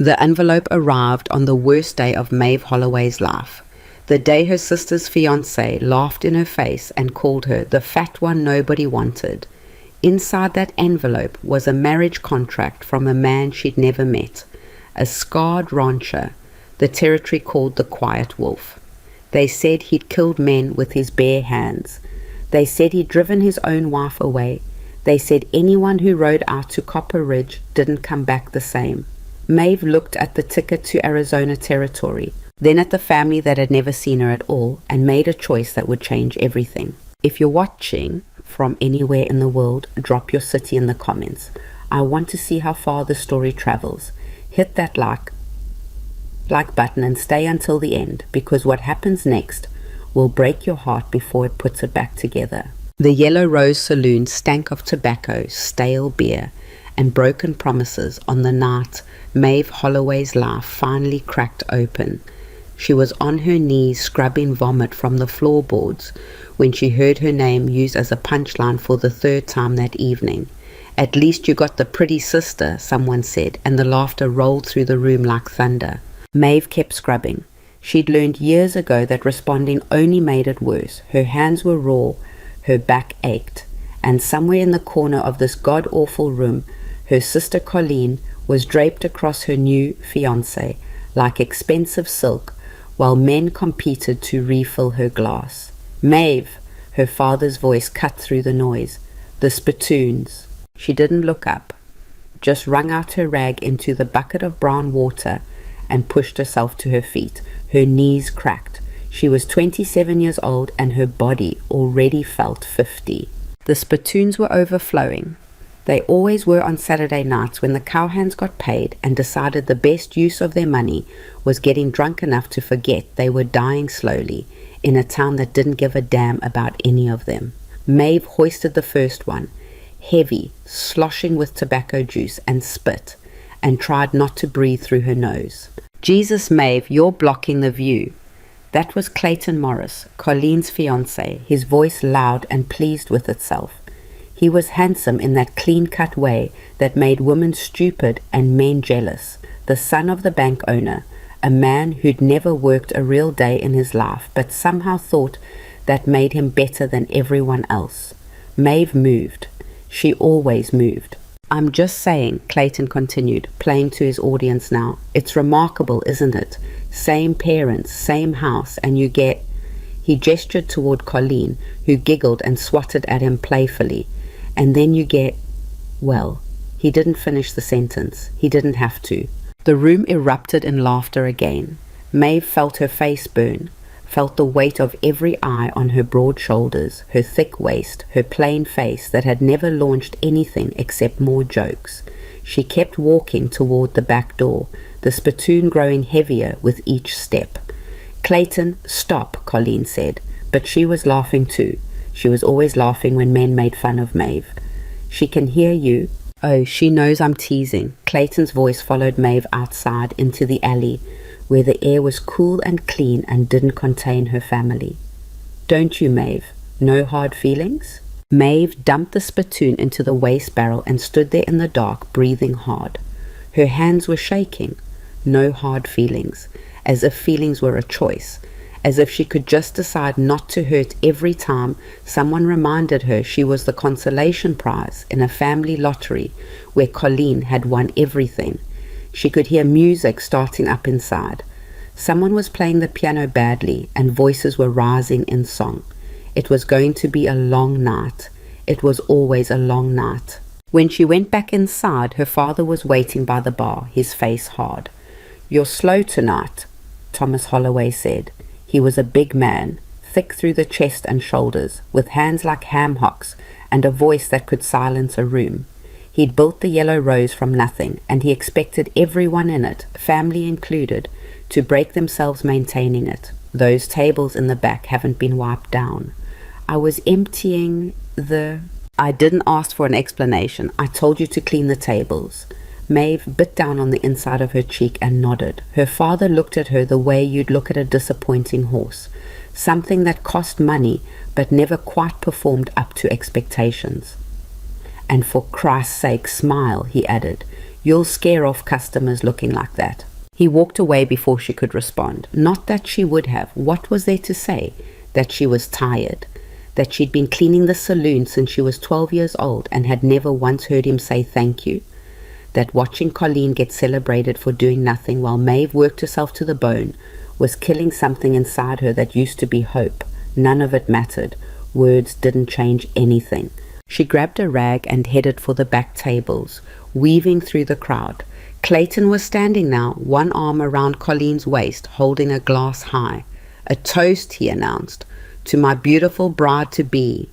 The envelope arrived on the worst day of Maeve Holloway's life. The day her sister's fiancé laughed in her face and called her the fat one nobody wanted. Inside that envelope was a marriage contract from a man she'd never met, a scarred rancher, the territory called the Quiet Wolf. They said he'd killed men with his bare hands. They said he'd driven his own wife away. They said anyone who rode out to Copper Ridge didn't come back the same. Maeve looked at the ticket to Arizona Territory, then at the family that had never seen her at all, and made a choice that would change everything. If you're watching from anywhere in the world, drop your city in the comments. I want to see how far the story travels. Hit that like button and stay until the end, because what happens next will break your heart before it puts it back together. The Yellow Rose Saloon stank of tobacco, stale beer, and broken promises on the night Maeve Holloway's life finally cracked open. She was on her knees scrubbing vomit from the floorboards when she heard her name used as a punchline for the third time that evening. "At least you got the pretty sister," someone said, and the laughter rolled through the room like thunder. Maeve kept scrubbing. She'd learned years ago that responding only made it worse. Her hands were raw, her back ached, and somewhere in the corner of this god-awful room, her sister Colleen was draped across her new fiancé like expensive silk, while men competed to refill her glass. "Maeve!" Her father's voice cut through the noise. "The spittoons." She didn't look up, just wrung out her rag into the bucket of brown water and pushed herself to her feet. Her knees cracked. She was 27 years old and her body already felt 50. The spittoons were overflowing. They always were on Saturday nights when the cowhands got paid and decided the best use of their money was getting drunk enough to forget they were dying slowly in a town that didn't give a damn about any of them. Maeve hoisted the first one, heavy, sloshing with tobacco juice and spit, and tried not to breathe through her nose. "Jesus, Maeve, you're blocking the view." That was Clayton Morris, Colleen's fiancé, his voice loud and pleased with itself. He was handsome in that clean-cut way that made women stupid and men jealous, the son of the bank owner, a man who'd never worked a real day in his life, but somehow thought that made him better than everyone else. Maeve moved. She always moved. "I'm just saying," Clayton continued, playing to his audience now, "it's remarkable, isn't it? Same parents, same house, and you get..." He gestured toward Colleen, who giggled and swatted at him playfully. "And then you get..." Well, he didn't finish the sentence. He didn't have to. The room erupted in laughter again. Maeve felt her face burn, felt the weight of every eye on her broad shoulders, her thick waist, her plain face that had never launched anything except more jokes. She kept walking toward the back door, the spittoon growing heavier with each step. "Clayton, stop," Colleen said, but she was laughing too. She was always laughing when men made fun of Maeve. "She can hear you." "Oh, she knows I'm teasing." Clayton's voice followed Maeve outside into the alley, where the air was cool and clean and didn't contain her family. "Don't you, Maeve? No hard feelings?" Maeve dumped the spittoon into the waste barrel and stood there in the dark, breathing hard. Her hands were shaking. No hard feelings, as if feelings were a choice, as if she could just decide not to hurt every time someone reminded her she was the consolation prize in a family lottery where Colleen had won everything. She could hear music starting up inside. Someone was playing the piano badly and voices were rising in song. It was going to be a long night. It was always a long night. When she went back inside, her father was waiting by the bar, his face hard. "You're slow tonight," Thomas Holloway said. He was a big man, thick through the chest and shoulders, with hands like ham hocks and a voice that could silence a room. He'd built the Yellow Rose from nothing, and he expected everyone in it, family included, to break themselves maintaining it. "Those tables in the back haven't been wiped down." "I was emptying the..." "I didn't ask for an explanation. I told you to clean the tables." Maeve bit down on the inside of her cheek and nodded. Her father looked at her the way you'd look at a disappointing horse, something that cost money but never quite performed up to expectations. "And for Christ's sake, smile," he added. "You'll scare off customers looking like that." He walked away before she could respond. Not that she would have. What was there to say? That she was tired. That she'd been cleaning the saloon since she was 12 years old and had never once heard him say thank you. That watching Colleen get celebrated for doing nothing while Maeve worked herself to the bone was killing something inside her that used to be hope. None of it mattered. Words didn't change anything. She grabbed a rag and headed for the back tables, weaving through the crowd. Clayton was standing now, one arm around Colleen's waist, holding a glass high. "A toast," he announced, "to my beautiful bride-to-be."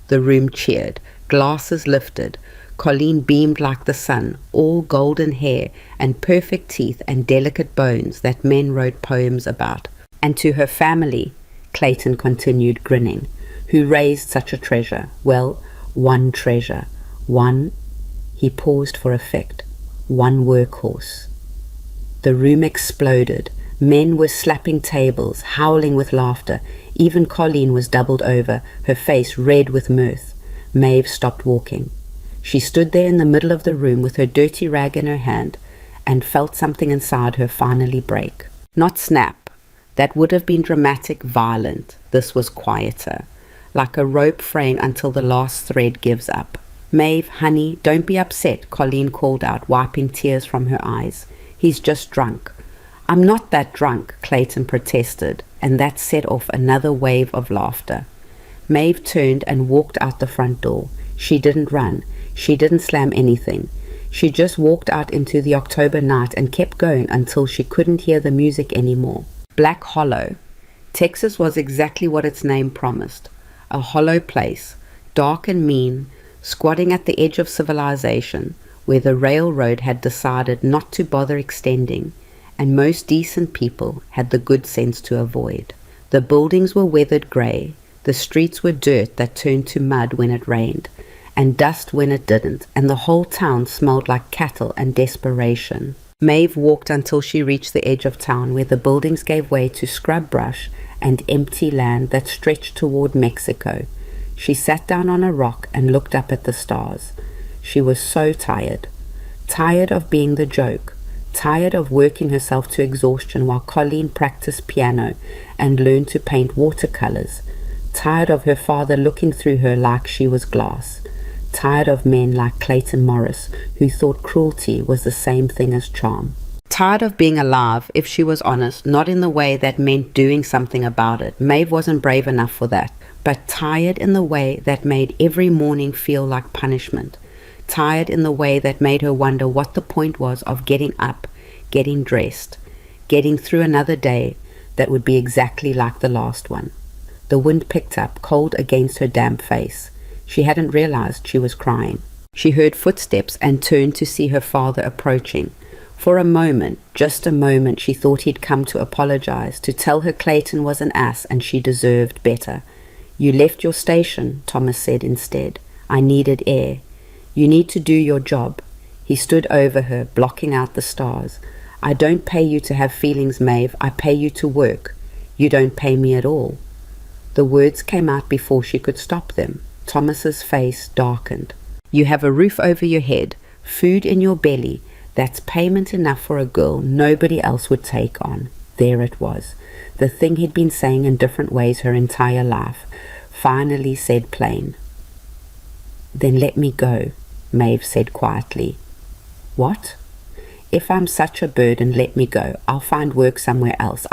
The room cheered. Glasses lifted. Colleen beamed like the sun, all golden hair and perfect teeth and delicate bones that men wrote poems about. "And to her family," Clayton continued, grinning, "who raised such a treasure. Well, one treasure. One—" he paused for effect. "One workhorse." The room exploded. Men were slapping tables, howling with laughter. Even Colleen was doubled over, her face red with mirth. Maeve stopped walking. She stood there in the middle of the room with her dirty rag in her hand and felt something inside her finally break. Not snap. That would have been dramatic, violent. This was quieter, like a rope fraying until the last thread gives up. "Maeve, honey, don't be upset," Colleen called out, wiping tears from her eyes. "He's just drunk." "I'm not that drunk," Clayton protested, and that set off another wave of laughter. Maeve turned and walked out the front door. She didn't run. She didn't slam anything. She just walked out into the October night and kept going until she couldn't hear the music anymore. Black Hollow. Texas was exactly what its name promised. A hollow place, dark and mean, squatting at the edge of civilization, where the railroad had decided not to bother extending, and most decent people had the good sense to avoid. The buildings were weathered grey, the streets were dirt that turned to mud when it rained, and dust when it didn't, and the whole town smelled like cattle and desperation. Maeve walked until she reached the edge of town, where the buildings gave way to scrub brush and empty land that stretched toward Mexico. She sat down on a rock and looked up at the stars. She was so tired. Tired of being the joke. Tired of working herself to exhaustion while Colleen practiced piano and learned to paint watercolors. Tired of her father looking through her like she was glass. Tired of men like Clayton Morris, who thought cruelty was the same thing as charm. Tired of being alive, if she was honest, not in the way that meant doing something about it. Maeve wasn't brave enough for that. But tired in the way that made every morning feel like punishment. Tired in the way that made her wonder what the point was of getting up, getting dressed, getting through another day that would be exactly like the last one. The wind picked up, cold against her damp face. She hadn't realized she was crying. She heard footsteps and turned to see her father approaching. For a moment, just a moment, she thought he'd come to apologize, to tell her Clayton was an ass and she deserved better. "You left your station," Thomas said instead. "I needed air. You need to do your job." He stood over her, blocking out the stars. "I don't pay you to have feelings, Maeve. I pay you to work. You don't pay me at all." The words came out before she could stop them. Thomas's face darkened. "You have a roof over your head, food in your belly. That's payment enough for a girl nobody else would take on." There it was. The thing he'd been saying in different ways her entire life, finally said plain. "Then let me go," Maeve said quietly. "What?" "If I'm such a burden, let me go. I'll find work somewhere else.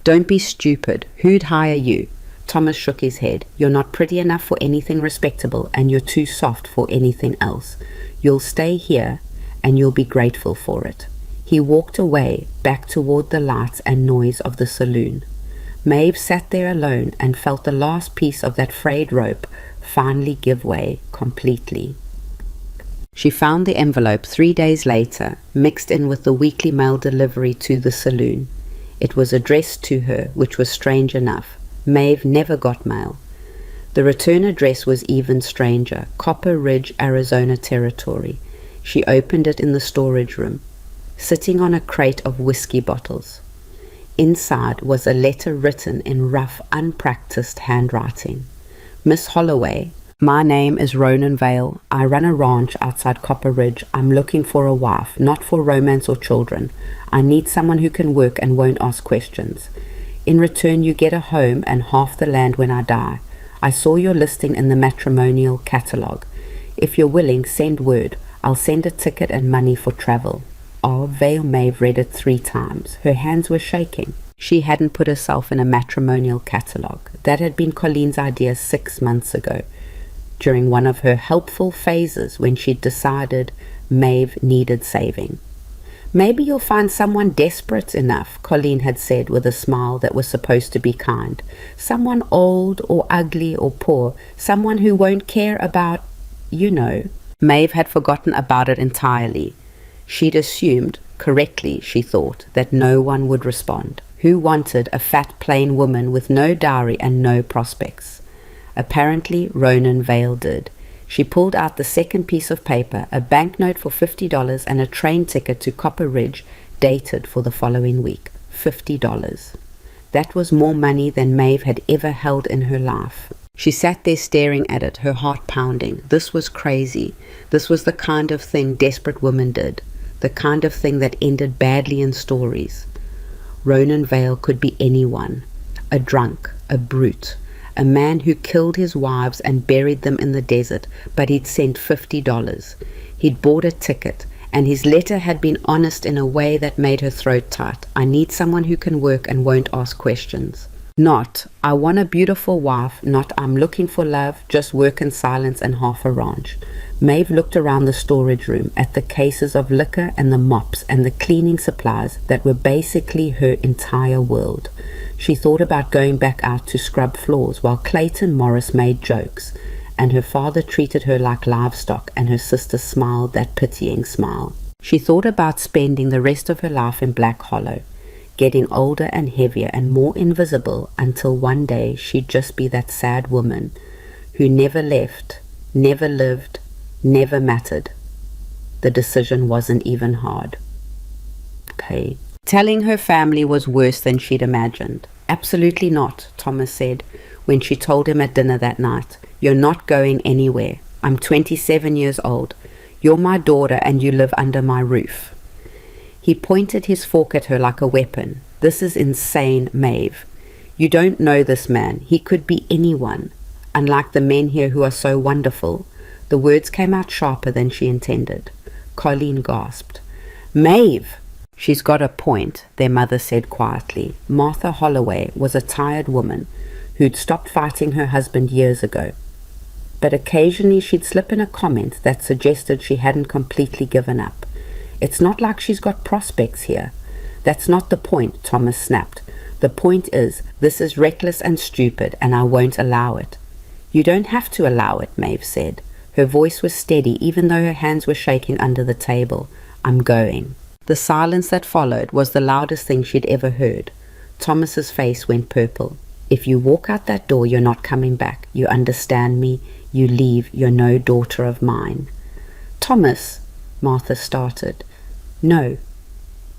"Don't be stupid. Who'd hire you?" Thomas shook his head. "You're not pretty enough for anything respectable, and you're too soft for anything else. You'll stay here, and you'll be grateful for it." He walked away, back toward the lights and noise of the saloon. Maeve sat there alone and felt the last piece of that frayed rope finally give way completely. She found the envelope 3 days later, mixed in with the weekly mail delivery to the saloon. It was addressed to her, which was strange enough. Maeve never got mail. The return address was even stranger, Copper Ridge, Arizona Territory. She opened it in the storage room, sitting on a crate of whiskey bottles. Inside was a letter written in rough, unpracticed handwriting. "Miss Holloway, My name is Ronan Vale. I run a ranch outside Copper Ridge. I'm looking for a wife, not for romance or children. I need someone who can work and won't ask questions. In return, you get a home and half the land when I die. I saw your listing in the matrimonial catalogue. If you're willing, send word. I'll send a ticket and money for travel. Vale Maeve read it 3 times. Her hands were shaking. She hadn't put herself in a matrimonial catalogue. That had been Colleen's idea 6 months ago, during one of her helpful phases when she'd decided Maeve needed saving. Maybe you'll find someone desperate enough, Colleen had said with a smile that was supposed to be kind. Someone old or ugly or poor, someone who won't care about, you know. Maeve had forgotten about it entirely. She'd assumed, correctly she thought, that no one would respond. Who wanted a fat plain woman with no dowry and no prospects? Apparently Ronan Vale did. She pulled out the second piece of paper, a banknote for $50 and a train ticket to Copper Ridge, dated for the following week. $50. That was more money than Maeve had ever held in her life. She sat there staring at it, her heart pounding. This was crazy. This was the kind of thing desperate women did. The kind of thing that ended badly in stories. Ronan Vale could be anyone. A drunk, a brute, a man who killed his wives and buried them in the desert, but he'd sent $50. He'd bought a ticket, and his letter had been honest in a way that made her throat tight. I need someone who can work and won't ask questions. Not, I want a beautiful wife, not I'm looking for love, just work in silence and half a ranch. Maeve looked around the storage room at the cases of liquor and the mops and the cleaning supplies that were basically her entire world. She thought about going back out to scrub floors while Clayton Morris made jokes, and her father treated her like livestock, and her sister smiled that pitying smile. She thought about spending the rest of her life in Black Hollow, getting older and heavier and more invisible until one day she'd just be that sad woman who never left, never lived, never mattered. The decision wasn't even hard. Okay. Telling her family was worse than she'd imagined. Absolutely not, Thomas said when she told him at dinner that night. You're not going anywhere. I'm 27 years old. You're my daughter and you live under my roof. He pointed his fork at her like a weapon. This is insane, Maeve. You don't know this man. He could be anyone. Unlike the men here who are so wonderful. The words came out sharper than she intended. Colleen gasped. Maeve! She's got a point, their mother said quietly. Martha Holloway was a tired woman who'd stopped fighting her husband years ago. But occasionally she'd slip in a comment that suggested she hadn't completely given up. It's not like she's got prospects here. That's not the point, Thomas snapped. The point is, this is reckless and stupid, and I won't allow it. You don't have to allow it, Maeve said. Her voice was steady, even though her hands were shaking under the table. I'm going. The silence that followed was the loudest thing she'd ever heard. Thomas's face went purple. If you walk out that door, you're not coming back. You understand me? You leave. You're no daughter of mine. Thomas, Martha started. No.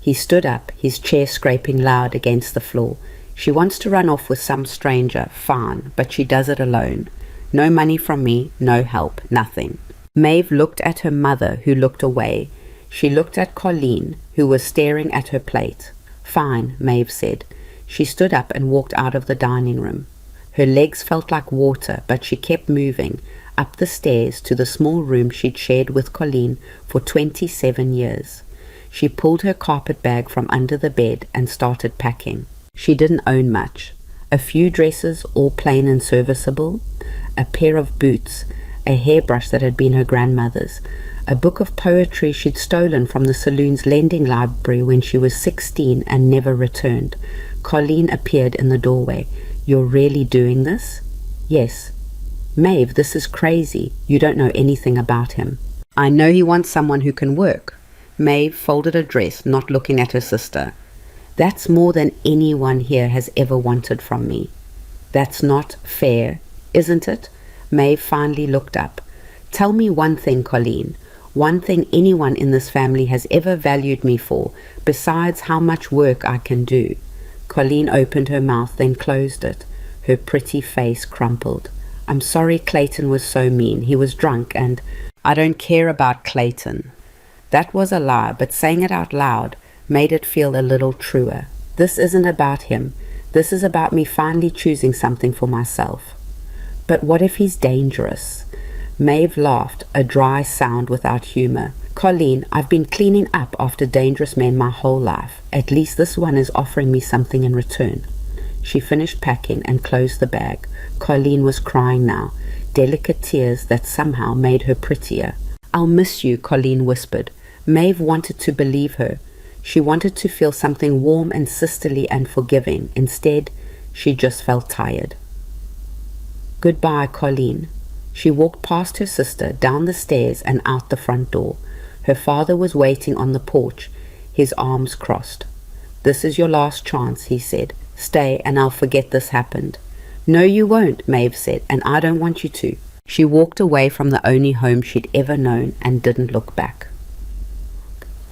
He stood up, his chair scraping loud against the floor. She wants to run off with some stranger, fine, but she does it alone. No money from me, no help, nothing. Maeve looked at her mother, who looked away. She looked at Colleen, who was staring at her plate. Fine, Maeve said. She stood up and walked out of the dining room. Her legs felt like water, but she kept moving, up the stairs to the small room she'd shared with Colleen for 27 years. She pulled her carpet bag from under the bed and started packing. She didn't own much. A few dresses, all plain and serviceable, a pair of boots, a hairbrush that had been her grandmother's, a book of poetry she'd stolen from the saloon's lending library when she was 16 and never returned. Colleen appeared in the doorway. You're really doing this? Yes. Maeve, this is crazy. You don't know anything about him. I know he wants someone who can work. Maeve folded a dress, not looking at her sister. That's more than anyone here has ever wanted from me. That's not fair, isn't it? Maeve finally looked up. Tell me one thing, Colleen. One thing anyone in this family has ever valued me for, besides how much work I can do. Colleen opened her mouth, then closed it. Her pretty face crumpled. I'm sorry Clayton was so mean. He was drunk and I don't care about Clayton. That was a lie, but saying it out loud made it feel a little truer. This isn't about him. This is about me finally choosing something for myself. But what if he's dangerous? Maeve laughed, a dry sound without humor. Colleen, I've been cleaning up after dangerous men my whole life. At least this one is offering me something in return. She finished packing and closed the bag. Colleen was crying now, delicate tears that somehow made her prettier. I'll miss you, Colleen whispered. Maeve wanted to believe her. She wanted to feel something warm and sisterly and forgiving. Instead, she just felt tired. Goodbye, Colleen. She walked past her sister, down the stairs and out the front door. Her father was waiting on the porch, his arms crossed. This is your last chance, he said. Stay and I'll forget this happened. No, you won't, Maeve said, and I don't want you to. She walked away from the only home she'd ever known and didn't look back.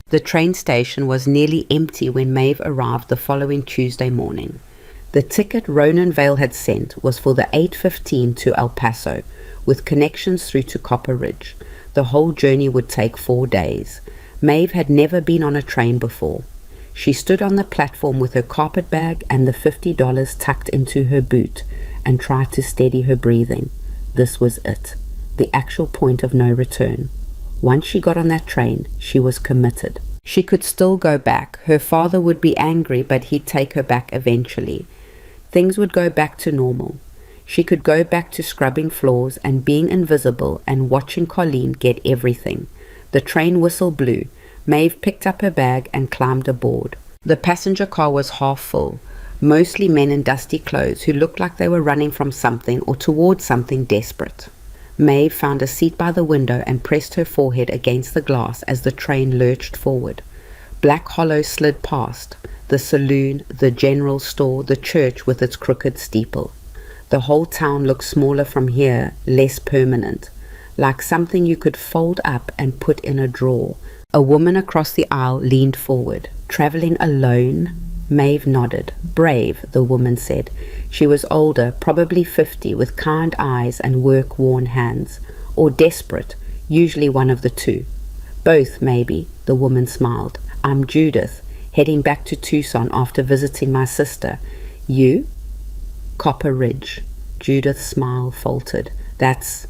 The train station was nearly empty when Maeve arrived the following Tuesday morning. The ticket Ronan Vale had sent was for the 8:15 to El Paso, with connections through to Copper Ridge. The whole journey would take 4 days. Maeve had never been on a train before. She stood on the platform with her carpet bag and the $50 tucked into her boot and tried to steady her breathing. This was it, the actual point of no return. Once she got on that train, she was committed. She could still go back. Her father would be angry, but he'd take her back eventually. Things would go back to normal. She could go back to scrubbing floors and being invisible and watching Colleen get everything. The train whistle blew. Maeve picked up her bag and climbed aboard. The passenger car was half full, mostly men in dusty clothes who looked like they were running from something or towards something desperate. Maeve found a seat by the window and pressed her forehead against the glass as the train lurched forward. Black Hollow slid past, the saloon, the general store, the church with its crooked steeple. The whole town looked smaller from here, less permanent, like something you could fold up and put in a drawer. A woman across the aisle leaned forward. Traveling alone? Maeve nodded. Brave, the woman said. She was older, probably 50, with kind eyes and work-worn hands. Or desperate, usually one of the two. Both, maybe, the woman smiled. I'm Judith, heading back to Tucson after visiting my sister. You? Copper Ridge. Judith's smile faltered. That's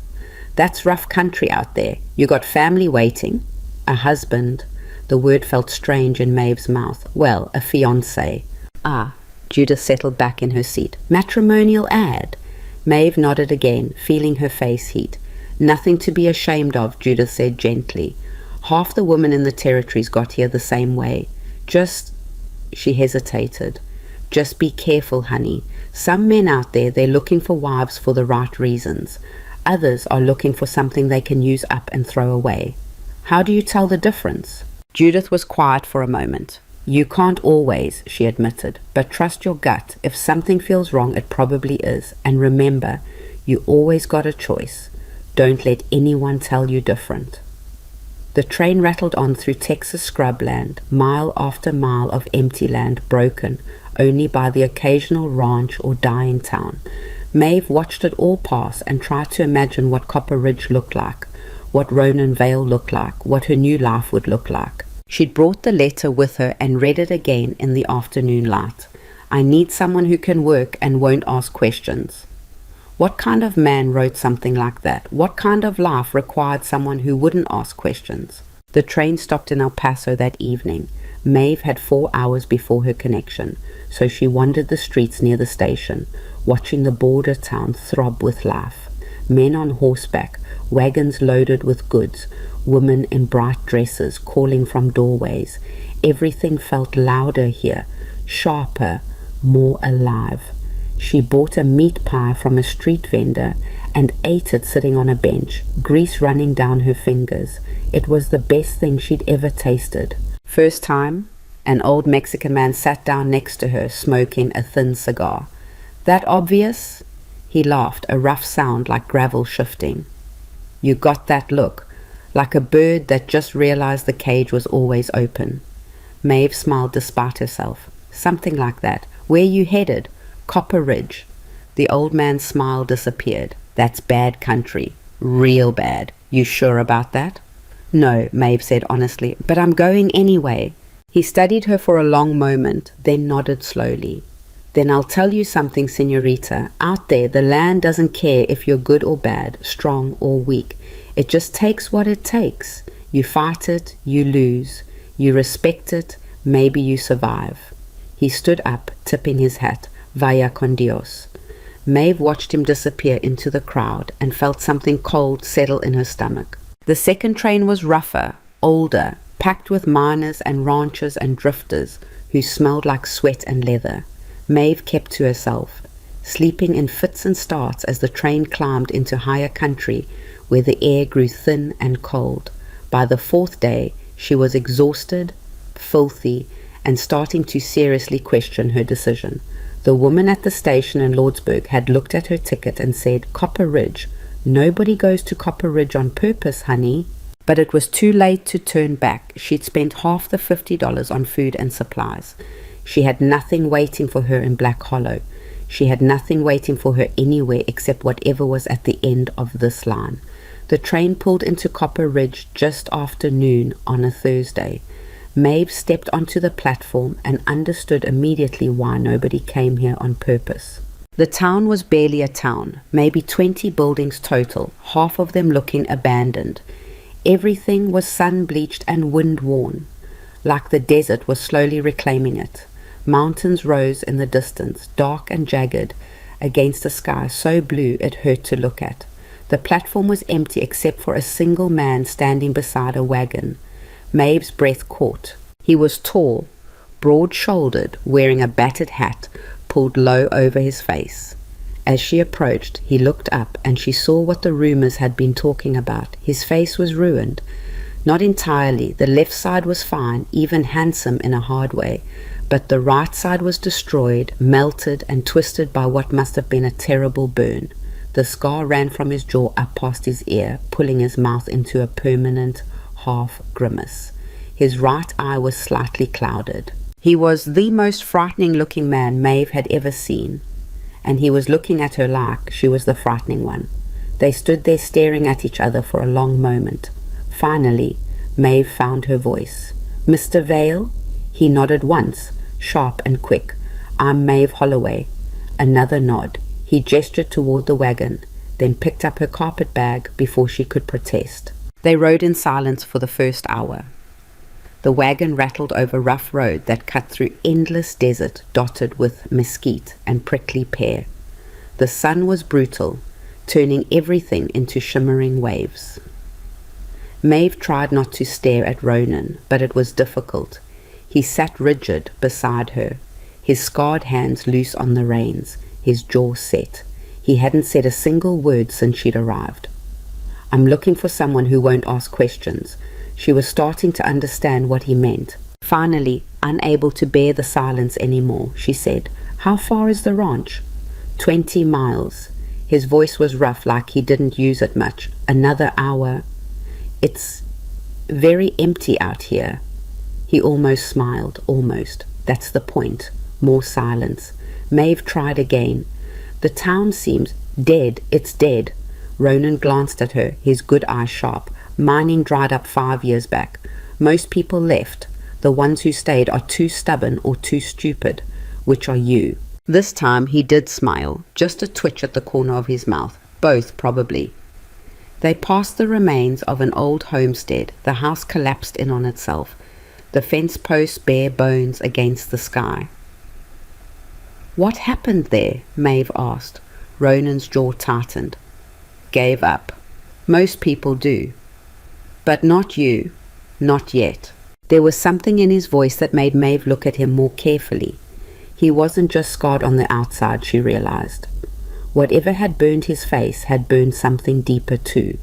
rough country out there. You got family waiting? A husband. The word felt strange in Maeve's mouth. Well, a fiancé. Ah, Judith settled back in her seat. Matrimonial ad. Maeve nodded again, feeling her face heat. Nothing to be ashamed of, Judith said gently. Half the women in the territories got here the same way. She hesitated. Just be careful, honey. Some men out there, they're looking for wives for the right reasons. Others are looking for something they can use up and throw away. How do you tell the difference? Judith was quiet for a moment. You can't always, she admitted, but trust your gut. If something feels wrong, it probably is. And remember, you always got a choice. Don't let anyone tell you different. The train rattled on through Texas scrubland, mile after mile of empty land broken only by the occasional ranch or dying town. Maeve watched it all pass and tried to imagine what Copper Ridge looked like, what Ronan Vale looked like, what her new life would look like. She'd brought the letter with her and read it again in the afternoon light. I need someone who can work and won't ask questions. What kind of man wrote something like that? What kind of life required someone who wouldn't ask questions? The train stopped in El Paso that evening. Maeve had 4 hours before her connection, so she wandered the streets near the station, watching the border town throb with life. Men on horseback, wagons loaded with goods, women in bright dresses calling from doorways. Everything felt louder here, sharper, more alive. She bought a meat pie from a street vendor and ate it sitting on a bench, grease running down her fingers. It was the best thing she'd ever tasted. First time, an old Mexican man sat down next to her, smoking a thin cigar. That obvious? He laughed, a rough sound like gravel shifting. You got that look, like a bird that just realized the cage was always open. Maeve smiled despite herself. Something like that. Where you headed? Copper Ridge. The old man's smile disappeared. That's bad country. Real bad. You sure about that? No, Maeve said honestly, but I'm going anyway. He studied her for a long moment, then nodded slowly. Then I'll tell you something, señorita. Out there, the land doesn't care if you're good or bad, strong or weak. It just takes what it takes. You fight it, you lose. You respect it, maybe you survive. He stood up, tipping his hat. Vaya con Dios. Maeve watched him disappear into the crowd and felt something cold settle in her stomach. The second train was rougher, older, packed with miners and ranchers and drifters who smelled like sweat and leather. Maeve kept to herself, sleeping in fits and starts as the train climbed into higher country where the air grew thin and cold. By the fourth day, she was exhausted, filthy, and starting to seriously question her decision. The woman at the station in Lordsburg had looked at her ticket and said, Copper Ridge. Nobody goes to Copper Ridge on purpose, honey. But it was too late to turn back. She'd spent half the $50 on food and supplies. She had nothing waiting for her in Black Hollow. She had nothing waiting for her anywhere except whatever was at the end of this line. The train pulled into Copper Ridge just after noon on a Thursday. Maeve stepped onto the platform and understood immediately why nobody came here on purpose. The town was barely a town, maybe 20 buildings total, half of them looking abandoned. Everything was sun-bleached and wind-worn, like the desert was slowly reclaiming it. Mountains rose in the distance, dark and jagged, against a sky so blue it hurt to look at. The platform was empty except for a single man standing beside a wagon. Maeve's breath caught. He was tall, broad-shouldered, wearing a battered hat pulled low over his face. As she approached, he looked up and she saw what the rumors had been talking about. His face was ruined. Not entirely. The left side was fine, even handsome in a hard way, but the right side was destroyed, melted, and twisted by what must have been a terrible burn. The scar ran from his jaw up past his ear, pulling his mouth into a permanent half grimace. His right eye was slightly clouded. He was the most frightening-looking man Maeve had ever seen, and he was looking at her like she was the frightening one. They stood there staring at each other for a long moment. Finally, Maeve found her voice. "Mr. Vale?" He nodded once, sharp and quick. "I'm Maeve Holloway." Another nod. He gestured toward the wagon, then picked up her carpet bag before she could protest. They rode in silence for the first hour. The wagon rattled over rough road that cut through endless desert dotted with mesquite and prickly pear. The sun was brutal, turning everything into shimmering waves. Maeve tried not to stare at Ronan, but it was difficult. He sat rigid beside her, his scarred hands loose on the reins, his jaw set. He hadn't said a single word since she'd arrived. "I'm looking for someone who won't ask questions." She was starting to understand what he meant. Finally, unable to bear the silence anymore, she said, "How far is the ranch?" 20 miles. His voice was rough, like he didn't use it much. "Another hour." "It's very empty out here." He almost smiled, almost. "That's the point." More silence. Maeve tried again. "The town seems dead. It's dead." Ronan glanced at her, his good eye sharp. "Mining dried up 5 years back. Most people left. The ones who stayed are too stubborn or too stupid. Which are you?" This time he did smile, just a twitch at the corner of his mouth. Both, probably. They passed the remains of an old homestead. The house collapsed in on itself, the fence posts bare bones against the sky. "What happened there?" Maeve asked. Ronan's jaw tightened. "Gave up. Most people do. But not you. Not yet." There was something in his voice that made Maeve look at him more carefully. He wasn't just scarred on the outside, she realized. Whatever had burned his face had burned something deeper too.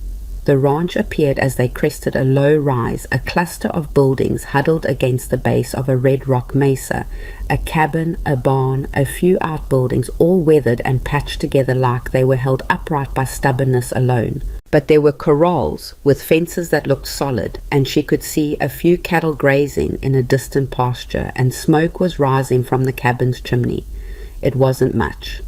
The ranch appeared as they crested a low rise, a cluster of buildings huddled against the base of a red rock mesa, a cabin, a barn, a few outbuildings, all weathered and patched together like they were held upright by stubbornness alone. But there were corrals with fences that looked solid, and she could see a few cattle grazing in a distant pasture, and smoke was rising from the cabin's chimney. It wasn't much.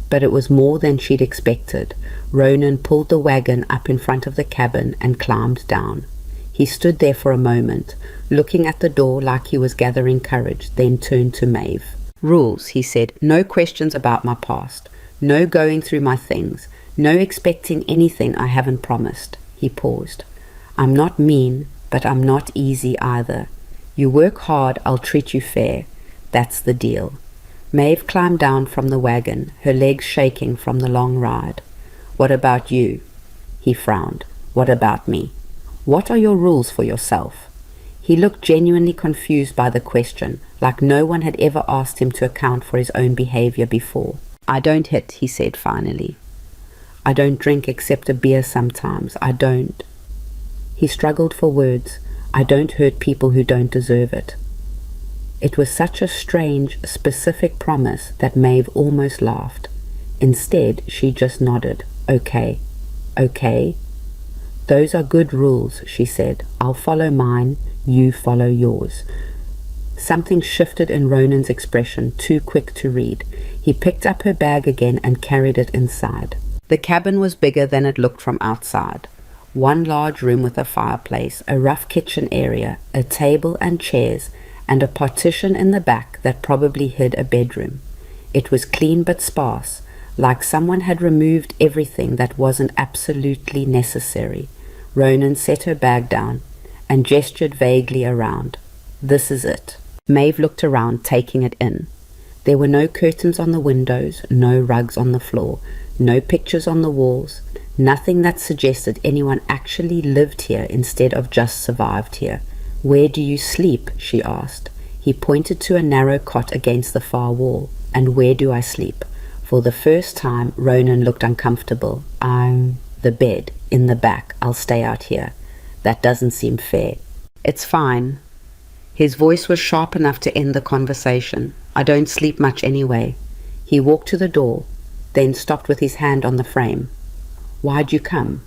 but it was more than she'd expected. Ronan pulled the wagon up in front of the cabin and climbed down. He stood there for a moment, looking at the door like he was gathering courage, then turned to Maeve. "Rules," he said. "No questions about my past. No going through my things. No expecting anything I haven't promised." He paused. "I'm not mean, but I'm not easy either. You work hard, I'll treat you fair. That's the deal." Maeve climbed down from the wagon, her legs shaking from the long ride. "What about you?" He frowned. "What about me? What are your rules for yourself?" He looked genuinely confused by the question, like no one had ever asked him to account for his own behavior before. "I don't hit," he said finally. "I don't drink except a beer sometimes. I don't." He struggled for words. "I don't hurt people who don't deserve it." It was such a strange, specific promise that Maeve almost laughed. Instead, she just nodded. "Okay. Okay. Those are good rules," she said. "I'll follow mine, you follow yours." Something shifted in Ronan's expression, too quick to read. He picked up her bag again and carried it inside. The cabin was bigger than it looked from outside. One large room with a fireplace, a rough kitchen area, a table and chairs, and a partition in the back that probably hid a bedroom. It was clean but sparse, like someone had removed everything that wasn't absolutely necessary. Ronan set her bag down and gestured vaguely around. "This is it." Maeve looked around, taking it in. There were no curtains on the windows, no rugs on the floor, no pictures on the walls, nothing that suggested anyone actually lived here instead of just survived here. "Where do you sleep?" she asked. He pointed to a narrow cot against the far wall. "And where do I sleep?" For the first time, Ronan looked uncomfortable. The bed, in the back. I'll stay out here." "That doesn't seem fair." "It's fine." His voice was sharp enough to end the conversation. "I don't sleep much anyway." He walked to the door, then stopped with his hand on the frame. "Why'd you come?"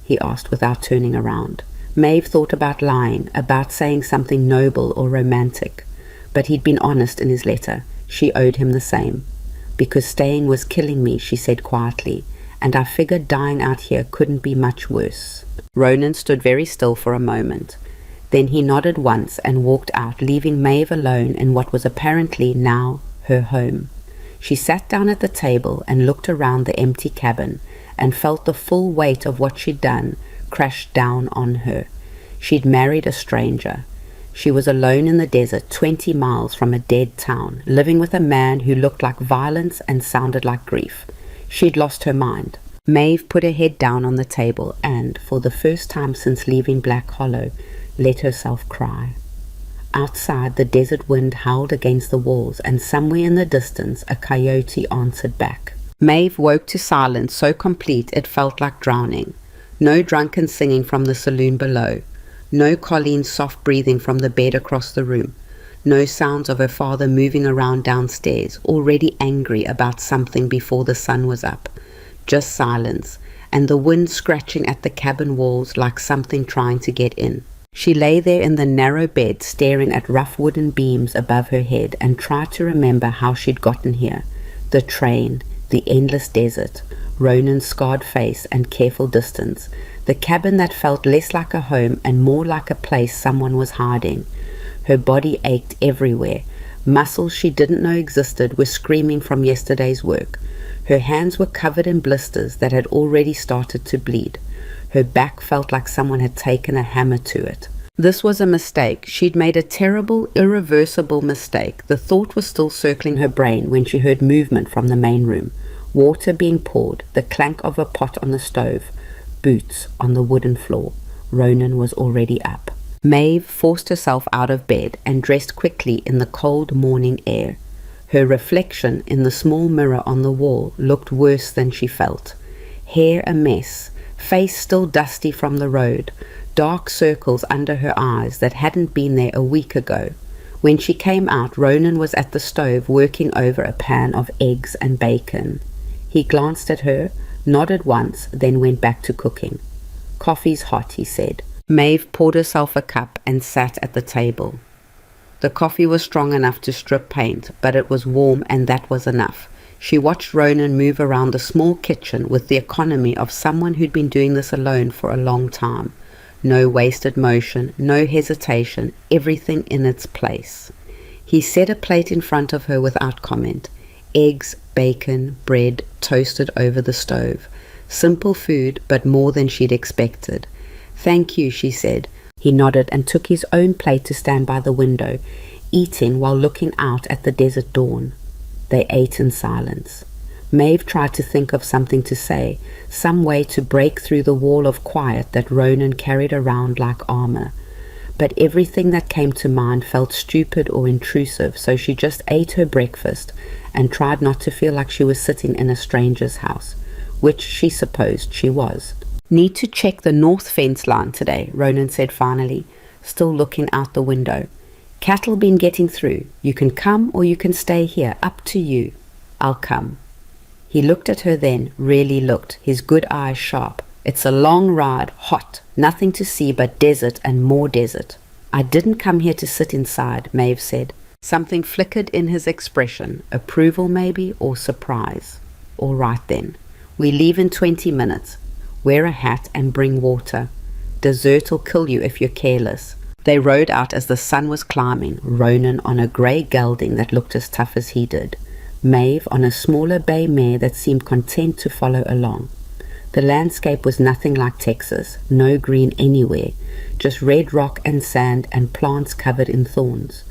he asked without turning around. Maeve thought about lying, about saying something noble or romantic, but he'd been honest in his letter. She owed him the same. "Because staying was killing me," she said quietly, "and I figured dying out here couldn't be much worse." Ronan stood very still for a moment. Then he nodded once and walked out, leaving Maeve alone in what was apparently now her home. She sat down at the table and looked around the empty cabin and felt the full weight of what she'd done crash down on her. She'd married a stranger. She was alone in the desert, 20 miles from a dead town, living with a man who looked like violence and sounded like grief. She'd lost her mind. Maeve put her head down on the table and, for the first time since leaving Black Hollow, let herself cry. Outside, the desert wind howled against the walls, and somewhere in the distance, a coyote answered back. Maeve woke to silence so complete it felt like drowning. No drunken singing from the saloon below. No Colleen's soft breathing from the bed across the room. No sounds of her father moving around downstairs, already angry about something before the sun was up. Just silence, and the wind scratching at the cabin walls like something trying to get in. She lay there in the narrow bed, staring at rough wooden beams above her head, and tried to remember how she'd gotten here. The train, the endless desert, Ronan's scarred face and careful distance, the cabin that felt less like a home and more like a place someone was hiding. Her body ached everywhere. Muscles she didn't know existed were screaming from yesterday's work. Her hands were covered in blisters that had already started to bleed. Her back felt like someone had taken a hammer to it. This was a mistake. She'd made a terrible, irreversible mistake. The thought was still circling her brain when she heard movement from the main room. Water being poured, the clank of a pot on the stove, boots on the wooden floor. Ronan was already up. Maeve forced herself out of bed and dressed quickly in the cold morning air. Her reflection in the small mirror on the wall looked worse than she felt. Hair a mess, face still dusty from the road, dark circles under her eyes that hadn't been there a week ago. When she came out, Ronan was at the stove working over a pan of eggs and bacon. He glanced at her, nodded once, then went back to cooking. "Coffee's hot," he said. Maeve poured herself a cup and sat at the table. The coffee was strong enough to strip paint, but it was warm and that was enough. She watched Ronan move around the small kitchen with the economy of someone who'd been doing this alone for a long time. No wasted motion, no hesitation, everything in its place. He set a plate in front of her without comment. Eggs, bacon, bread, toasted over the stove. Simple food, but more than she'd expected. "Thank you," she said. He nodded and took his own plate to stand by the window, eating while looking out at the desert dawn. They ate in silence. Maeve tried to think of something to say, some way to break through the wall of quiet that Ronan carried around like armor. But everything that came to mind felt stupid or intrusive, so she just ate her breakfast and tried not to feel like she was sitting in a stranger's house, which she supposed she was. "Need to check the north fence line today," Ronan said finally, still looking out the window. "Cattle been getting through. You can come or you can stay here, up to you." "I'll come." He looked at her then, really looked, his good eyes sharp. "It's a long ride, hot, nothing to see but desert and more desert." "I didn't come here to sit inside," Maeve said. Something flickered in his expression, approval maybe, or surprise. "All right then. We leave in 20 minutes. Wear a hat and bring water. Desert'll kill you if you're careless." They rode out as the sun was climbing, Ronan on a grey gelding that looked as tough as he did, Maeve on a smaller bay mare that seemed content to follow along. The landscape was nothing like Texas, no green anywhere, just red rock and sand and plants covered in thorns.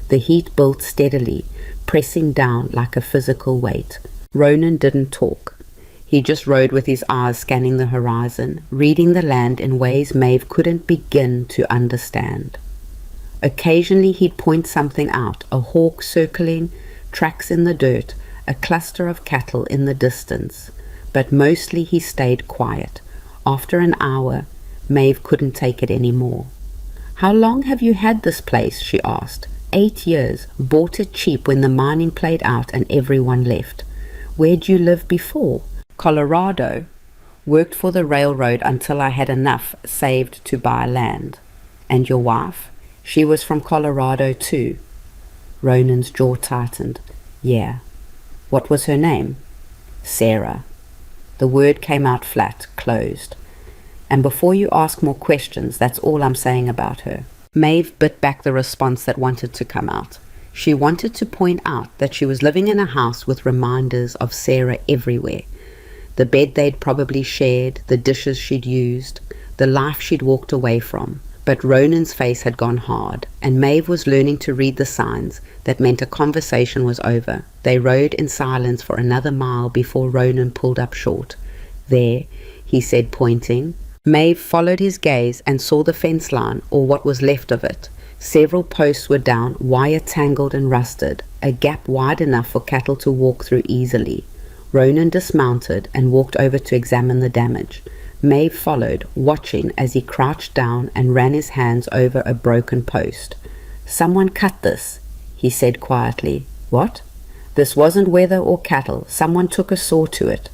The heat built steadily, pressing down like a physical weight. Ronan didn't talk. He just rode with his eyes scanning the horizon, reading the land in ways Maeve couldn't begin to understand. Occasionally he'd point something out, a hawk circling, tracks in the dirt, a cluster of cattle in the distance. But mostly he stayed quiet. After an hour, Maeve couldn't take it any more. "How long have you had this place?" she asked. 8 years. Bought it cheap when the mining played out and everyone left." "Where'd you live before?" "Colorado. Worked for the railroad until I had enough saved to buy land." "And your wife?" "She was from Colorado too." Ronan's jaw tightened. "Yeah." "What was her name?" "Sarah." The word came out flat, closed. "And before you ask more questions, that's all I'm saying about her." Maeve bit back the response that wanted to come out. She wanted to point out that she was living in a house with reminders of Sarah everywhere. The bed they'd probably shared, the dishes she'd used, the life she'd walked away from. But Ronan's face had gone hard, and Maeve was learning to read the signs that meant a conversation was over. They rode in silence for another mile before Ronan pulled up short. "There," he said, pointing. Maeve followed his gaze and saw the fence line, or what was left of it. Several posts were down, wire tangled and rusted, a gap wide enough for cattle to walk through easily. Ronan dismounted and walked over to examine the damage. Maeve followed, watching as he crouched down and ran his hands over a broken post. "Someone cut this," he said quietly. "What?" "This wasn't weather or cattle. Someone took a saw to it."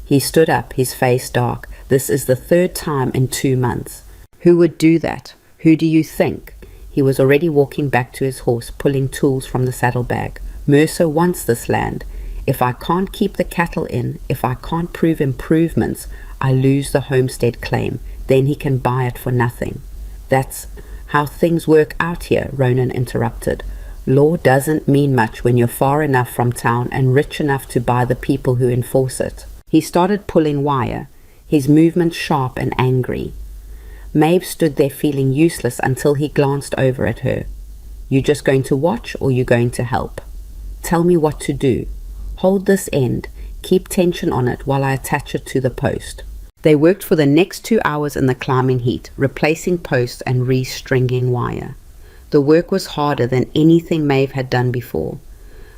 He stood up, his face dark. "This is the 3rd time in 2 months." "Who would do that? Who do you think?" He was already walking back to his horse, pulling tools from the saddlebag. "Mercer wants this land. If I can't keep the cattle in, if I can't prove improvements, I lose the homestead claim. Then he can buy it for nothing." "That's how things work out here," Ronan interrupted. "Law doesn't mean much when you're far enough from town and rich enough to buy the people who enforce it." He started pulling wire, his movements sharp and angry. Maeve stood there feeling useless until he glanced over at her. "You just going to watch or you going to help? Tell me what to do. Hold this end, keep tension on it while I attach it to the post." They worked for the next 2 hours in the climbing heat, replacing posts and re-stringing wire. The work was harder than anything Maeve had done before.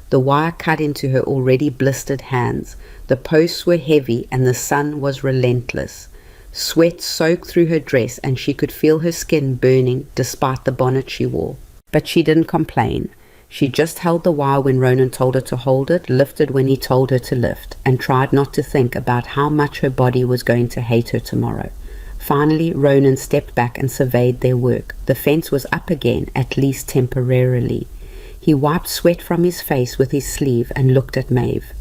The wire cut into her already blistered hands. The posts were heavy and the sun was relentless. Sweat soaked through her dress and she could feel her skin burning despite the bonnet she wore. But she didn't complain. She just held the wire when Ronan told her to hold it, lifted when he told her to lift, and tried not to think about how much her body was going to hate her tomorrow. Finally, Ronan stepped back and surveyed their work. The fence was up again, at least temporarily. He wiped sweat from his face with his sleeve and looked at Maeve.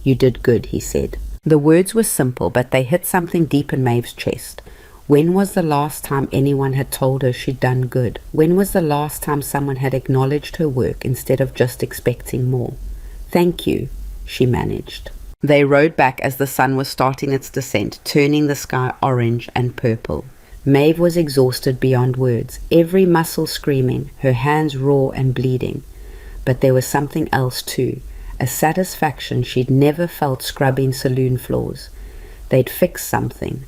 "You did good," he said. The words were simple, but they hit something deep in Maeve's chest. When was the last time anyone had told her she'd done good? When was the last time someone had acknowledged her work instead of just expecting more? "Thank you," she managed. They rode back as the sun was starting its descent, turning the sky orange and purple. Maeve was exhausted beyond words, every muscle screaming, her hands raw and bleeding. But there was something else too, a satisfaction she'd never felt scrubbing saloon floors. They'd fixed something.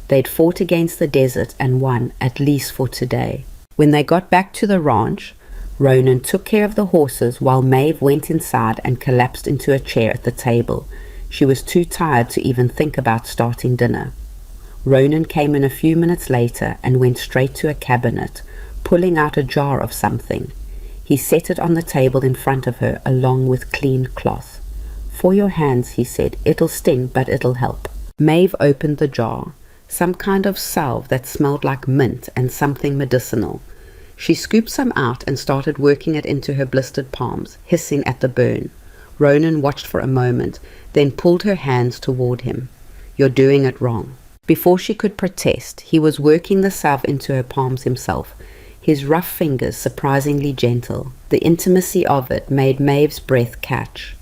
They'd fought against the desert and won, at least for today. When they got back to the ranch, Ronan took care of the horses while Maeve went inside and collapsed into a chair at the table. She was too tired to even think about starting dinner. Ronan came in a few minutes later and went straight to a cabinet, pulling out a jar of something. He set it on the table in front of her, along with clean cloth. "For your hands," he said. "It'll sting, but it'll help." Maeve opened the jar, some kind of salve that smelled like mint and something medicinal. She scooped some out and started working it into her blistered palms, hissing at the burn. Ronan watched for a moment, then pulled her hands toward him. "You're doing it wrong." Before she could protest, he was working the salve into her palms himself, his rough fingers surprisingly gentle. The intimacy of it made Maeve's breath catch.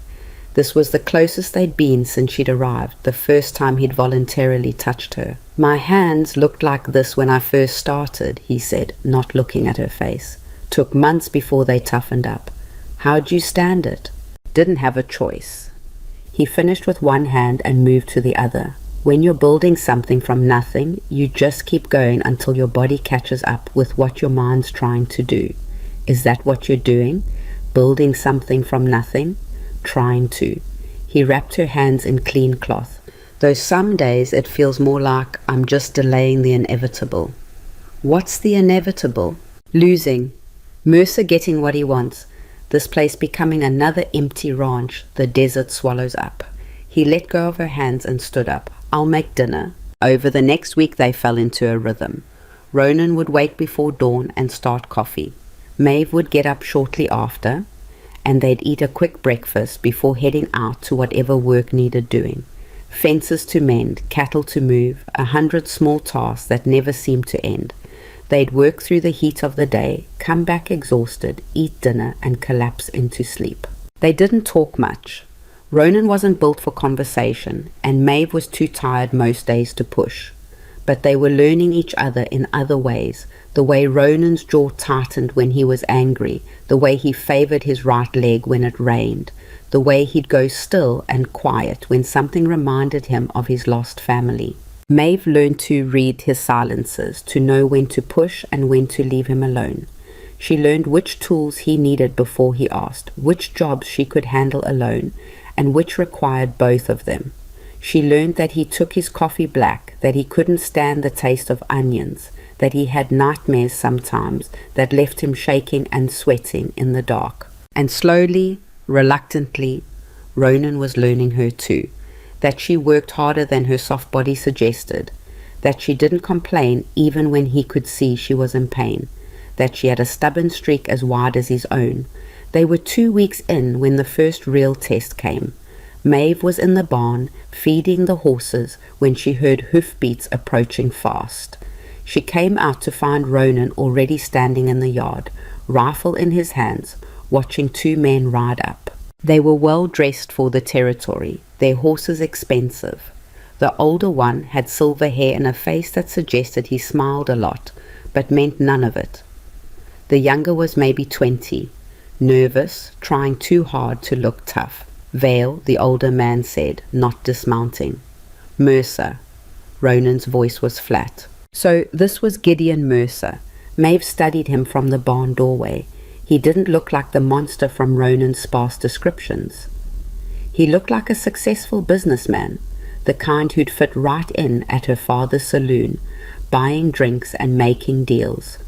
This was the closest they'd been since she'd arrived, the first time he'd voluntarily touched her. "My hands looked like this when I first started," he said, not looking at her face. "Took months before they toughened up. How'd you stand it?" "Didn't have a choice." He finished with one hand and moved to the other. When you're building something from nothing, you just keep going until your body catches up with what your mind's trying to do. Is that what you're doing? Building something from nothing? Trying to. He wrapped her hands in clean cloth. Though some days it feels more like I'm just delaying the inevitable. What's the inevitable? Losing. Mercer getting what he wants. This place becoming another empty ranch the desert swallows up. He let go of her hands and stood up. "I'll make dinner." Over the next week they fell into a rhythm. Ronan would wake before dawn and start coffee. Maeve would get up shortly after, and they'd eat a quick breakfast before heading out to whatever work needed doing. Fences to mend, cattle to move, 100 small tasks that never seemed to end. They'd work through the heat of the day, come back exhausted, eat dinner, and collapse into sleep. They didn't talk much. Ronan wasn't built for conversation, and Maeve was too tired most days to push. But they were learning each other in other ways, the way Ronan's jaw tightened when he was angry, the way he favored his right leg when it rained, the way he'd go still and quiet when something reminded him of his lost family. Maeve learned to read his silences, to know when to push and when to leave him alone. She learned which tools he needed before he asked, which jobs she could handle alone, and which required both of them. She learned that he took his coffee black, that he couldn't stand the taste of onions, that he had nightmares sometimes that left him shaking and sweating in the dark. And slowly, reluctantly, Ronan was learning her too, that she worked harder than her soft body suggested, that she didn't complain even when he could see she was in pain, that she had a stubborn streak as wide as his own. They were 2 weeks in when the first real test came. Maeve was in the barn, feeding the horses, when she heard hoofbeats approaching fast. She came out to find Ronan already standing in the yard, rifle in his hands, watching 2 men ride up. They were well dressed for the territory, their horses expensive. The older one had silver hair and a face that suggested he smiled a lot, but meant none of it. The younger was maybe 20. Nervous, trying too hard to look tough. "Vale," the older man said, not dismounting. "Mercer." Ronan's voice was flat. So this was Gideon Mercer. Maeve studied him from the barn doorway. He didn't look like the monster from Ronan's sparse descriptions. He looked like a successful businessman, the kind who'd fit right in at her father's saloon, buying drinks and making deals.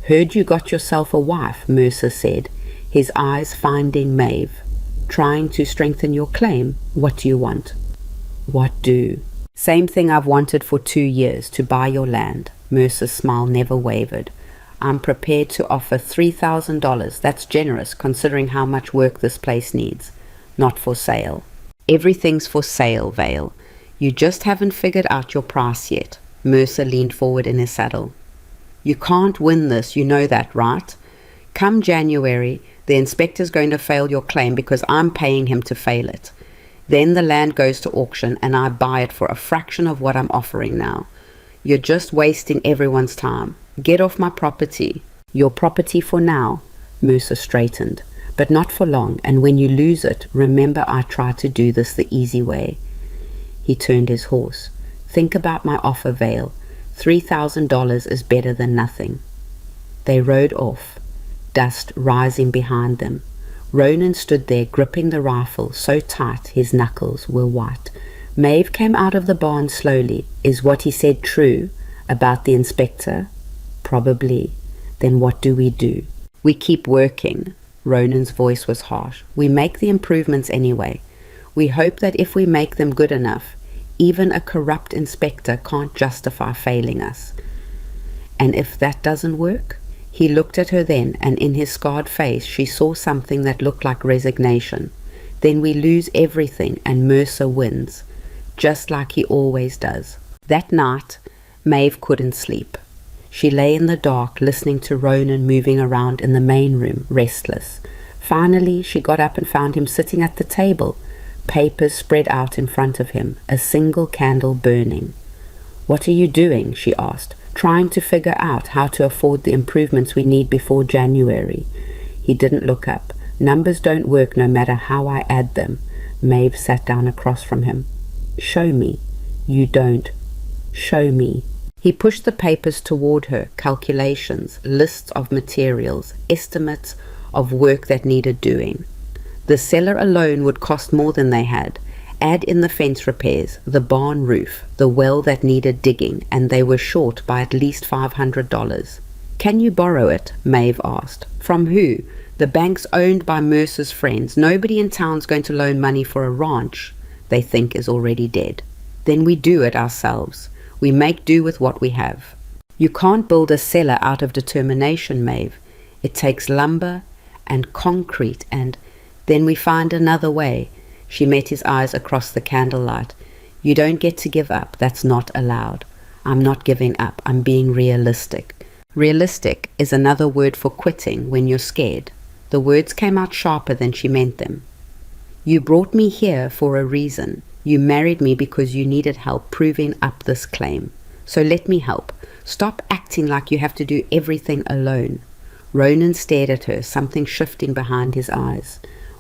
"Heard you got yourself a wife," Mercer said, his eyes finding Maeve. "Trying to strengthen your claim? What do you want?" "What do?" "Same thing I've wanted for 2 years, to buy your land." Mercer's smile never wavered. "I'm prepared to offer $3,000. That's generous, considering how much work this place needs." not for sale. Everything's for sale, Vale. You just haven't figured out your price yet. Mercer leaned forward in his saddle. You can't win this, you know that, right? Come January, the inspector's going to fail your claim because I'm paying him to fail it. Then the land goes to auction and I buy it for a fraction of what I'm offering now. You're just wasting everyone's time. Get off my property. Your property for now. Mercer straightened. But not for long, and when you lose it, remember I tried to do this the easy way. He turned his horse. Think about my offer, Vale. $3,000 is better than nothing. They rode off, dust rising behind them. Ronan stood there gripping the rifle so tight his knuckles were white. Maeve came out of the barn slowly. Is what he said true about the inspector? Probably. Then what do? We keep working. Ronan's voice was harsh. We make the improvements anyway. We hope that if we make them good enough, even a corrupt inspector can't justify failing us. And if that doesn't work? He looked at her then, and in his scarred face she saw something that looked like resignation. Then we lose everything and Mercer wins, just like he always does. That night, Maeve couldn't sleep. She lay in the dark, listening to Ronan moving around in the main room, restless. Finally, she got up and found him sitting at the table, papers spread out in front of him, a single candle burning. What are you doing? She asked. Trying to figure out how to afford the improvements we need before January. He didn't look up. Numbers don't work no matter how I add them. Maeve sat down across from him. Show me. You don't. Show me. He pushed the papers toward her, calculations, lists of materials, estimates of work that needed doing. The cellar alone would cost more than they had. Add in the fence repairs, the barn roof, the well that needed digging, and they were short by at least $500. Can you borrow it? Maeve asked. From who? The bank's owned by Mercer's friends. Nobody in town's going to loan money for a ranch they think is already dead. Then we do it ourselves. We make do with what we have. You can't build a cellar out of determination, Maeve. It takes lumber and concrete, and then we find another way. She met his eyes across the candlelight. You don't get to give up. That's not allowed. I'm not giving up. I'm being realistic. Realistic is another word for quitting when you're scared. The words came out sharper than she meant them. You brought me here for a reason. You married me because you needed help proving up this claim. So let me help. Stop acting like you have to do everything alone. Ronan stared at her, something shifting behind his eyes.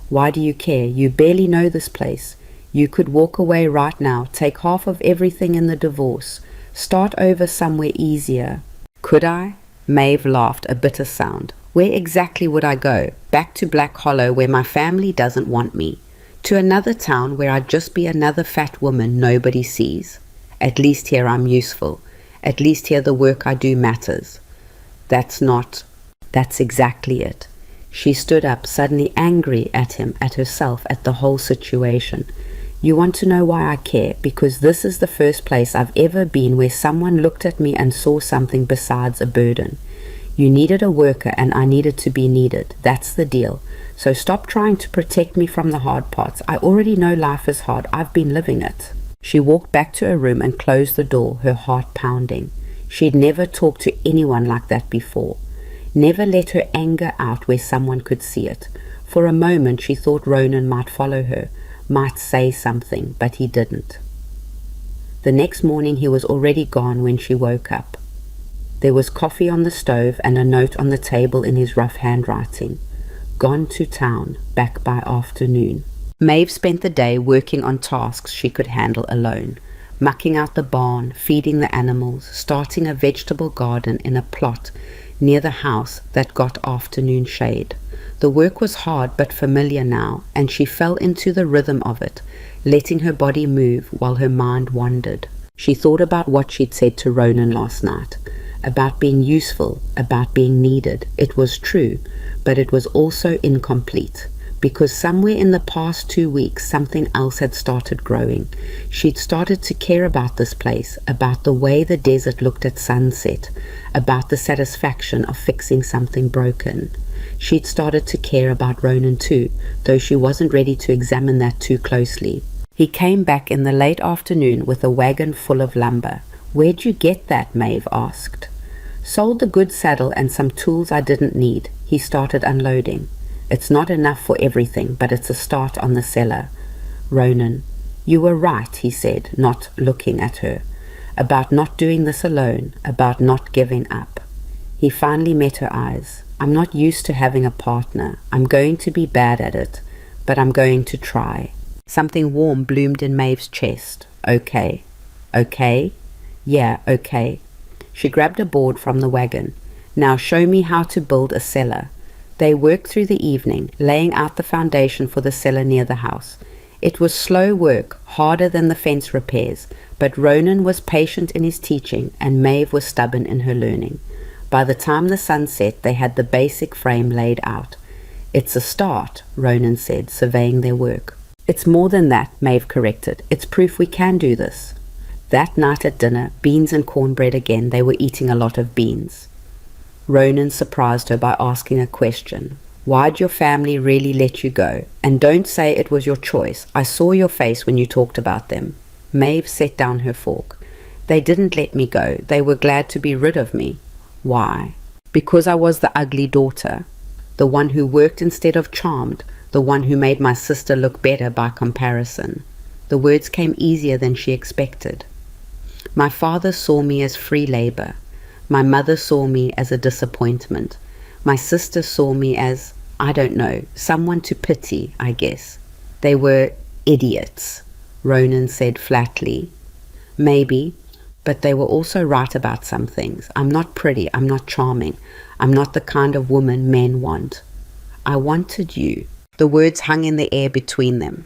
Why do you care? You barely know this place. You could walk away right now, take half of everything in the divorce, start over somewhere easier. Could I? Maeve laughed, a bitter sound. Where exactly would I go? Back to Black Hollow, where my family doesn't want me. To another town where I'd just be another fat woman nobody sees. At least here I'm useful. At least here the work I do matters. That's exactly it. She stood up, suddenly angry at him, at herself, at the whole situation. You want to know why I care? Because this is the first place I've ever been where someone looked at me and saw something besides a burden. You needed a worker and I needed to be needed. That's the deal. So stop trying to protect me from the hard parts. I already know life is hard. I've been living it. She walked back to her room and closed the door, her heart pounding. She'd never talked to anyone like that before. Never let her anger out where someone could see it. For a moment she thought Ronan might follow her, might say something, but he didn't. The next morning he was already gone when she woke up. There was coffee on the stove and a note on the table in his rough handwriting. Gone to town, back by afternoon. Maeve spent the day working on tasks she could handle alone. Mucking out the barn, feeding the animals, starting a vegetable garden in a plot near the house that got afternoon shade. The work was hard but familiar now, and she fell into the rhythm of it, letting her body move while her mind wandered. She thought about what she'd said to Ronan last night, about being useful, about being needed. It was true, but it was also incomplete, because somewhere in the past 2 weeks something else had started growing. She'd started to care about this place, about the way the desert looked at sunset, about the satisfaction of fixing something broken. She'd started to care about Ronan too, though she wasn't ready to examine that too closely. He came back in the late afternoon with a wagon full of lumber. "Where'd you get that?" Maeve asked. "Sold the good saddle and some tools I didn't need." He started unloading. "It's not enough for everything, but it's a start on the cellar." "Ronan, you were right," he said, not looking at her, "about not doing this alone, about not giving up." He finally met her eyes. "I'm not used to having a partner. I'm going to be bad at it, but I'm going to try." Something warm bloomed in Maeve's chest. "Okay. Okay? Yeah, okay." She grabbed a board from the wagon. "Now show me how to build a cellar." They worked through the evening, laying out the foundation for the cellar near the house. It was slow work, harder than the fence repairs, but Ronan was patient in his teaching and Maeve was stubborn in her learning. By the time the sun set, they had the basic frame laid out. "It's a start," Ronan said, surveying their work. "It's more than that," Maeve corrected. "It's proof we can do this." That night at dinner, beans and cornbread again. They were eating a lot of beans. Ronan surprised her by asking a question. "Why'd your family really let you go? And don't say it was your choice. I saw your face when you talked about them." Maeve set down her fork. "They didn't let me go. They were glad to be rid of me." "Why?" "Because I was the ugly daughter, the one who worked instead of charmed, the one who made my sister look better by comparison." The words came easier than she expected. "My father saw me as free labor. My mother saw me as a disappointment. My sister saw me as, I don't know, someone to pity, I guess. They were idiots," Ronan said flatly. "Maybe, but they were also right about some things. I'm not pretty, I'm not charming, I'm not the kind of woman men want. I wanted you." The words hung in the air between them.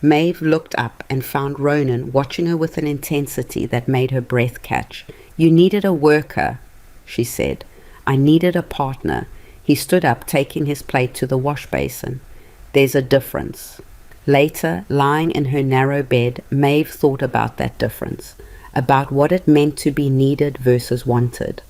Maeve looked up and found Ronan watching her with an intensity that made her breath catch. "You needed a worker," she said. "I needed a partner." He stood up, taking his plate to the wash basin. "There's a difference." Later, lying in her narrow bed, Maeve thought about that difference, about what it meant to be needed versus wanted,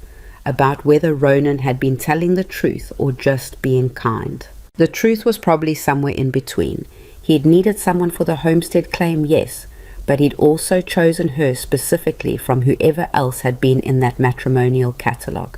about whether Ronan had been telling the truth or just being kind. The truth was probably somewhere in between. He'd needed someone for the homestead claim, yes, but he'd also chosen her specifically from whoever else had been in that matrimonial catalogue.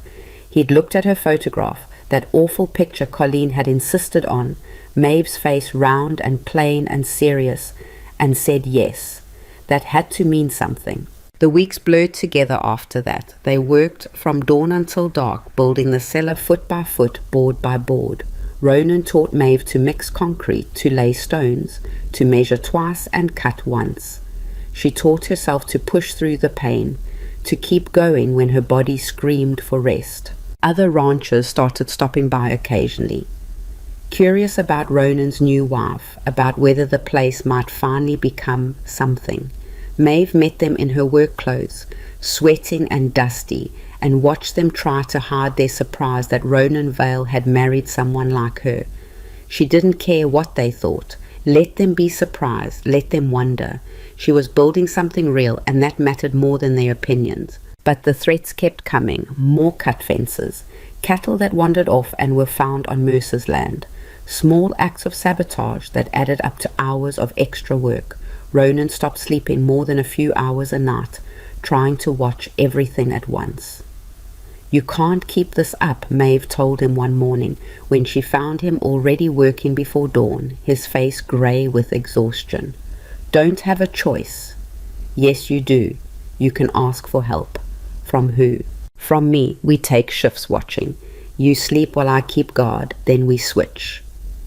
He'd looked at her photograph, that awful picture Colleen had insisted on, Maeve's face round and plain and serious, and said yes. That had to mean something. The weeks blurred together after that. They worked from dawn until dark, building the cellar foot by foot, board by board. Ronan taught Maeve to mix concrete, to lay stones, to measure twice and cut once. She taught herself to push through the pain, to keep going when her body screamed for rest. Other ranchers started stopping by occasionally, curious about Ronan's new wife, about whether the place might finally become something. Maeve met them in her work clothes, sweating and dusty, and watched them try to hide their surprise that Ronan Vale had married someone like her. She didn't care what they thought. Let them be surprised, let them wonder. She was building something real, and that mattered more than their opinions. But the threats kept coming, more cut fences, cattle that wandered off and were found on Mercer's land, small acts of sabotage that added up to hours of extra work. Ronan stopped sleeping more than a few hours a night, trying to watch everything at once. "You can't keep this up," Maeve told him one morning when she found him already working before dawn, his face grey with exhaustion. "Don't have a choice." "Yes, you do. You can ask for help." "From who?" "From me. We take shifts watching. You sleep while I keep guard, then we switch."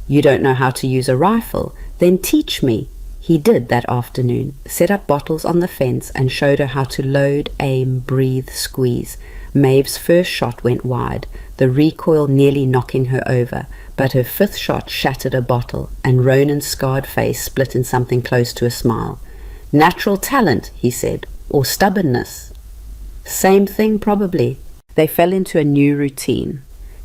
"You don't know how to use a rifle? Then teach me." He did that afternoon, set up bottles on the fence and showed her how to load, aim, breathe, squeeze. Maeve's first shot went wide, the recoil nearly knocking her over, but her fifth shot shattered a bottle, and Ronan's scarred face split in something close to a smile. "Natural talent," he said, "or stubbornness?" "Same thing, probably." They fell into a new routine,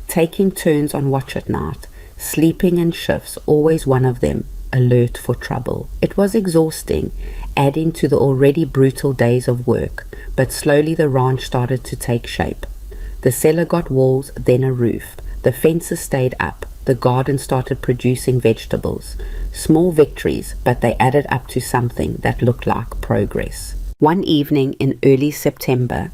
taking turns on watch at night, sleeping in shifts, always one of them alert for trouble. It was exhausting, adding to the already brutal days of work, but slowly the ranch started to take shape. The cellar got walls, then a roof. The fences stayed up. The garden started producing vegetables. Small victories, but they added up to something that looked like progress. One evening in early September,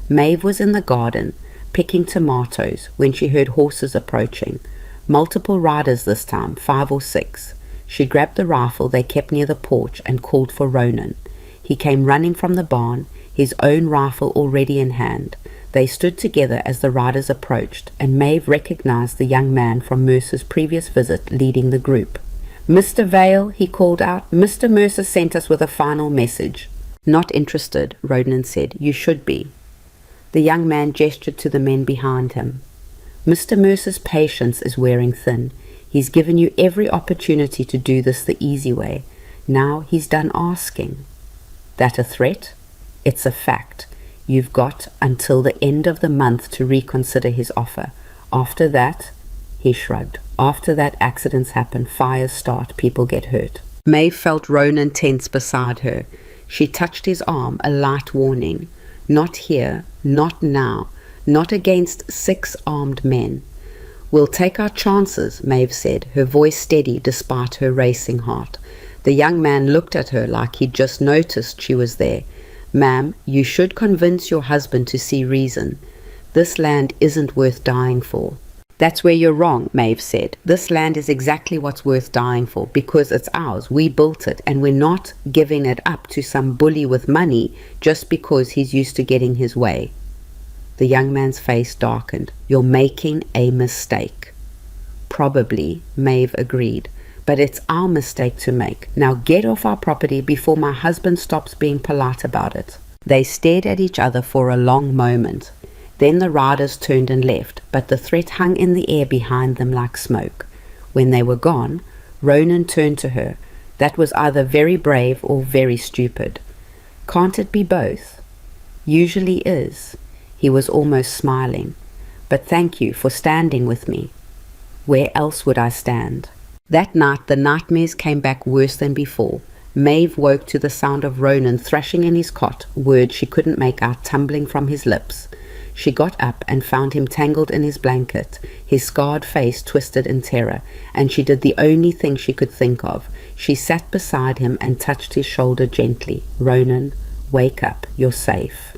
Maeve was in the garden picking tomatoes when she heard horses approaching. Multiple riders this time, 5 or 6. She grabbed the rifle they kept near the porch and called for Ronan. He came running from the barn, his own rifle already in hand. They stood together as the riders approached, and Maeve recognized the young man from Mercer's previous visit leading the group. "Mr. Vale," he called out, "Mr. Mercer sent us with a final message." "Not interested," Ronan said. "You should be." The young man gestured to the men behind him. "Mr. Mercer's patience is wearing thin. He's given you every opportunity to do this the easy way. Now he's done asking." "That a threat?" "It's a fact. You've got until the end of the month to reconsider his offer. After that," he shrugged, "after that accidents happen, fires start, people get hurt." Maeve felt Ronan tense beside her. She touched his arm, a light warning. "Not here, not now, not against 6 armed men." "We'll take our chances," Maeve said, her voice steady despite her racing heart. The young man looked at her like he'd just noticed she was there. "Ma'am, you should convince your husband to see reason. This land isn't worth dying for." "That's where you're wrong," Maeve said. "This land is exactly what's worth dying for, because it's ours. We built it, and we're not giving it up to some bully with money just because he's used to getting his way." The young man's face darkened. "You're making a mistake." "Probably," Maeve agreed, "but it's our mistake to make. Now get off our property before my husband stops being polite about it." They stared at each other for a long moment. Then the riders turned and left, but the threat hung in the air behind them like smoke. When they were gone, Ronan turned to her. "That was either very brave or very stupid." "Can't it be both?" "Usually is." He was almost smiling. "But thank you for standing with me." "Where else would I stand?" That night the nightmares came back worse than before. Maeve woke to the sound of Ronan thrashing in his cot, words she couldn't make out tumbling from his lips. She got up and found him tangled in his blanket, his scarred face twisted in terror, and she did the only thing she could think of. She sat beside him and touched his shoulder gently. "Ronan, wake up, you're safe."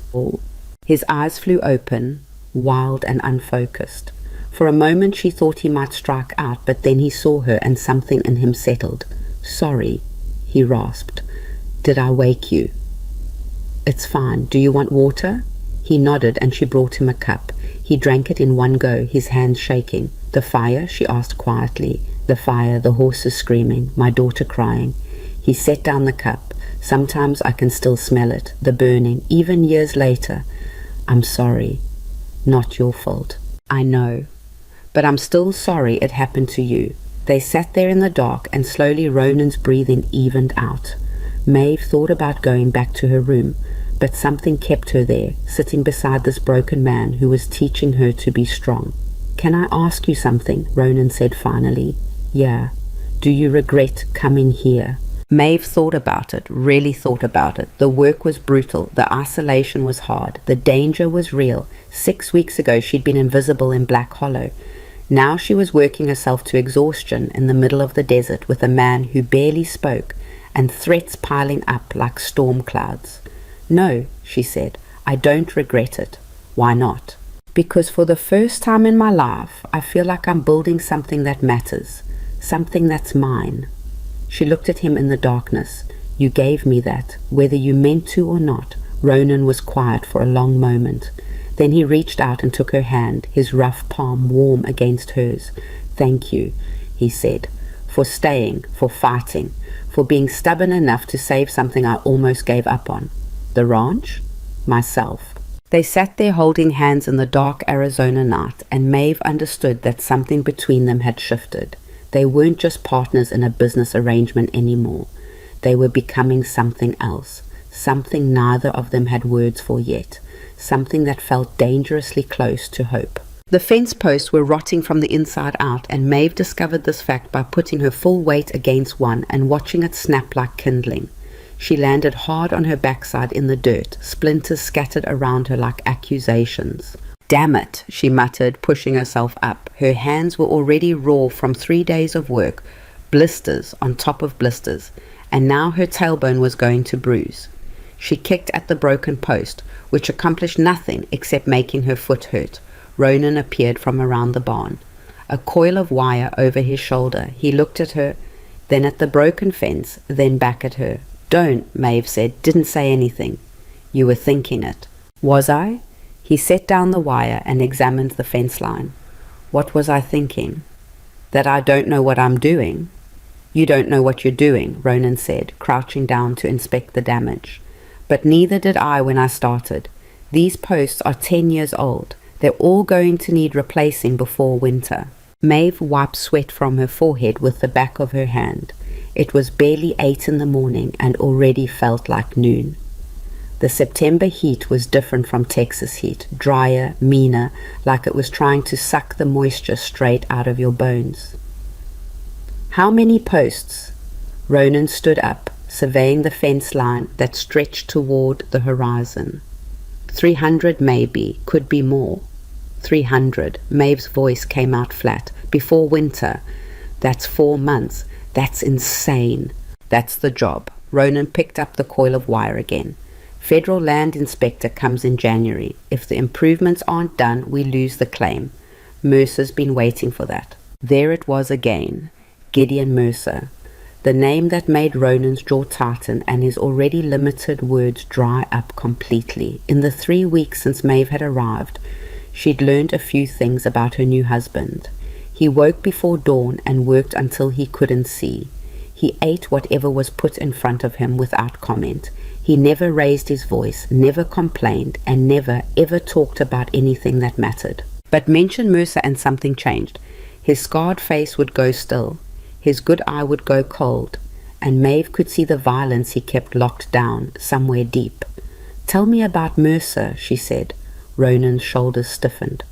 His eyes flew open, wild and unfocused. For a moment she thought he might strike out, but then he saw her and something in him settled. "Sorry," he rasped. "Did I wake you?" "It's fine. Do you want water?" He nodded and she brought him a cup. He drank it in one go, his hands shaking. "The fire?" she asked quietly. "The fire, the horses screaming, my daughter crying." He set down the cup. "Sometimes I can still smell it, the burning, even years later." "I'm sorry." "Not your fault." "I know. But I'm still sorry it happened to you." They sat there in the dark, and slowly Ronan's breathing evened out. Maeve thought about going back to her room, but something kept her there, sitting beside this broken man who was teaching her to be strong. "Can I ask you something?" Ronan said finally. "Yeah. Do you regret coming here?" Maeve thought about it, really thought about it. The work was brutal, the isolation was hard, the danger was real. 6 weeks ago she'd been invisible in Black Hollow. Now she was working herself to exhaustion in the middle of the desert with a man who barely spoke, and threats piling up like storm clouds. "No," she said, "I don't regret it." "Why not?" "Because for the first time in my life, I feel like I'm building something that matters, something that's mine." She looked at him in the darkness. "You gave me that, whether you meant to or not." Ronan was quiet for a long moment. Then he reached out and took her hand, his rough palm warm against hers. "Thank you," he said, "for staying, for fighting, for being stubborn enough to save something I almost gave up on." "The ranch?" "Myself." They sat there holding hands in the dark Arizona night, and Maeve understood that something between them had shifted. They weren't just partners in a business arrangement anymore. They were becoming something else, something neither of them had words for yet, something that felt dangerously close to hope. The fence posts were rotting from the inside out, and Maeve discovered this fact by putting her full weight against one and watching it snap like kindling. She landed hard on her backside in the dirt, splinters scattered around her like accusations. Damn it, she muttered, pushing herself up. Her hands were already raw from 3 days of work, blisters on top of blisters, and now her tailbone was going to bruise. She kicked at the broken post, which accomplished nothing except making her foot hurt. Ronan appeared from around the barn, a coil of wire over his shoulder. He looked at her, then at the broken fence, then back at her. "Don't," Maeve said. "Didn't say anything." "You were thinking it." "Was I?" He set down the wire and examined the fence line. "What was I thinking?" "That I don't know what I'm doing." "You don't know what you're doing," Ronan said, crouching down to inspect the damage. "But neither did I when I started. These posts are 10 years old. They're all going to need replacing before winter." Maeve wiped sweat from her forehead with the back of her hand. It was barely 8 in the morning and already felt like noon. The September heat was different from Texas heat, drier, meaner, like it was trying to suck the moisture straight out of your bones. "How many posts?" Ronan stood up, surveying the fence line that stretched toward the horizon. 300 maybe, could be more. 300. Maeve's voice came out flat. "Before winter. That's 4 months. That's insane." "That's the job." Ronan picked up the coil of wire again. "Federal land inspector comes in January. If the improvements aren't done, we lose the claim. Mercer's been waiting for that." There it was again. Gideon Mercer. The name that made Ronan's jaw tighten and his already limited words dry up completely. In the 3 weeks since Maeve had arrived, she'd learned a few things about her new husband. He woke before dawn and worked until he couldn't see. He ate whatever was put in front of him without comment. He never raised his voice, never complained, and never, ever talked about anything that mattered. But mention Mercer and something changed. His scarred face would go still. His good eye would go cold, and Maeve could see the violence he kept locked down, somewhere deep. "Tell me about Mercer," she said. Ronan's shoulders stiffened.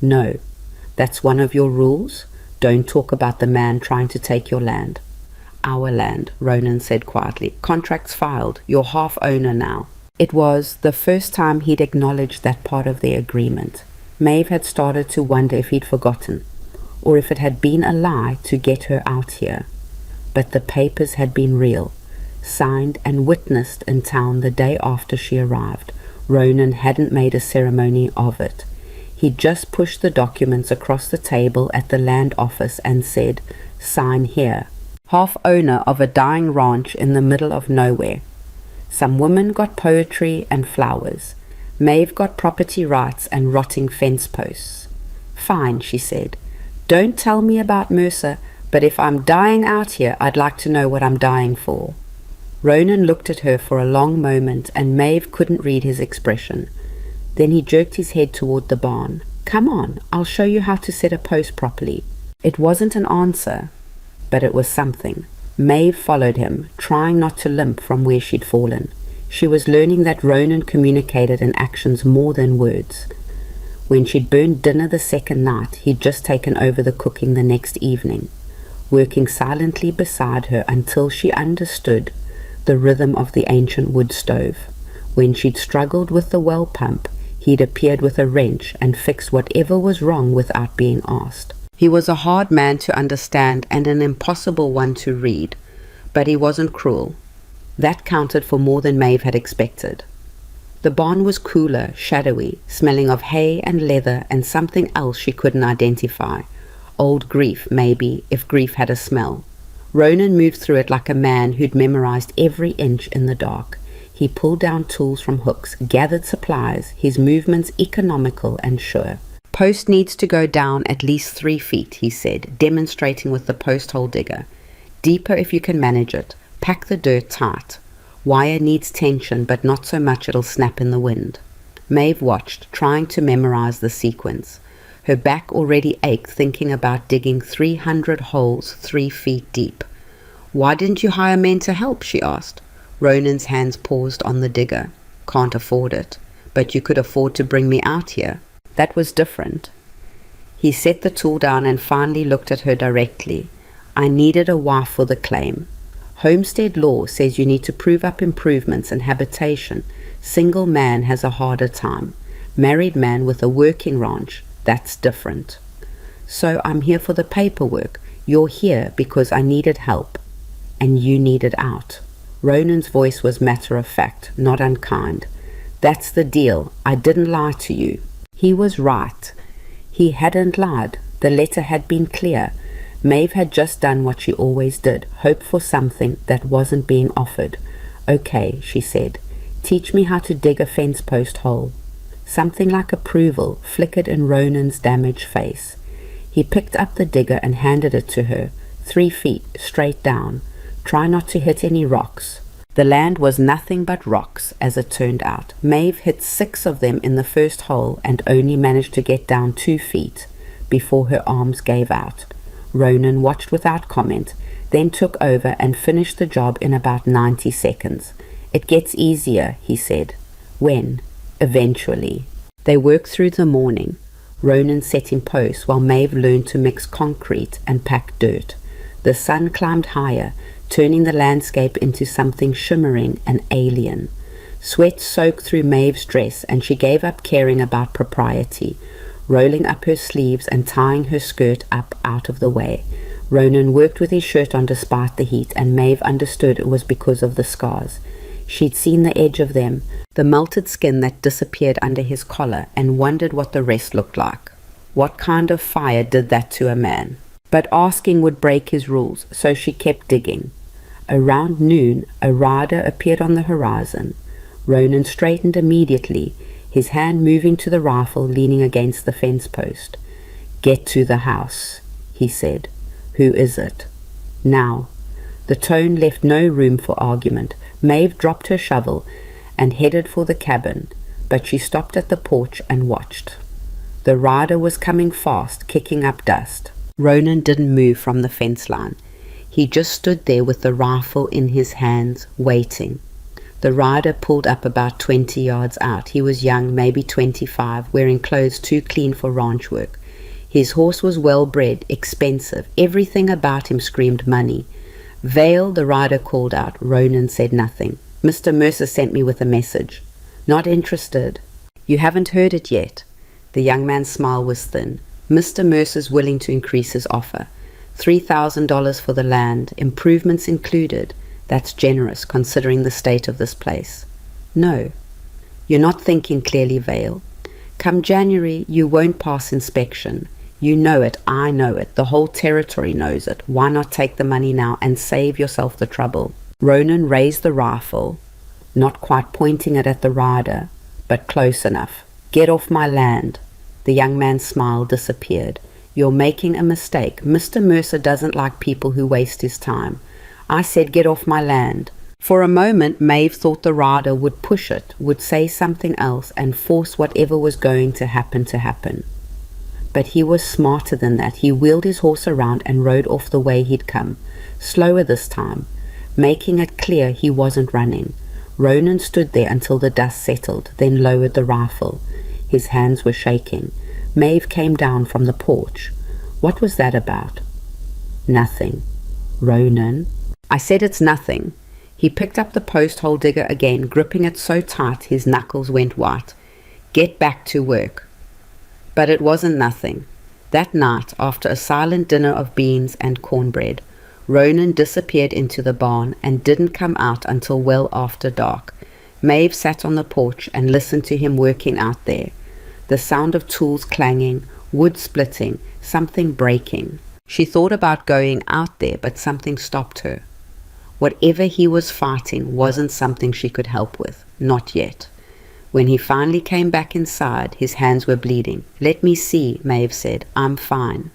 "No. That's one of your rules? Don't talk about the man trying to take your land." "Our land," Ronan said quietly. "Contracts filed. You're half owner now." It was the first time he'd acknowledged that part of their agreement. Maeve had started to wonder if he'd forgotten, or if it had been a lie to get her out here. But the papers had been real, signed and witnessed in town the day after she arrived. Ronan hadn't made a ceremony of it. He just pushed the documents across the table at the land office and said, "Sign here." Half owner of a dying ranch in the middle of nowhere. Some women got poetry and flowers. Maeve got property rights and rotting fence posts. "Fine," she said. "Don't tell me about Mercer, but if I'm dying out here, I'd like to know what I'm dying for." Ronan looked at her for a long moment, and Maeve couldn't read his expression. Then he jerked his head toward the barn. "Come on, I'll show you how to set a post properly." It wasn't an answer, but it was something. Maeve followed him, trying not to limp from where she'd fallen. She was learning that Ronan communicated in actions more than words. When she'd burned dinner the second night, he'd just taken over the cooking the next evening, working silently beside her until she understood the rhythm of the ancient wood stove. When she'd struggled with the well pump, he'd appeared with a wrench and fixed whatever was wrong without being asked. He was a hard man to understand and an impossible one to read, but he wasn't cruel. That counted for more than Maeve had expected. The barn was cooler, shadowy, smelling of hay and leather and something else she couldn't identify. Old grief, maybe, if grief had a smell. Ronan moved through it like a man who'd memorized every inch in the dark. He pulled down tools from hooks, gathered supplies, his movements economical and sure. "Post needs to go down at least 3 feet, he said, demonstrating with the post hole digger. "Deeper if you can manage it. Pack the dirt tight. Wire needs tension, but not so much it'll snap in the wind." Maeve watched, trying to memorize the sequence. Her back already ached thinking about digging 300 holes 3 feet deep. "Why didn't you hire men to help?" she asked. Ronan's hands paused on the digger. "Can't afford it. But you could afford to bring me out here." That was different. He set the tool down and finally looked at her directly. "I needed a wife for the claim. Homestead law says you need to prove up improvements and habitation. Single man has a harder time. Married man with a working ranch, that's different. So I'm here for the paperwork. You're here because I needed help, and you needed out. Ronan's voice was matter of fact, not unkind. That's the deal. I didn't lie to you. He was right. He hadn't lied. The letter had been clear. Maeve had just done what she always did, hope for something that wasn't being offered. Okay, she said. Teach me how to dig a fence post hole. Something like approval flickered in Ronan's damaged face. He picked up the digger and handed it to her. 3 feet, straight down. Try not to hit any rocks. The land was nothing but rocks, as it turned out. Maeve hit 6 of them in the first hole and only managed to get down 2 feet before her arms gave out. Ronan watched without comment, then took over and finished the job in about 90 seconds. It gets easier, he said. When? Eventually. They worked through the morning. Ronan set in post while Maeve learned to mix concrete and pack dirt. The sun climbed higher, turning the landscape into something shimmering and alien. Sweat soaked through Maeve's dress and she gave up caring about propriety, rolling up her sleeves and tying her skirt up out of the way. Ronan worked with his shirt on despite the heat, and Maeve understood it was because of the scars. She'd seen the edge of them, the melted skin that disappeared under his collar, and wondered what the rest looked like. What kind of fire did that to a man? But asking would break his rules, so she kept digging. Around noon, a rider appeared on the horizon. Ronan straightened immediately, his hand moving to the rifle leaning against the fence post. Get to the house, he said. Who is it? Now. The tone left no room for argument. Maeve dropped her shovel and headed for the cabin, but she stopped at the porch and watched. The rider was coming fast, kicking up dust. Ronan didn't move from the fence line. He just stood there with the rifle in his hands, waiting. The rider pulled up about 20 yards out. He was young, maybe 25, wearing clothes too clean for ranch work. His horse was well-bred, expensive. Everything about him screamed money. Vale, the rider called out. Ronan said nothing. Mr. Mercer sent me with a message. Not interested. You haven't heard it yet. The young man's smile was thin. Mr. Mercer's willing to increase his offer. $3,000 for the land, improvements included. That's generous, considering the state of this place. No. You're not thinking clearly, Vale. Come January, you won't pass inspection. You know it, I know it, the whole territory knows it. Why not take the money now and save yourself the trouble? Ronan raised the rifle, not quite pointing it at the rider, but close enough. Get off my land. The young man's smile disappeared. You're making a mistake. Mr. Mercer doesn't like people who waste his time. I said get off my land. For a moment, Maeve thought the rider would push it, would say something else and force whatever was going to happen. But he was smarter than that. He wheeled his horse around and rode off the way he'd come, slower this time, making it clear he wasn't running. Ronan stood there until the dust settled, then lowered the rifle. His hands were shaking. Maeve came down from the porch. What was that about? Nothing. Ronan. I said it's nothing. He picked up the post hole digger again, gripping it so tight his knuckles went white. Get back to work. But it wasn't nothing. That night, after a silent dinner of beans and cornbread, Ronan disappeared into the barn and didn't come out until well after dark. Maeve sat on the porch and listened to him working out there. The sound of tools clanging, wood splitting, something breaking. She thought about going out there, but something stopped her. Whatever he was fighting wasn't something she could help with, not yet. When he finally came back inside, his hands were bleeding. Let me see, Maeve said. I'm fine.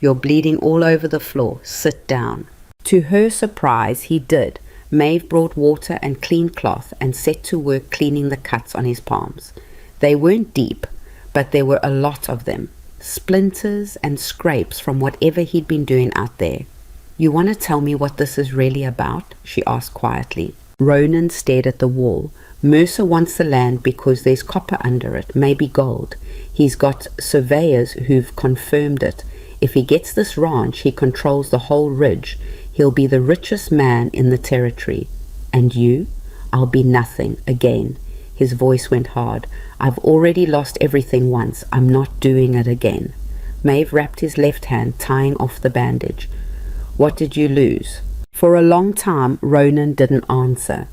You're bleeding all over the floor. Sit down. To her surprise, he did. Maeve brought water and clean cloth and set to work cleaning the cuts on his palms. They weren't deep, but there were a lot of them. Splinters and scrapes from whatever he'd been doing out there. You want to tell me what this is really about? She asked quietly. Ronan stared at the wall. Mercer wants the land because there's copper under it, maybe gold. He's got surveyors who've confirmed it. If he gets this ranch, he controls the whole ridge. He'll be the richest man in the territory. And you? I'll be nothing again. His voice went hard. "I've already lost everything once. I'm not doing it again." Maeve wrapped his left hand, tying off the bandage. "What did you lose?" For a long time, Ronan didn't answer.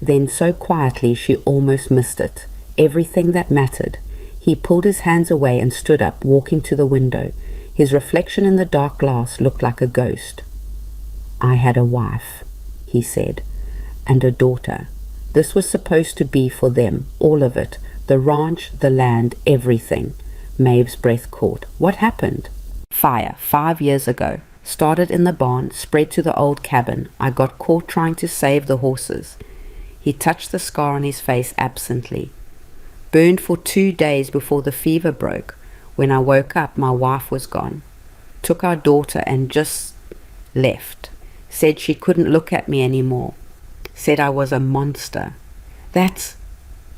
Then, so quietly, she almost missed it. Everything that mattered. He pulled his hands away and stood up, walking to the window. His reflection in the dark glass looked like a ghost. "I had a wife," he said, "and a daughter. This was supposed to be for them, all of it. The ranch, the land, everything." Maeve's breath caught. "What happened?" "Fire, 5 years ago. Started in the barn, spread to the old cabin. I got caught trying to save the horses." He touched the scar on his face absently. "Burned for 2 days before the fever broke. When I woke up, my wife was gone. Took our daughter and just left. Said she couldn't look at me anymore. Said I was a monster." "That's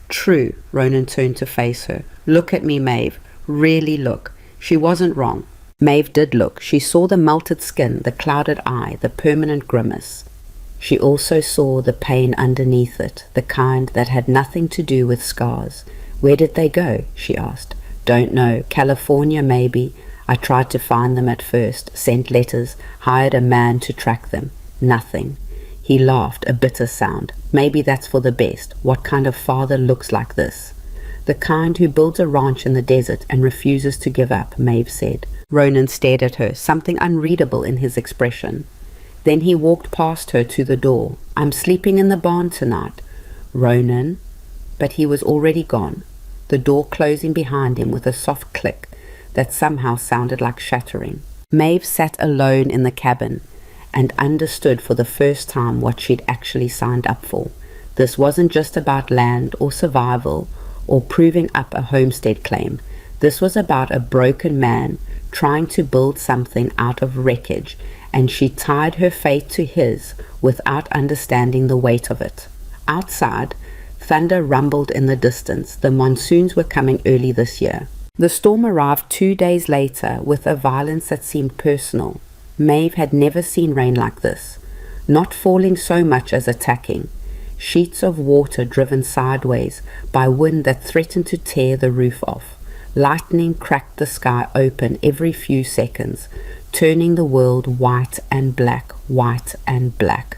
true." Ronan turned to face her. "Look at me, Maeve. Really look. She wasn't wrong." Maeve did look. She saw the melted skin, the clouded eye, the permanent grimace. She also saw the pain underneath it, the kind that had nothing to do with scars. "Where did they go?" she asked. "Don't know. California, maybe. I tried to find them at first, sent letters, hired a man to track them. Nothing." He laughed, a bitter sound. "Maybe that's for the best. What kind of father looks like this?" "The kind who builds a ranch in the desert and refuses to give up," Maeve said. Ronan stared at her, something unreadable in his expression. Then he walked past her to the door. "I'm sleeping in the barn tonight." "Ronan?" But he was already gone, the door closing behind him with a soft click that somehow sounded like shattering. Maeve sat alone in the cabin and understood for the first time what she'd actually signed up for. This wasn't just about land or survival or proving up a homestead claim. This was about a broken man trying to build something out of wreckage, and she tied her fate to his without understanding the weight of it. Outside, thunder rumbled in the distance. The monsoons were coming early this year. The storm arrived 2 days later with a violence that seemed personal. Maeve had never seen rain like this, not falling so much as attacking. Sheets of water driven sideways by wind that threatened to tear the roof off. Lightning cracked the sky open every few seconds, turning the world white and black, white and black.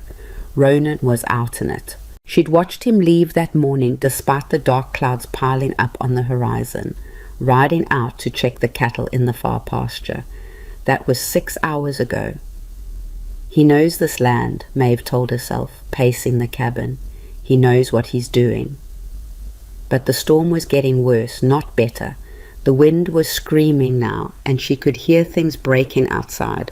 Ronan was out in it. She'd watched him leave that morning despite the dark clouds piling up on the horizon, riding out to check the cattle in the far pasture. That was 6 hours ago. He knows this land, Maeve told herself, pacing the cabin. He knows what he's doing. But the storm was getting worse, not better. The wind was screaming now, and she could hear things breaking outside,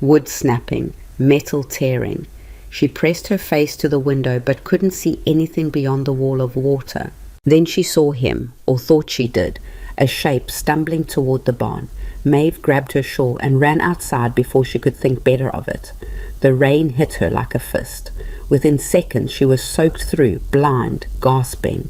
wood snapping, metal tearing. She pressed her face to the window but couldn't see anything beyond the wall of water. Then she saw him, or thought she did, a shape stumbling toward the barn. Maeve grabbed her shawl and ran outside before she could think better of it. The rain hit her like a fist. Within seconds she was soaked through, blind, gasping.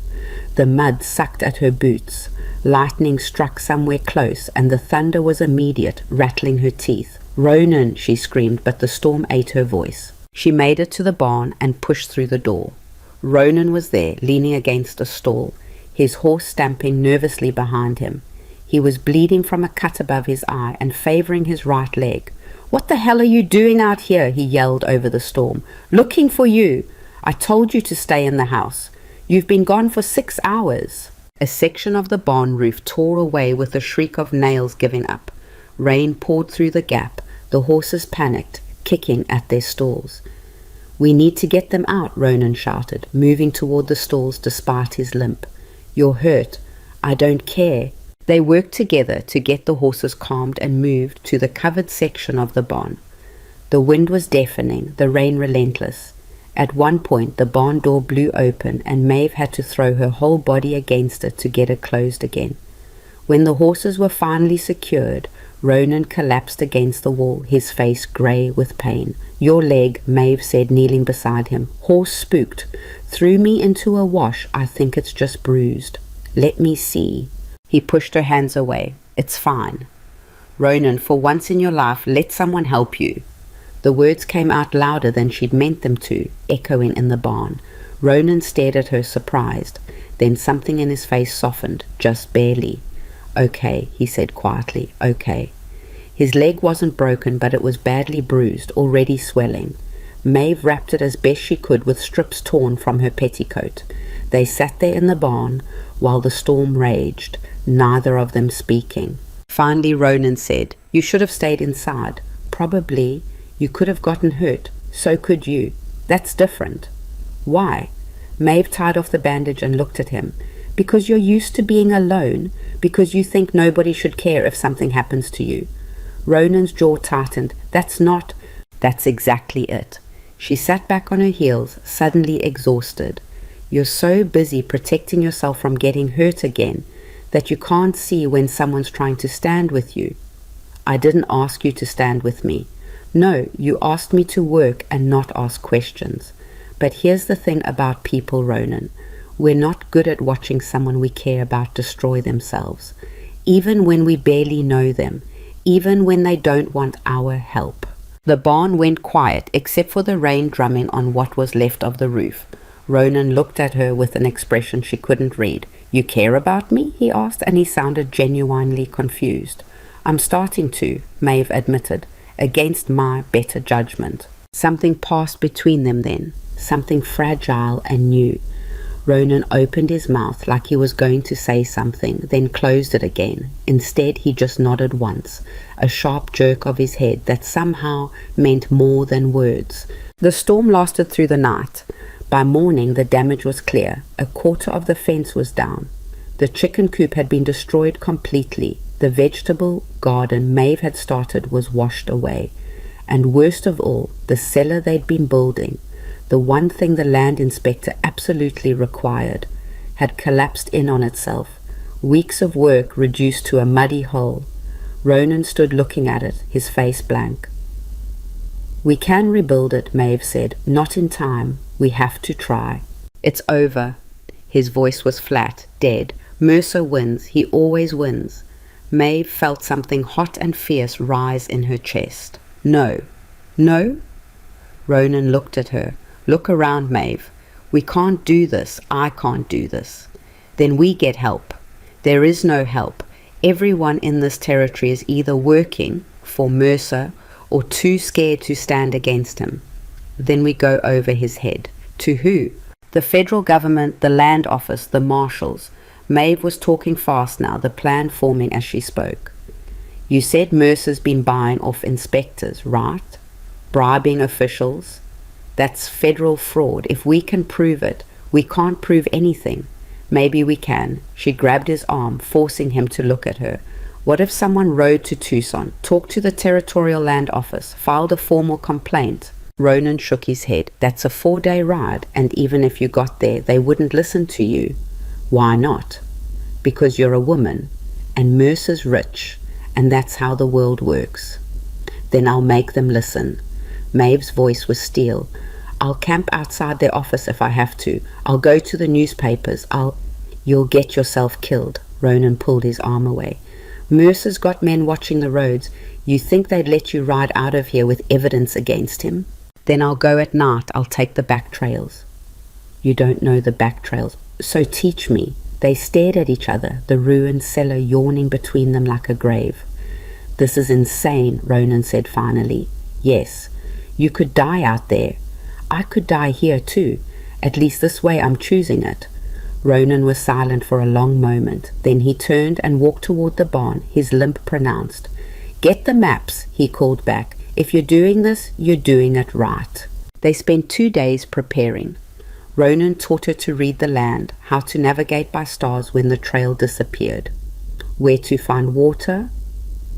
The mud sucked at her boots. Lightning struck somewhere close, and the thunder was immediate, rattling her teeth. "Ronan!" she screamed, but the storm ate her voice. She made it to the barn and pushed through the door. Ronan was there, leaning against a stall, his horse stamping nervously behind him. He was bleeding from a cut above his eye and favoring his right leg. "What the hell are you doing out here?" he yelled over the storm. "Looking for you. I told you to stay in the house. You've been gone for 6 hours." A section of the barn roof tore away with a shriek of nails giving up. Rain poured through the gap. The horses panicked, kicking at their stalls. "We need to get them out," Ronan shouted, moving toward the stalls despite his limp. "You're hurt. I don't care." They worked together to get the horses calmed and moved to the covered section of the barn. The wind was deafening, the rain relentless. At one point, the barn door blew open, and Maeve had to throw her whole body against it to get it closed again. When the horses were finally secured, Ronan collapsed against the wall, his face grey with pain. "Your leg," Maeve said, kneeling beside him. "Horse spooked. Threw me into a wash. I think it's just bruised." "Let me see." He pushed her hands away. "It's fine." "Ronan, for once in your life, let someone help you." The words came out louder than she'd meant them to, echoing in the barn. Ronan stared at her, surprised. Then something in his face softened, just barely. "Okay," he said quietly, "okay." His leg wasn't broken, but it was badly bruised, already swelling. Maeve wrapped it as best she could with strips torn from her petticoat. They sat there in the barn while the storm raged, neither of them speaking. Finally Ronan said, "You should have stayed inside. Probably you could have gotten hurt. So could you. That's different." "Why?" Maeve tied off the bandage and looked at him. "Because you're used to being alone, because you think nobody should care if something happens to you." Ronan's jaw tightened. That's exactly it. She sat back on her heels, suddenly exhausted. You're so busy protecting yourself from getting hurt again that you can't see when someone's trying to stand with you. "I didn't ask you to stand with me." "No, you asked me to work and not ask questions." But here's the thing about people, Ronan. We're not good at watching someone we care about destroy themselves, even when we barely know them, even when they don't want our help. The barn went quiet, except for the rain drumming on what was left of the roof. Ronan looked at her with an expression she couldn't read. "You care about me?" he asked, and he sounded genuinely confused. "I'm starting to," Maeve admitted, against my better judgment. Something passed between them then, something fragile and new. Ronan opened his mouth like he was going to say something, then closed it again. Instead, he just nodded once, a sharp jerk of his head that somehow meant more than words. The storm lasted through the night. By morning, the damage was clear. A quarter of the fence was down. The chicken coop had been destroyed completely. The vegetable garden Maeve had started was washed away. And worst of all, the cellar they'd been building, the one thing the land inspector absolutely required, had collapsed in on itself. Weeks of work reduced to a muddy hole. Ronan stood looking at it, his face blank. "We can rebuild it," Maeve said. "Not in time. We have to try." "It's over." His voice was flat, dead. "Mercer wins. He always wins." Maeve felt something hot and fierce rise in her chest. "No." "No?" Ronan looked at her. "Look around, Maeve. We can't do this. I can't do this." "Then we get help." "There is no help. Everyone in this territory is either working for Mercer or too scared to stand against him." "Then we go over his head." "To who?" "The federal government, the land office, the marshals." Maeve was talking fast now, the plan forming as she spoke. "You said Mercer's been buying off inspectors, right? Bribing officials? That's federal fraud. If we can prove it, we can't prove anything." "Maybe we can." She grabbed his arm, forcing him to look at her. "What if someone rode to Tucson, talked to the territorial land office, filed a formal complaint?" Ronan shook his head. "That's a 4-day ride, and even if you got there, they wouldn't listen to you." "Why not?" "Because you're a woman, and Mercer's rich, and that's how the world works." "Then I'll make them listen." Maeve's voice was steel. "I'll camp outside their office if I have to. I'll go to the newspapers. You'll get yourself killed." Ronan pulled his arm away. "Mercer's got men watching the roads. You think they'd let you ride out of here with evidence against him?" "Then I'll go at night. I'll take the back trails." "You don't know the back trails. So teach me." They stared at each other, the ruined cellar yawning between them like a grave. "This is insane," Ronan said finally. "Yes. You could die out there. I could die here too. At least this way I'm choosing it." Ronan was silent for a long moment. Then he turned and walked toward the barn, his limp pronounced. "Get the maps," he called back. "If you're doing this, you're doing it right." They spent 2 days preparing. Ronan taught her to read the land, how to navigate by stars when the trail disappeared, where to find water,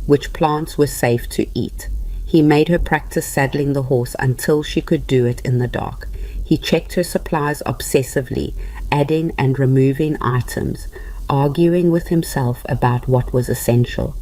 which plants were safe to eat. He made her practice saddling the horse until she could do it in the dark. He checked her supplies obsessively, adding and removing items, arguing with himself about what was essential.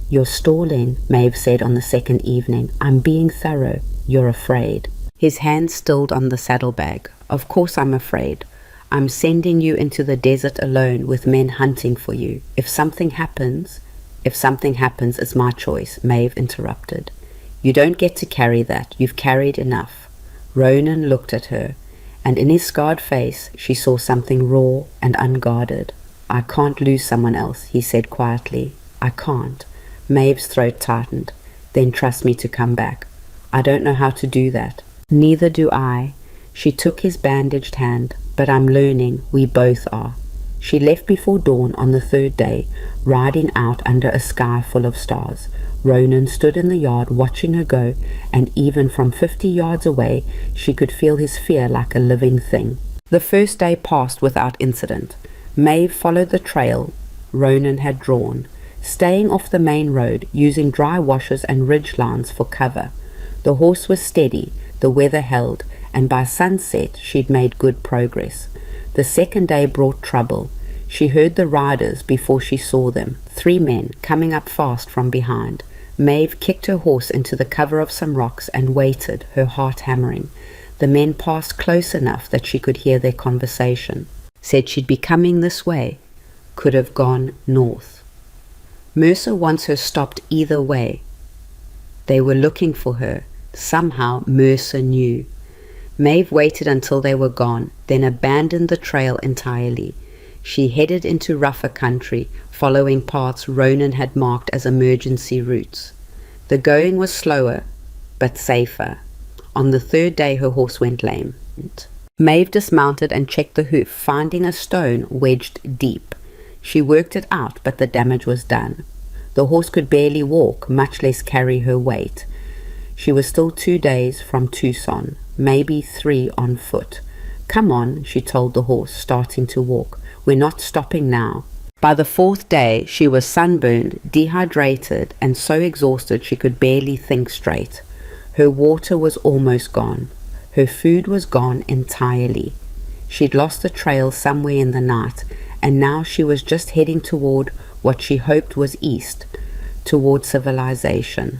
"You're stalling," Maeve said on the second evening. "I'm being thorough. You're afraid." His hand stilled on the saddlebag. "Of course I'm afraid. I'm sending you into the desert alone with men hunting for you. If something happens, it's my choice," Maeve interrupted. "You don't get to carry that. You've carried enough." Ronan looked at her, and in his scarred face she saw something raw and unguarded. "I can't lose someone else," he said quietly. "I can't." Maeve's throat tightened. "Then trust me to come back." "I don't know how to do that." "Neither do I." She took his bandaged hand. "But I'm learning. We both are." She left before dawn on the third day, riding out under a sky full of stars. Ronan stood in the yard watching her go, and even from 50 yards away she could feel his fear like a living thing. The first day passed without incident. Maeve followed the trail Ronan had drawn, staying off the main road, using dry washes and ridge lines for cover. The horse was steady, the weather held, and by sunset she'd made good progress. The second day brought trouble. She heard the riders before she saw them, 3 men coming up fast from behind. Maeve kicked her horse into the cover of some rocks and waited, her heart hammering. The men passed close enough that she could hear their conversation. Said she'd be coming this way. Could have gone north. Mercer wants her stopped either way. They were looking for her. Somehow Mercer knew. Maeve waited until they were gone, then abandoned the trail entirely. She headed into rougher country, following paths Ronan had marked as emergency routes. The going was slower, but safer. On the third day her horse went lame. Maeve dismounted and checked the hoof, finding a stone wedged deep. She worked it out, but the damage was done. The horse could barely walk, much less carry her weight. She was still 2 days from Tucson, maybe 3 on foot. "Come on," she told the horse, starting to walk. "We're not stopping now." By the 4th day, she was sunburned, dehydrated, and so exhausted she could barely think straight. Her water was almost gone. Her food was gone entirely. She'd lost the trail somewhere in the night, and now she was just heading toward what she hoped was east, toward civilization.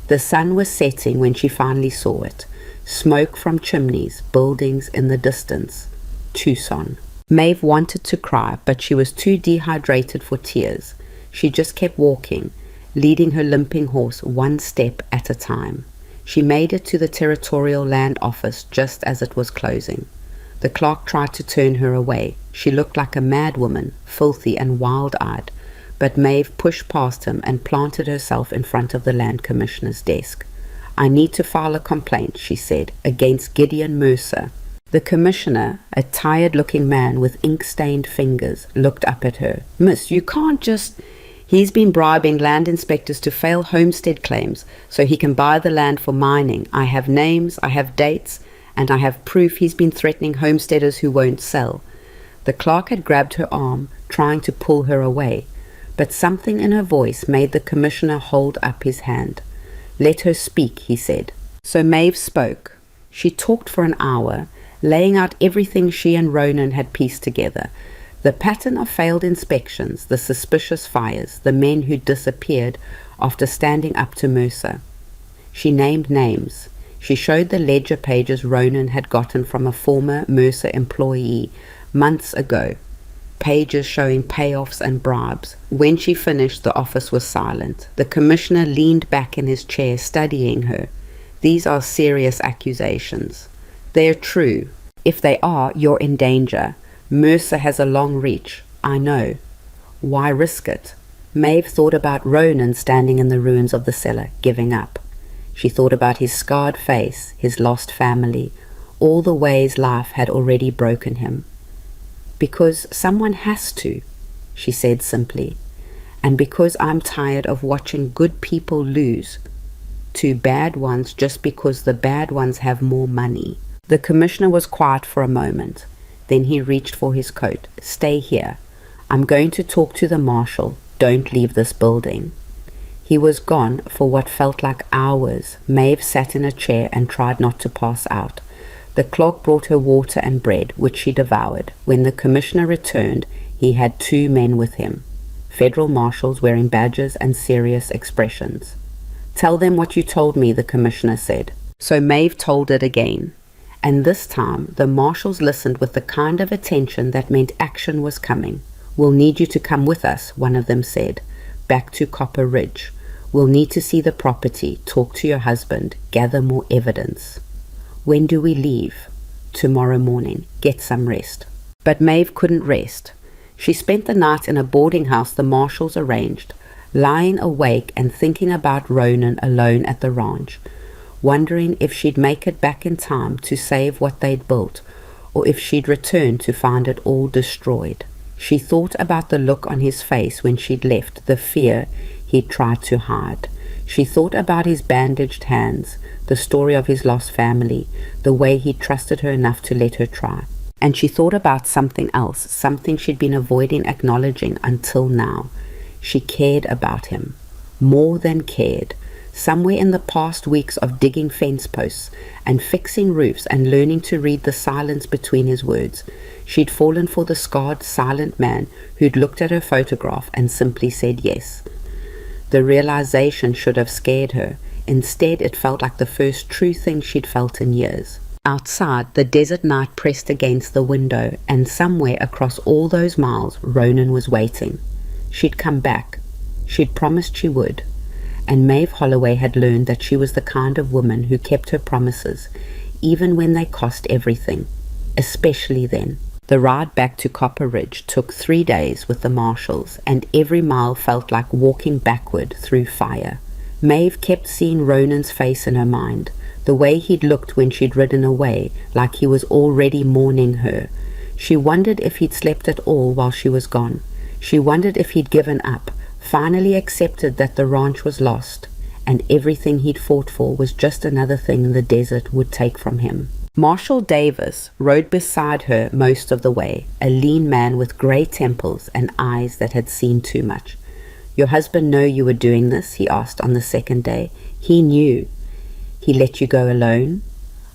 The sun was setting when she finally saw it. Smoke from chimneys, buildings in the distance. Tucson. Maeve wanted to cry, but she was too dehydrated for tears. She just kept walking, leading her limping horse 1 step at a time. She made it to the Territorial Land Office just as it was closing. The clerk tried to turn her away. She looked like a madwoman, filthy and wild-eyed, but Maeve pushed past him and planted herself in front of the Land Commissioner's desk. "I need to file a complaint," she said, "against Gideon Mercer." The commissioner, a tired-looking man with ink-stained fingers, looked up at her. "Miss, you can't just—" "He's been bribing land inspectors to fail homestead claims so he can buy the land for mining. I have names, I have dates, and I have proof he's been threatening homesteaders who won't sell." The clerk had grabbed her arm, trying to pull her away, but something in her voice made the commissioner hold up his hand. "Let her speak," he said. So Maeve spoke. She talked for an hour, laying out everything she and Ronan had pieced together. The pattern of failed inspections, the suspicious fires, the men who disappeared after standing up to Mercer. She named names. She showed the ledger pages Ronan had gotten from a former Mercer employee months ago, pages showing payoffs and bribes. When she finished, the office was silent. The commissioner leaned back in his chair, studying her. "These are serious accusations. They're true. If they are, you're in danger. Mercer has a long reach. I know. Why risk it?" Maeve thought about Ronan standing in the ruins of the cellar, giving up. She thought about his scarred face, his lost family, all the ways life had already broken him. "Because someone has to," she said simply, "and because I'm tired of watching good people lose to bad ones just because the bad ones have more money." The commissioner was quiet for a moment. Then he reached for his coat. "Stay here. I'm going to talk to the marshal. Don't leave this building." He was gone for what felt like hours. Maeve sat in a chair and tried not to pass out. The clerk brought her water and bread, which she devoured. When the commissioner returned, he had 2 men with him, federal marshals wearing badges and serious expressions. "Tell them what you told me," the commissioner said. So Maeve told it again. And this time, the marshals listened with the kind of attention that meant action was coming. "We'll need you to come with us," one of them said, "back to Copper Ridge. We'll need to see the property, talk to your husband, gather more evidence." "When do we leave?" tomorrow morning. Get some rest." But Maeve couldn't rest. She spent the night in a boarding house the marshals arranged, lying awake and thinking about Ronan alone at the ranch, wondering if she'd make it back in time to save what they'd built, or if she'd return to find it all destroyed. She thought about the look on his face when she'd left, the fear he'd tried to hide. She thought about his bandaged hands, the story of his lost family, the way he'd trusted her enough to let her try. And she thought about something else, something she'd been avoiding acknowledging until now. She cared about him, more than cared. Somewhere in the past weeks of digging fence posts and fixing roofs and learning to read the silence between his words, she'd fallen for the scarred, silent man who'd looked at her photograph and simply said yes. The realization should have scared her. Instead, it felt like the first true thing she'd felt in years. Outside, the desert night pressed against the window, and somewhere across all those miles, Ronan was waiting. She'd come back. She'd promised she would. And Maeve Holloway had learned that she was the kind of woman who kept her promises, even when they cost everything, especially then. The ride back to Copper Ridge took 3 days with the marshals, and every mile felt like walking backward through fire. Maeve kept seeing Ronan's face in her mind, the way he'd looked when she'd ridden away, like he was already mourning her. She wondered if he'd slept at all while she was gone. She wondered if he'd given up, finally accepted that the ranch was lost, and everything he'd fought for was just another thing the desert would take from him. Marshal Davis rode beside her most of the way, a lean man with grey temples and eyes that had seen too much. "Your husband know you were doing this?" he asked on the second day. "He knew. He let you go alone?"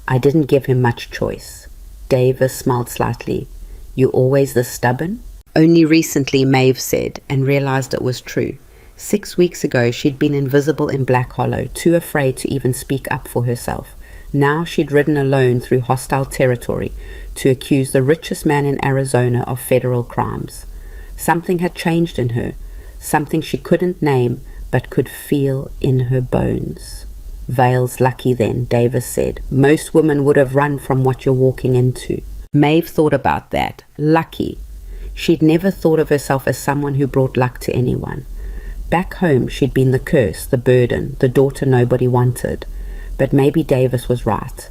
"I didn't give him much choice." Davis smiled slightly. "You always this stubborn?" Only recently, Maeve said, and realized it was true. 6 weeks ago, she'd been invisible in Black Hollow, too afraid to even speak up for herself. Now she'd ridden alone through hostile territory to accuse the richest man in Arizona of federal crimes. Something had changed in her, something she couldn't name but could feel in her bones. "Vale's lucky then," Davis said. "Most women would have run from what you're walking into." Maeve thought about that. Lucky. She'd never thought of herself as someone who brought luck to anyone. Back home, she'd been the curse, the burden, the daughter nobody wanted. But maybe Davis was right.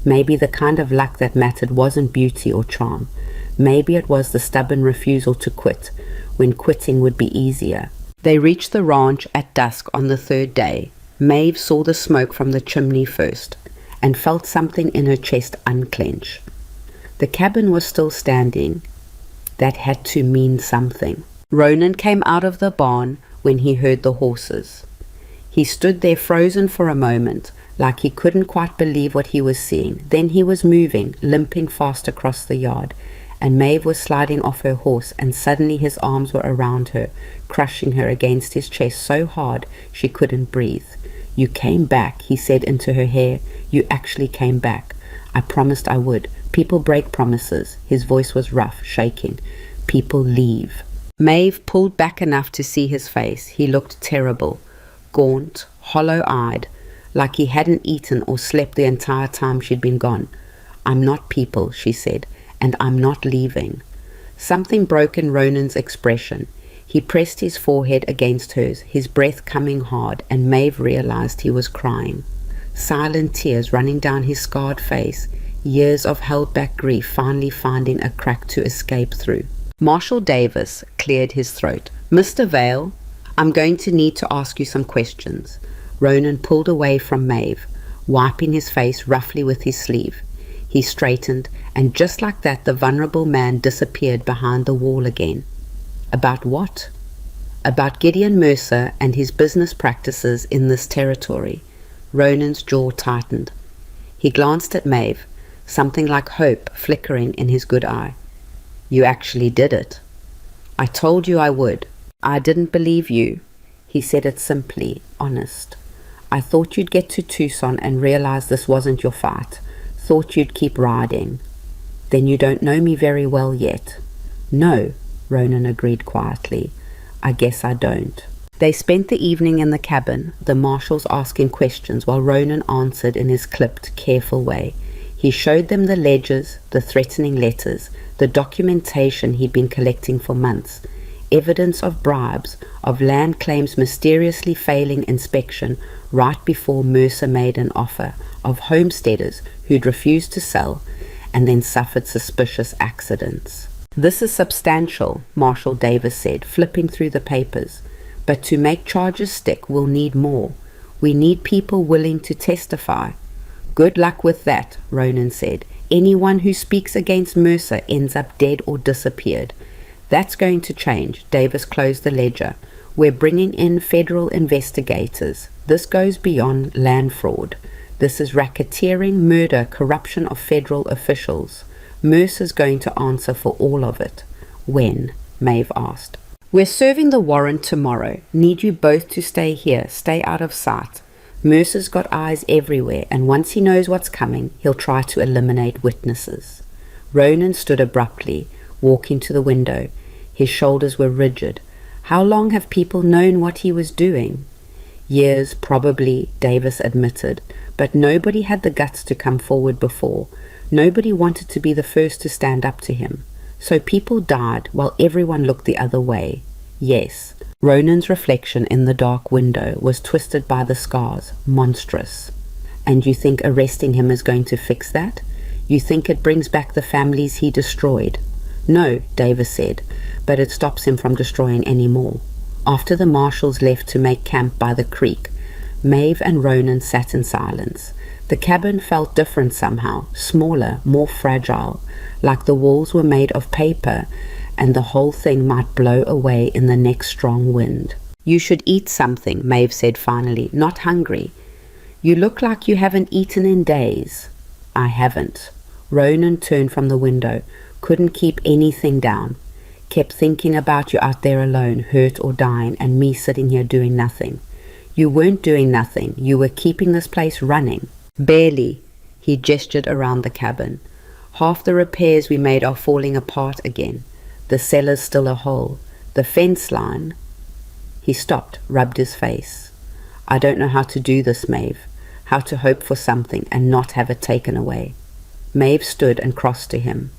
Maybe the kind of luck that mattered wasn't beauty or charm. Maybe it was the stubborn refusal to quit, when quitting would be easier. They reached the ranch at dusk on the 3rd day. Maeve saw the smoke from the chimney first, and felt something in her chest unclench. The cabin was still standing. That had to mean something. Ronan came out of the barn when he heard the horses. He stood there frozen for a moment, like he couldn't quite believe what he was seeing. Then he was moving, limping fast across the yard, and Maeve was sliding off her horse, and suddenly his arms were around her, crushing her against his chest so hard she couldn't breathe. "You came back," he said into her hair. "You actually came back. I promised I would. People break promises." His voice was rough, shaking. "People leave." Maeve pulled back enough to see his face. He looked terrible, gaunt, hollow-eyed, like he hadn't eaten or slept the entire time she'd been gone. "I'm not people," she said, "and I'm not leaving." Something broke in Ronan's expression. He pressed his forehead against hers, his breath coming hard, and Maeve realized he was crying. Silent tears running down his scarred face, years of held-back grief finally finding a crack to escape through. Marshal Davis cleared his throat. "Mr. Vale, I'm going to need to ask you some questions." Ronan pulled away from Maeve, wiping his face roughly with his sleeve. He straightened, and just like that the vulnerable man disappeared behind the wall again. "About what?" "About Gideon Mercer and his business practices in this territory." Ronan's jaw tightened. He glanced at Maeve, something like hope flickering in his good eye. "You actually did it." "I told you I would." "I didn't believe you." He said it simply, honest. "I thought you'd get to Tucson and realize this wasn't your fight. Thought you'd keep riding." "Then you don't know me very well yet." "No," Ronan agreed quietly. "I guess I don't." They spent the evening in the cabin, the marshals asking questions while Ronan answered in his clipped, careful way. He showed them the ledgers, the threatening letters, the documentation he'd been collecting for months, evidence of bribes, of land claims mysteriously failing inspection right before Mercer made an offer, of homesteaders who'd refused to sell and then suffered suspicious accidents. "This is substantial," Marshal Davis said, flipping through the papers. "But to make charges stick, we'll need more. We need people willing to testify." "Good luck with that," Ronan said. "Anyone who speaks against Mercer ends up dead or disappeared." "That's going to change." Davis closed the ledger. "We're bringing in federal investigators. This goes beyond land fraud. This is racketeering, murder, corruption of federal officials. Mercer's going to answer for all of it." "When?" Maeve asked. "We're serving the warrant tomorrow. Need you both to stay here. Stay out of sight. Mercer's got eyes everywhere, and once he knows what's coming, he'll try to eliminate witnesses." Ronan stood abruptly, walking to the window. His shoulders were rigid. How long have people known what he was doing? "Years, probably," Davis admitted, but nobody had the guts to come forward before. Nobody wanted to be the first to stand up to him. So people died while everyone looked the other way. Yes. Ronan's reflection in the dark window was twisted by the scars, monstrous. "And you think arresting him is going to fix that? You think it brings back the families he destroyed?" "No," Davis said, "but it stops him from destroying any more." After the marshals left to make camp by the creek, Maeve and Ronan sat in silence. The cabin felt different somehow, smaller, more fragile, like the walls were made of paper and the whole thing might blow away in the next strong wind. "You should eat something," Maeve said finally. "Not hungry. You look like you haven't eaten in days." "I haven't." Ronan turned from the window, couldn't keep anything down. "Kept thinking about you out there alone, hurt or dying, and me sitting here doing nothing." "You weren't doing nothing. You were keeping this place running." "Barely." He gestured around the cabin. "Half the repairs we made are falling apart again. The cellar's still a hole. The fence line—" He stopped, rubbed his face. "I don't know how to do this, Maeve. How to hope for something and not have it taken away." Maeve stood and crossed to him.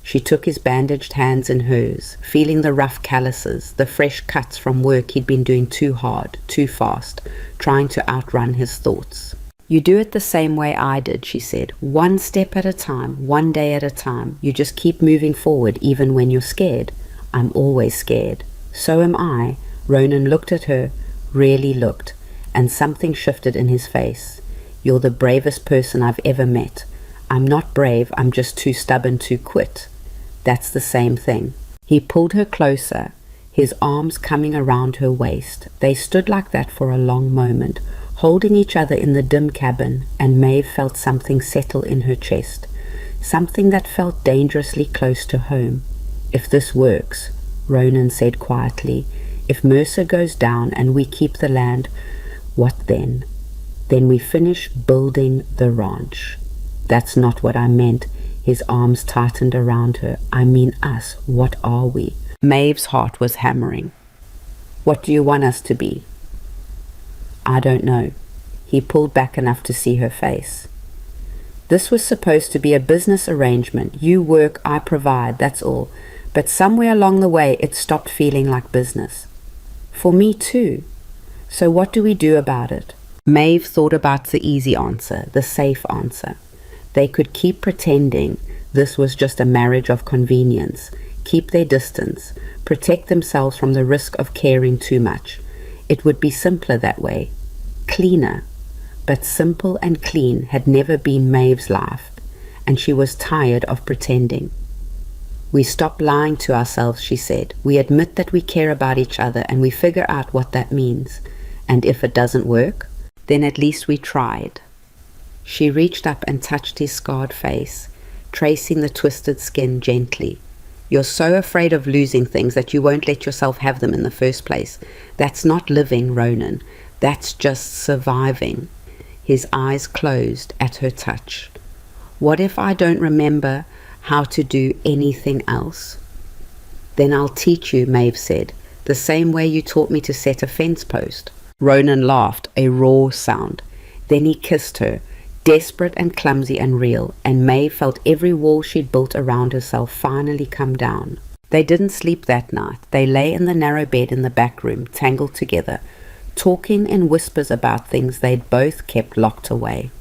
She took his bandaged hands in hers, feeling the rough calluses, the fresh cuts from work he'd been doing too hard, too fast, trying to outrun his thoughts. "You do it the same way I did," she said. "One step at a time, one day at a time. You just keep moving forward even when you're scared." "I'm always scared." "So am I." Ronan looked at her, really looked, and something shifted in his face. "You're the bravest person I've ever met." "I'm not brave, I'm just too stubborn to quit." "That's the same thing." He pulled her closer, his arms coming around her waist. They stood like that for a long moment, holding each other in the dim cabin, and Maeve felt something settle in her chest, something that felt dangerously close to home. "If this works," Ronan said quietly, "if Mercer goes down and we keep the land, what then?" "Then we finish building the ranch." "That's not what I meant." His arms tightened around her. "I mean us. What are we?" Maeve's heart was hammering. "What do you want us to be?" "I don't know." He pulled back enough to see her face. "This was supposed to be a business arrangement. You work, I provide, that's all. But somewhere along the way it stopped feeling like business. For me too. So what do we do about it?" Maeve thought about the easy answer, the safe answer. They could keep pretending this was just a marriage of convenience, keep their distance, protect themselves from the risk of caring too much. It would be simpler that way, cleaner. But simple and clean had never been Maeve's life, and she was tired of pretending. "We stop lying to ourselves," she said. "We admit that we care about each other and we figure out what that means. And if it doesn't work, then at least we tried." She reached up and touched his scarred face, tracing the twisted skin gently. "You're so afraid of losing things that you won't let yourself have them in the first place. That's not living, Ronan. That's just surviving." His eyes closed at her touch. "What if I don't remember how to do anything else?" "Then I'll teach you," Maeve said, "the same way you taught me to set a fence post." Ronan laughed, a raw sound. Then he kissed her, desperate and clumsy and real, and Maeve felt every wall she'd built around herself finally come down. They didn't sleep that night. They lay in the narrow bed in the back room, tangled together, talking in whispers about things they'd both kept locked away.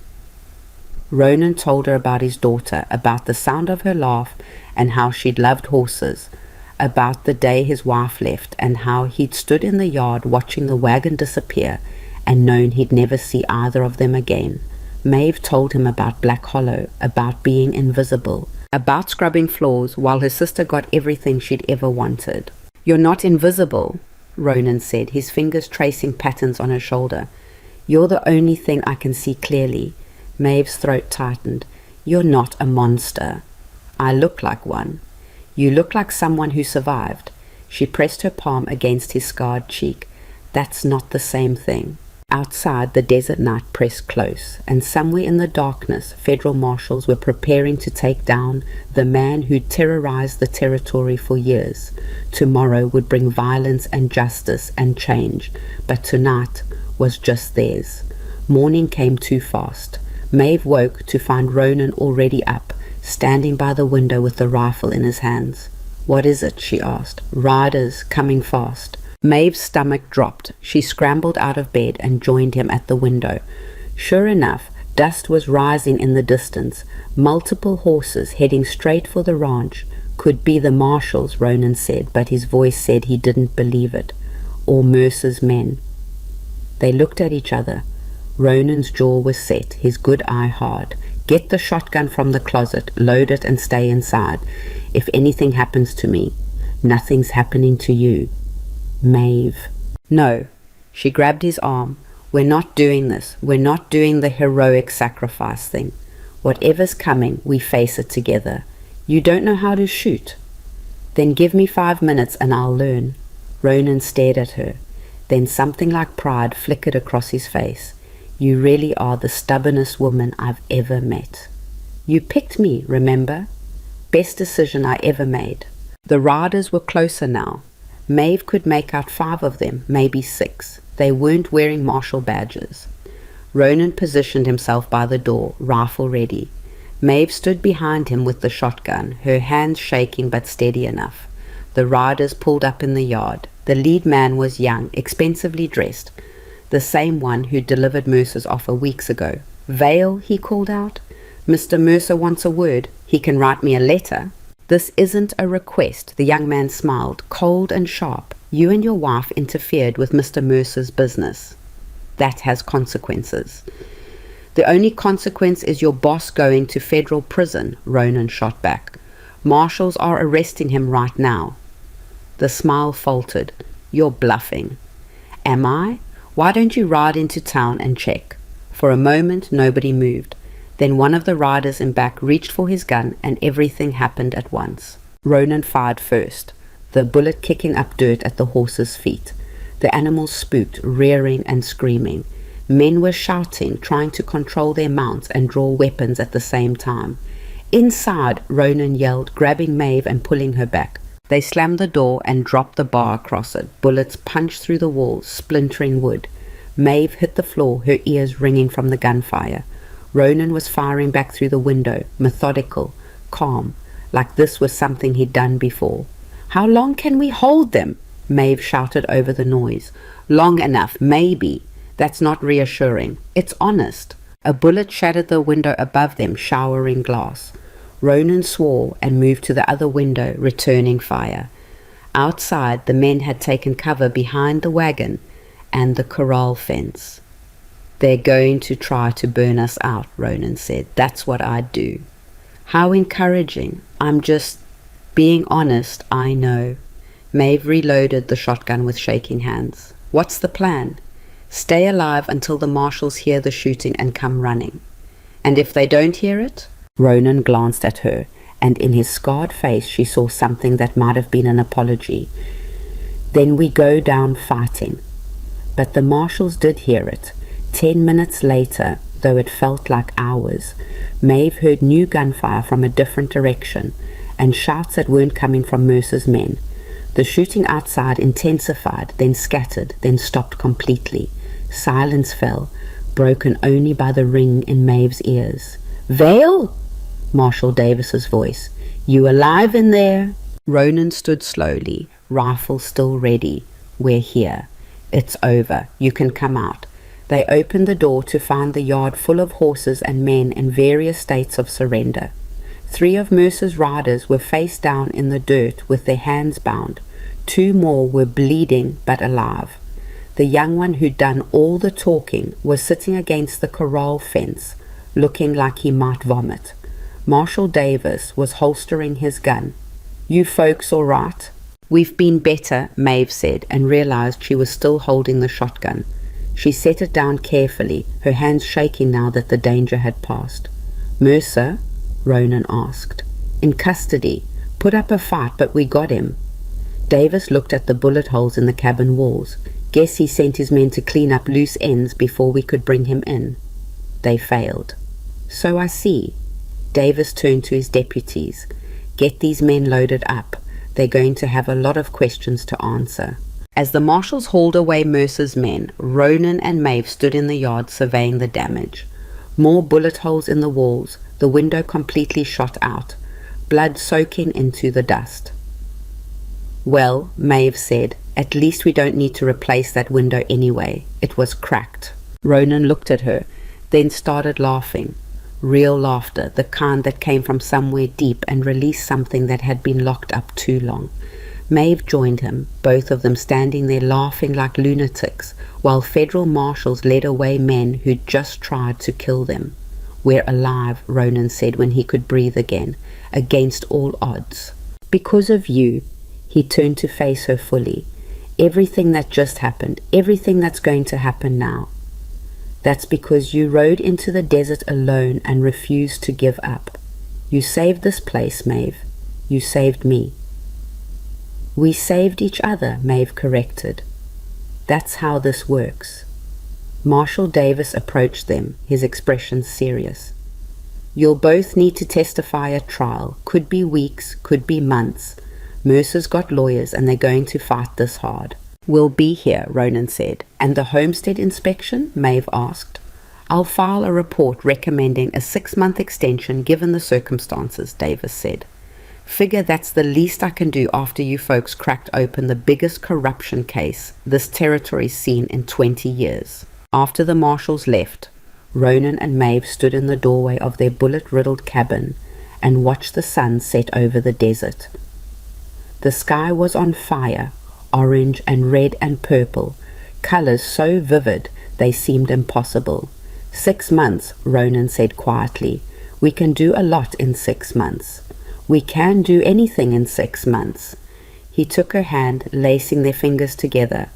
Ronan told her about his daughter, about the sound of her laugh and how she'd loved horses, about the day his wife left and how he'd stood in the yard watching the wagon disappear and known he'd never see either of them again. Maeve told him about Black Hollow, about being invisible, about scrubbing floors while her sister got everything she'd ever wanted. "You're not invisible," Ronan said, his fingers tracing patterns on her shoulder. "You're the only thing I can see clearly." Maeve's throat tightened. "You're not a monster." "I look like one." "You look like someone who survived." She pressed her palm against his scarred cheek. "That's not the same thing." Outside, the desert night pressed close, and somewhere in the darkness, federal marshals were preparing to take down the man who'd terrorized the territory for years. Tomorrow would bring violence and justice and change, but tonight was just theirs. Morning came too fast. Maeve woke to find Ronan already up, standing by the window with the rifle in his hands. "What is it?" she asked. "Riders coming fast." Maeve's stomach dropped. She scrambled out of bed and joined him at the window. Sure enough, dust was rising in the distance. Multiple horses heading straight for the ranch. "Could be the marshals," Ronan said, but his voice said he didn't believe it. "Or Mercer's men." They looked at each other. Ronan's jaw was set, his good eye hard. "Get the shotgun from the closet, load it and stay inside. If anything happens to me." "Nothing's happening to you." "Maeve." "No." She grabbed his arm. "We're not doing this. We're not doing the heroic sacrifice thing. Whatever's coming, we face it together. You don't know how to shoot? Then give me 5 minutes and I'll learn." Ronan stared at her. Then something like pride flickered across his face. "You really are the stubbornest woman I've ever met. You picked me, remember? Best decision I ever made." The riders were closer now. Maeve could make out 5 of them, maybe 6. They weren't wearing marshal badges. Ronan positioned himself by the door, rifle ready. Maeve stood behind him with the shotgun, her hands shaking but steady enough. The riders pulled up in the yard. The lead man was young, expensively dressed, the same one who delivered Mercer's offer weeks ago. "Vale," he called out. "Mr. Mercer wants a word. He can write me a letter." "This isn't a request," the young man smiled, cold and sharp. "You and your wife interfered with Mr. Mercer's business. That has consequences." "The only consequence is your boss going to federal prison," Ronan shot back. "Marshals are arresting him right now." The smile faltered. "You're bluffing." "Am I? Why don't you ride into town and check?" For a moment, nobody moved. Then one of the riders in back reached for his gun, and everything happened at once. Ronan fired first, the bullet kicking up dirt at the horse's feet. The animals spooked, rearing and screaming. Men were shouting, trying to control their mounts and draw weapons at the same time. "Inside!" Ronan yelled, grabbing Maeve and pulling her back. They slammed the door and dropped the bar across it. Bullets punched through the walls, splintering wood. Maeve hit the floor, her ears ringing from the gunfire. Ronan was firing back through the window, methodical, calm, like this was something he'd done before. "How long can we hold them?" Maeve shouted over the noise. "Long enough, maybe." "That's not reassuring. It's honest." A bullet shattered the window above them, showering glass. Ronan swore and moved to the other window, returning fire. Outside, the men had taken cover behind the wagon and the corral fence. "They're going to try to burn us out," Ronan said. "That's what I'd do." "How encouraging. I'm just being honest, I know." Maeve reloaded the shotgun with shaking hands. "What's the plan?" "Stay alive until the marshals hear the shooting and come running." "And if they don't hear it?" Ronan glanced at her, and in his scarred face she saw something that might have been an apology. "Then we go down fighting." But the marshals did hear it. 10 minutes later, though it felt like hours, Maeve heard new gunfire from a different direction, and shouts that weren't coming from Mercer's men. The shooting outside intensified, then scattered, then stopped completely. Silence fell. broken only by the ring in Maeve's ears. "Vale?" Marshal Davis's voice. "You alive in there?" Ronan stood slowly, rifle still ready. "We're here. It's over. You can come out." They opened the door to find the yard full of horses and men in various states of surrender. 3 of Mercer's riders were face down in the dirt with their hands bound. 2 more were bleeding but alive. The young one who'd done all the talking was sitting against the corral fence, looking like he might vomit. Marshal Davis was holstering his gun. "You folks all right?" "We've been better," Maeve said, and realized she was still holding the shotgun. She set it down carefully, her hands shaking now that the danger had passed. "Mercer?" Ronan asked. "In custody. Put up a fight, but we got him." Davis looked at the bullet holes in the cabin walls. "Guess he sent his men to clean up loose ends before we could bring him in." They failed. "So I see." Davis turned to his deputies. "Get these men loaded up. They're going to have a lot of questions to answer." As the marshals hauled away Mercer's men, Ronan and Maeve stood in the yard surveying the damage. More bullet holes in the walls, the window completely shot out, blood soaking into the dust. "Well," Maeve said, "at least we don't need to replace that window anyway. It was cracked." Ronan looked at her, then started laughing. Real laughter, the kind that came from somewhere deep and released something that had been locked up too long. Maeve joined him, both of them standing there laughing like lunatics, while federal marshals led away men who'd just tried to kill them. "We're alive," Ronan said when he could breathe again, "against all odds. Because of you." He turned to face her fully. "Everything that just happened, everything that's going to happen now. That's because you rode into the desert alone and refused to give up. You saved this place, Maeve. You saved me." "We saved each other," Maeve corrected. "That's how this works." Marshal Davis approached them, his expression serious. "You'll both need to testify at trial. Could be weeks, could be months. Mercer's got lawyers and they're going to fight this hard." "We'll be here," Ronan said. "And the homestead inspection?" Maeve asked. "I'll file a report recommending a 6-month extension given the circumstances," Davis said. "Figure that's the least I can do after you folks cracked open the biggest corruption case this territory's seen in 20 years. After the marshals left, Ronan and Maeve stood in the doorway of their bullet-riddled cabin and watched the sun set over the desert. The sky was on fire, orange and red and purple, colors so vivid they seemed impossible. 6 months, Ronan said quietly. "We can do a lot in 6 months. We can do anything in 6 months." He took her hand, lacing their fingers together.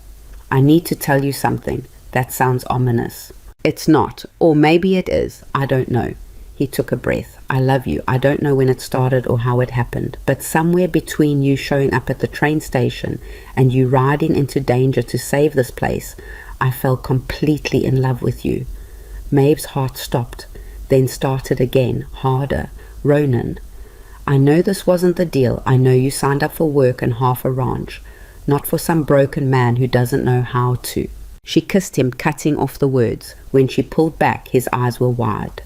"I need to tell you something. That sounds ominous." "It's not, or maybe it is. I don't know." He took a breath. "I love you. I don't know when it started or how it happened, but somewhere between you showing up at the train station and you riding into danger to save this place, I fell completely in love with you." Maeve's heart stopped, then started again, harder. "Ronan, I know this wasn't the deal. I know you signed up for work and half a ranch, not for some broken man who doesn't know how to." She kissed him, cutting off the words. When she pulled back, his eyes were wide.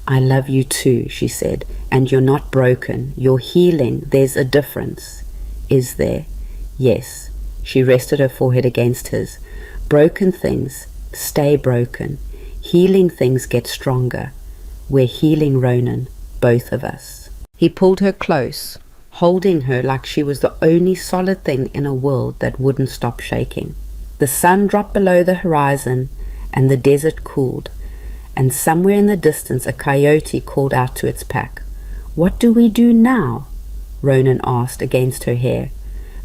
"I love you too," she said, "and you're not broken. You're healing. There's a difference." "Is there?" "Yes." She rested her forehead against his. "Broken things stay broken. Healing things get stronger. We're healing, Ronan, both of us." He pulled her close, holding her like she was the only solid thing in a world that wouldn't stop shaking. The sun dropped below the horizon, and the desert cooled, and somewhere in the distance a coyote called out to its pack. "What do we do now?" Ronan asked against her hair.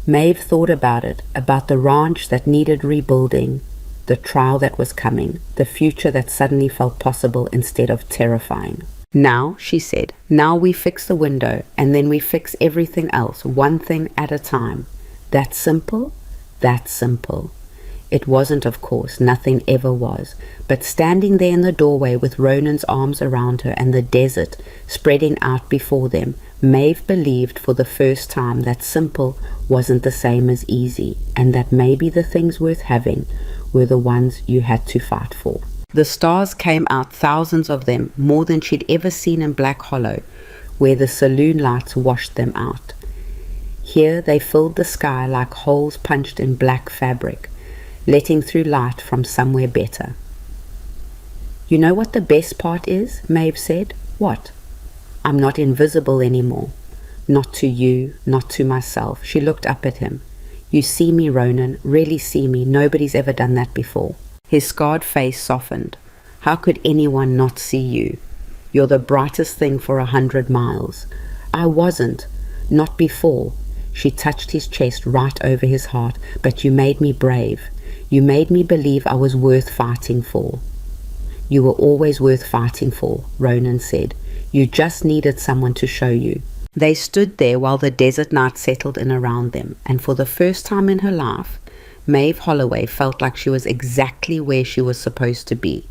Maeve thought about it, about the ranch that needed rebuilding, the trial that was coming, the future that suddenly felt possible instead of terrifying. "Now," she said, "now we fix the window, and then we fix everything else, one thing at a time. That simple? That simple." It wasn't, of course, nothing ever was, but standing there in the doorway with Ronan's arms around her and the desert spreading out before them, Maeve believed for the first time that simple wasn't the same as easy, and that maybe the things worth having were the ones you had to fight for. The stars came out, thousands of them, more than she'd ever seen in Black Hollow, where the saloon lights washed them out. Here they filled the sky like holes punched in black fabric, letting through light from somewhere better. "You know what the best part is?" Maeve said. "What?" "I'm not invisible anymore. Not to you, not to myself." She looked up at him. "You see me, Ronan, really see me. Nobody's ever done that before." His scarred face softened. "How could anyone not see you? You're the brightest thing for 100 miles. I wasn't. Not before." She touched his chest right over his heart. "But you made me brave. You made me believe I was worth fighting for." "You were always worth fighting for," Ronan said. "You just needed someone to show you." They stood there while the desert night settled in around them, and for the first time in her life, Maeve Holloway felt like she was exactly where she was supposed to be.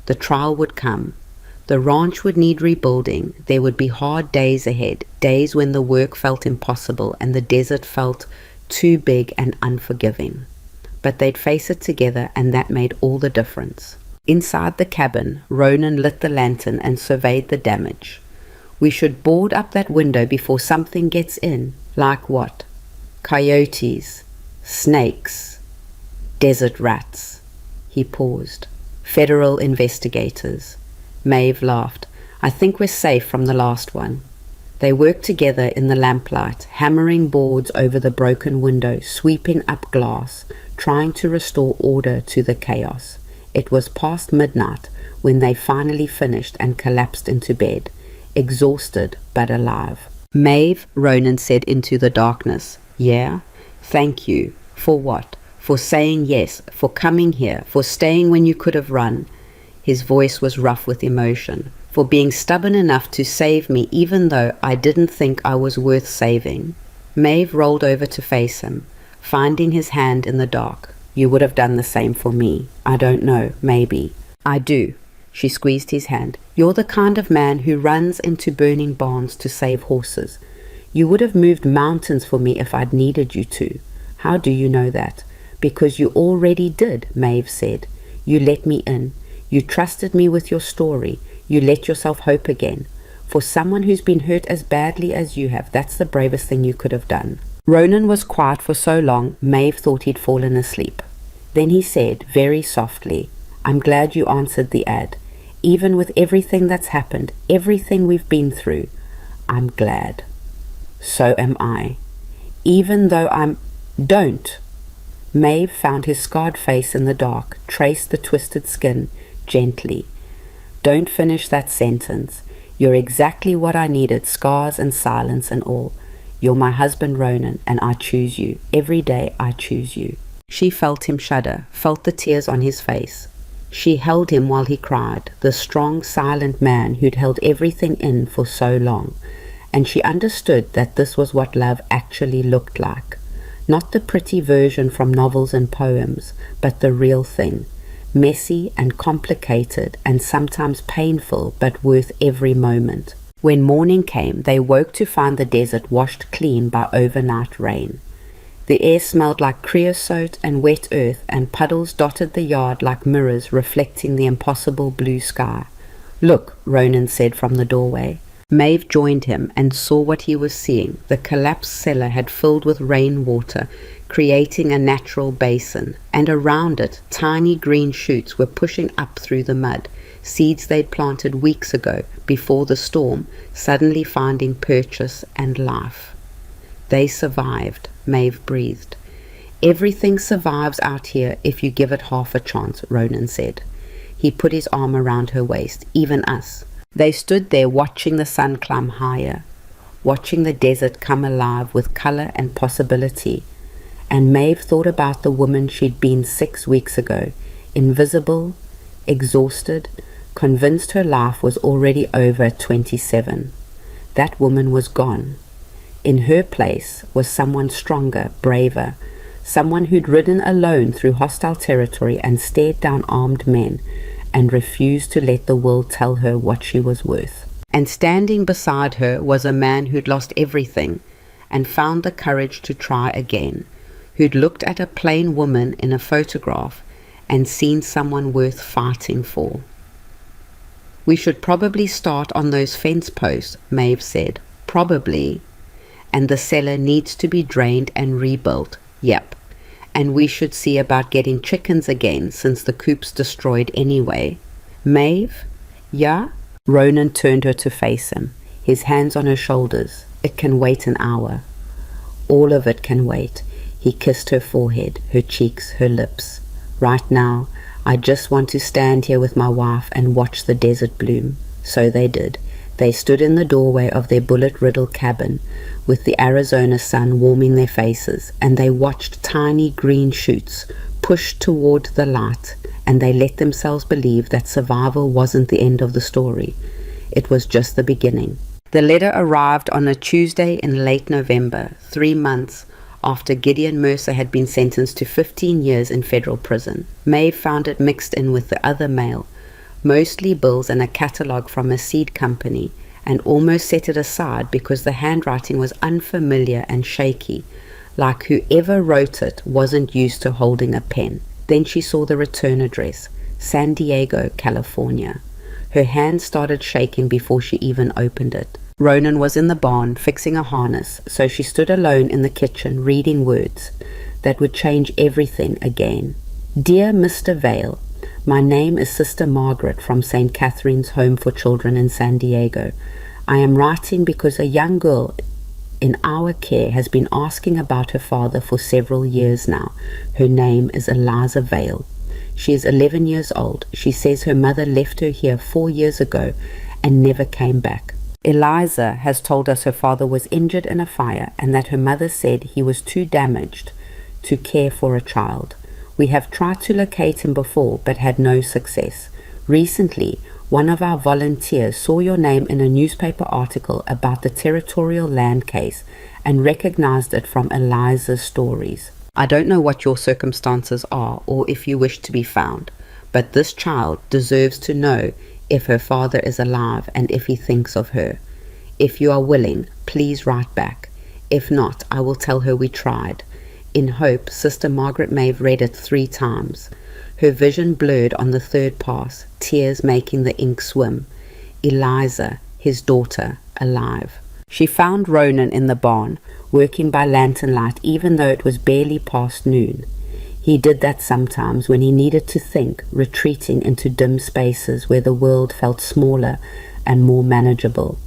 The trial would come. The ranch would need rebuilding. There would be hard days ahead, days when the work felt impossible and the desert felt too big and unforgiving. But they'd face it together, and that made all the difference. Inside the cabin, Ronan lit the lantern and surveyed the damage. "We should board up that window before something gets in." "Like what?" "Coyotes, snakes, desert rats." He paused. "Federal investigators." Maeve laughed. "I think we're safe from the last one." They worked together in the lamplight, hammering boards over the broken window, sweeping up glass, trying to restore order to the chaos. It was past midnight when they finally finished and collapsed into bed, exhausted but alive. "Maeve," Ronan said into the darkness. "Yeah? Thank you. For what? For saying yes, for coming here, for staying when you could have run." His voice was rough with emotion. "For being stubborn enough to save me even though I didn't think I was worth saving." Maeve rolled over to face him, finding his hand in the dark. "You would have done the same for me. I don't know, maybe." "I do." She squeezed his hand. "You're the kind of man who runs into burning barns to save horses. You would have moved mountains for me if I'd needed you to." "How do you know that?" "Because you already did," Maeve said. "You let me in. You trusted me with your story. You let yourself hope again. For someone who's been hurt as badly as you have, that's the bravest thing you could have done." Ronan was quiet for so long, Maeve thought he'd fallen asleep. Then he said, very softly, "I'm glad you answered the ad. Even with everything that's happened, everything we've been through, I'm glad." "So am I. Even though I'm—" "Don't." Maeve found his scarred face in the dark, traced the twisted skin gently. "Don't finish that sentence. You're exactly what I needed, scars and silence and all. You're my husband, Ronan, and I choose you. Every day I choose you." She felt him shudder, felt the tears on his face. She held him while he cried, the strong, silent man who'd held everything in for so long, and she understood that this was what love actually looked like. Not the pretty version from novels and poems, but the real thing, messy and complicated and sometimes painful, but worth every moment. When morning came, they woke to find the desert washed clean by overnight rain. The air smelled like creosote and wet earth, and puddles dotted the yard like mirrors reflecting the impossible blue sky. "Look," Ronan said from the doorway. Maeve joined him and saw what he was seeing. The collapsed cellar had filled with rainwater, creating a natural basin, and around it tiny green shoots were pushing up through the mud, seeds they'd planted weeks ago before the storm, suddenly finding purchase and life. "They survived," Maeve breathed. "Everything survives out here if you give it half a chance," Ronan said. He put his arm around her waist. "Even us." They stood there watching the sun climb higher, watching the desert come alive with color and possibility. And Maeve thought about the woman she'd been 6 weeks ago, invisible, exhausted, convinced her life was already over at 27. That woman was gone. In her place was someone stronger, braver, someone who'd ridden alone through hostile territory and stared down armed men and refused to let the world tell her what she was worth. And standing beside her was a man who'd lost everything and found the courage to try again, who'd looked at a plain woman in a photograph and seen someone worth fighting for. We should probably start on those fence posts, Maeve said. Probably. And the cellar needs to be drained and rebuilt. Yep. And we should see about getting chickens again since the coop's destroyed anyway. Maeve? Yeah? Ronan turned her to face him, his hands on her shoulders. It can wait an hour. All of it can wait. He kissed her forehead, her cheeks, her lips. Right now, I just want to stand here with my wife and watch the desert bloom. So they did. They stood in the doorway of their bullet-riddled cabin, with the Arizona sun warming their faces, and they watched tiny green shoots push toward the light, and they let themselves believe that survival wasn't the end of the story. It was just the beginning. The letter arrived on a Tuesday in late November, 3 months after Gideon Mercer had been sentenced to 15 years in federal prison. Maeve found it mixed in with the other mail, mostly bills and a catalogue from a seed company, and almost set it aside because the handwriting was unfamiliar and shaky, like whoever wrote it wasn't used to holding a pen. Then she saw the return address, San Diego, California. Her hand started shaking before she even opened it. Ronan was in the barn fixing a harness, so she stood alone in the kitchen reading words that would change everything again. Dear Mr. Vale, my name is Sister Margaret from St. Catherine's Home for Children in San Diego. I am writing because a young girl in our care has been asking about her father for several years now. Her name is Eliza Vale. She is 11 years old. She says her mother left her here 4 years ago and never came back. Eliza has told us her father was injured in a fire and that her mother said he was too damaged to care for a child. We have tried to locate him before but had no success. Recently, one of our volunteers saw your name in a newspaper article about the territorial land case and recognized it from Eliza's stories. I don't know what your circumstances are or if you wish to be found, but this child deserves to know if her father is alive and if he thinks of her. If you are willing, please write back. If not, I will tell her we tried. In hope, Sister Margaret Maeve read it 3 times. Her vision blurred on the 3rd pass, tears making the ink swim. Eliza, his daughter, alive. She found Ronan in the barn, working by lantern light even though it was barely past noon. He did that sometimes when he needed to think, retreating into dim spaces where the world felt smaller and more manageable.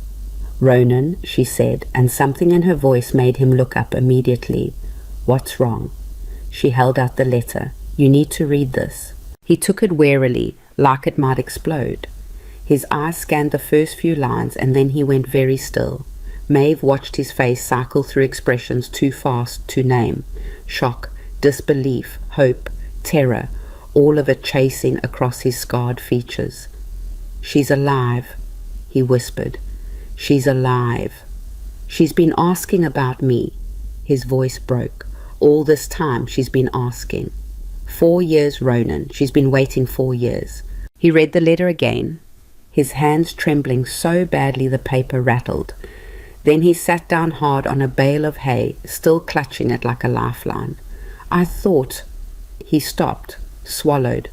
Ronan, she said, and something in her voice made him look up immediately. What's wrong? She held out the letter. You need to read this. He took it warily, like it might explode. His eyes scanned the first few lines and then he went very still. Maeve watched his face cycle through expressions too fast to name. Shock, disbelief, hope, terror, all of it chasing across his scarred features. She's alive, he whispered. She's alive. She's been asking about me. His voice broke. All this time she's been asking. 4 years, Ronan. She's been waiting 4 years. He read the letter again, his hands trembling so badly the paper rattled. Then he sat down hard on a bale of hay, still clutching it like a lifeline. I thought... He stopped, swallowed.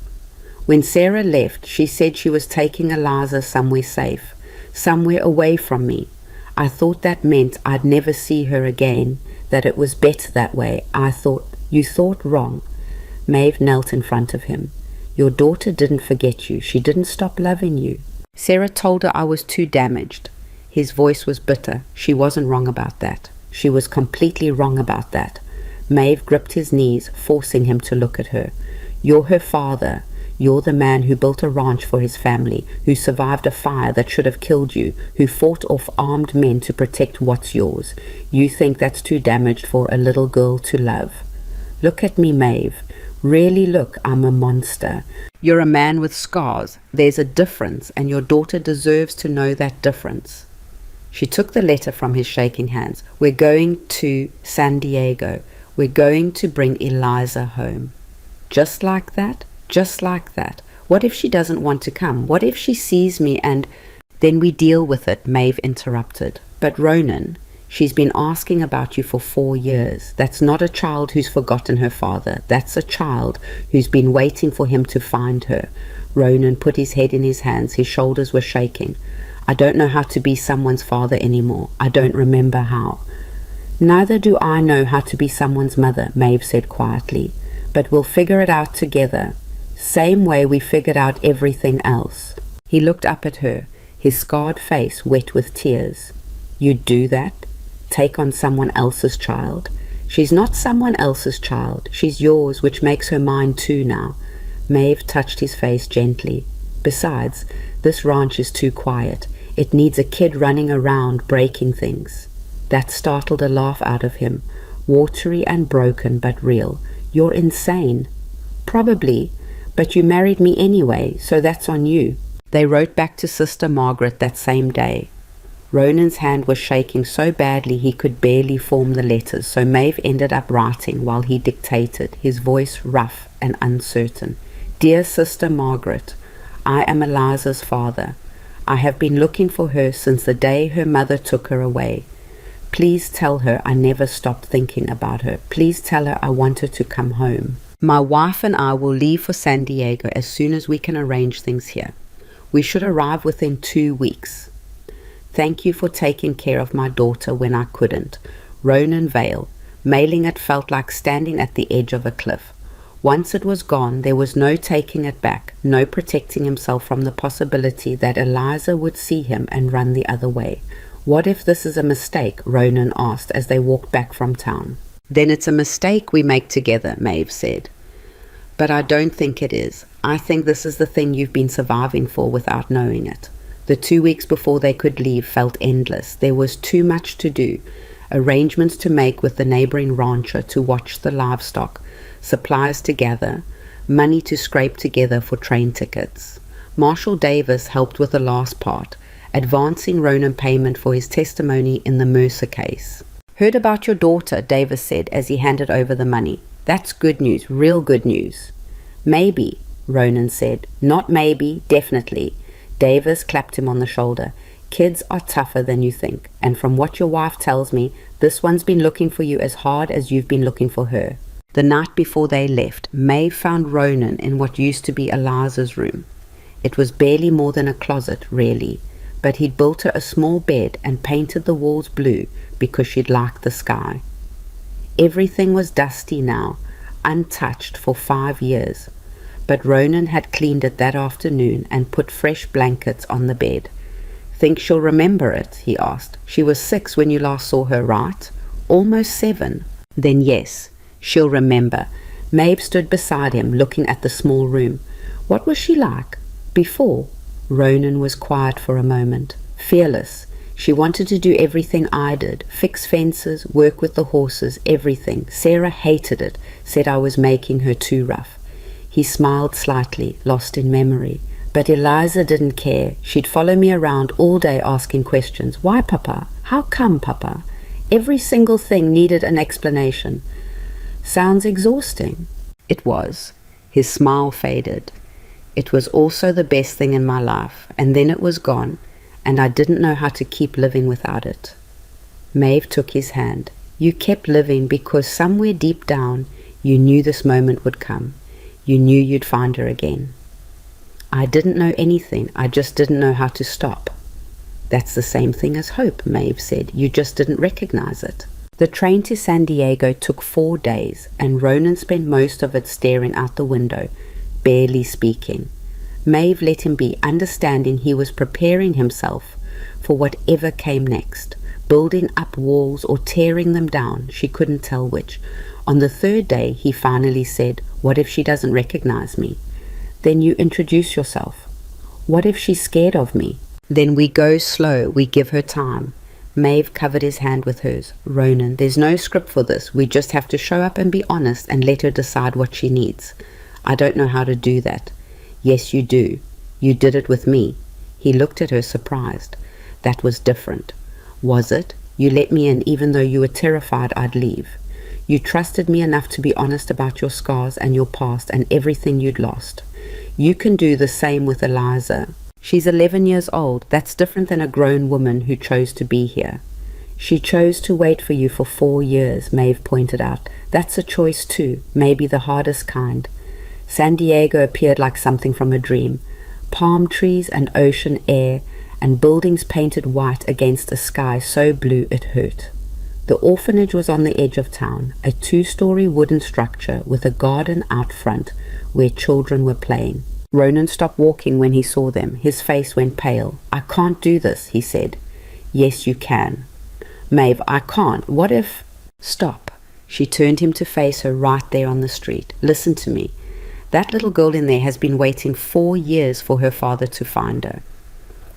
When Sarah left, she said she was taking Eliza somewhere safe, somewhere away from me. I thought that meant I'd never see her again, that it was better that way. I thought... You thought wrong. Maeve knelt in front of him. Your daughter didn't forget you. She didn't stop loving you. Sarah told her I was too damaged. His voice was bitter. She wasn't wrong about that. She was completely wrong about that. Maeve gripped his knees, forcing him to look at her. You're her father. You're the man who built a ranch for his family, who survived a fire that should have killed you, who fought off armed men to protect what's yours. You think that's too damaged for a little girl to love. Look at me, Maeve. Really look, I'm a monster. You're a man with scars. There's a difference, and your daughter deserves to know that difference. She took the letter from his shaking hands. We're going to San Diego. We're going to bring Eliza home. Just like that? Just like that. What if she doesn't want to come? What if she sees me and... Then we deal with it, Maeve interrupted. But Ronan, She's been asking about you for 4 years. That's not a child who's forgotten her father. That's a child who's been waiting for him to find her." Ronan put his head in his hands. His shoulders were shaking. "I don't know how to be someone's father anymore. I don't remember how." "Neither do I know how to be someone's mother," Maeve said quietly. "But we'll figure it out together. Same way we figured out everything else." He looked up at her, his scarred face wet with tears. "You'd do that? Take on someone else's child?" "She's not someone else's child. She's yours, which makes her mine too now." Maeve touched his face gently. "Besides, this ranch is too quiet. It needs a kid running around breaking things." That startled a laugh out of him, watery and broken but real. "You're insane." "Probably, but you married me anyway, so that's on you." They wrote back to Sister Margaret that same day. Ronan's hand was shaking so badly he could barely form the letters, so Maeve ended up writing while he dictated, his voice rough and uncertain. "Dear Sister Margaret, I am Eliza's father. I have been looking for her since the day her mother took her away. Please tell her I never stopped thinking about her. Please tell her I want her to come home. My wife and I will leave for San Diego as soon as we can arrange things here. We should arrive within 2 weeks. Thank you for taking care of my daughter when I couldn't. Ronan Vale." Mailing it felt like standing at the edge of a cliff. Once it was gone, there was no taking it back, no protecting himself from the possibility that Eliza would see him and run the other way. "What if this is a mistake?" Ronan asked as they walked back from town. "Then it's a mistake we make together," Maeve said. "But I don't think it is. I think this is the thing you've been surviving for without knowing it." The 2 weeks before they could leave felt endless. There was too much to do. Arrangements to make with the neighboring rancher to watch the livestock, supplies to gather, money to scrape together for train tickets. Marshall Davis helped with the last part, advancing Ronan payment for his testimony in the Mercer case. "Heard about your daughter," Davis said as he handed over the money. "That's good news, real good news." "Maybe," Ronan said. "Not maybe, definitely." Davis clapped him on the shoulder. "Kids are tougher than you think, and from what your wife tells me, this one's been looking for you as hard as you've been looking for her." The night before they left, Maeve found Ronan in what used to be Eliza's room. It was barely more than a closet, really, but he'd built her a small bed and painted the walls blue because she'd liked the sky. Everything was dusty now, untouched for 5 years, but Ronan had cleaned it that afternoon and put fresh blankets on the bed. "Think she'll remember it?" he asked. "She was 6 when you last saw her, right? Almost 7. "Then yes, she'll remember." Maeve stood beside him, looking at the small room. "What was she like before?" Ronan was quiet for a moment. "Fearless. She wanted to do everything I did, fix fences, work with the horses, everything. Sarah hated it, said I was making her too rough." He smiled slightly, lost in memory. "But Eliza didn't care. She'd follow me around all day asking questions. 'Why, Papa? How come, Papa?' Every single thing needed an explanation." "Sounds exhausting." It was. His smile faded. "It was also the best thing in my life, and then it was gone, and I didn't know how to keep living without it." Maeve took his hand. "You kept living because somewhere deep down you knew this moment would come. You knew you'd find her again." "I didn't know anything. I just didn't know how to stop." "That's the same thing as hope," Maeve said. "You just didn't recognize it." The train to San Diego took 4 days, and Ronan spent most of it staring out the window, barely speaking. Maeve let him be, understanding he was preparing himself for whatever came next, building up walls or tearing them down, she couldn't tell which. On the 3rd day, he finally said, "What if she doesn't recognize me?" "Then you introduce yourself." "What if she's scared of me?" "Then we go slow, we give her time." Maeve covered his hand with hers. "Ronan, there's no script for this. We just have to show up and be honest and let her decide what she needs. I don't know how to do that." "Yes, you do. You did it with me." He looked at her surprised. "That was different." "Was it? You let me in even though you were terrified I'd leave. You trusted me enough to be honest about your scars and your past and everything you'd lost. You can do the same with Eliza. She's 11 years old. That's different than a grown woman who chose to be here. She chose to wait for you for 4 years, Maeve pointed out. That's a choice too, maybe the hardest kind. San Diego appeared like something from a dream. Palm trees and ocean air and buildings painted white against a sky so blue it hurt. The orphanage was on the edge of town, a 2-story wooden structure with a garden out front where children were playing. Ronan stopped walking when he saw them. His face went pale. "I can't do this," he said. "Yes, you can." "Maeve, I can't. What if—" "Stop." She turned him to face her right there on the street. "Listen to me. That little girl in there has been waiting 4 years for her father to find her.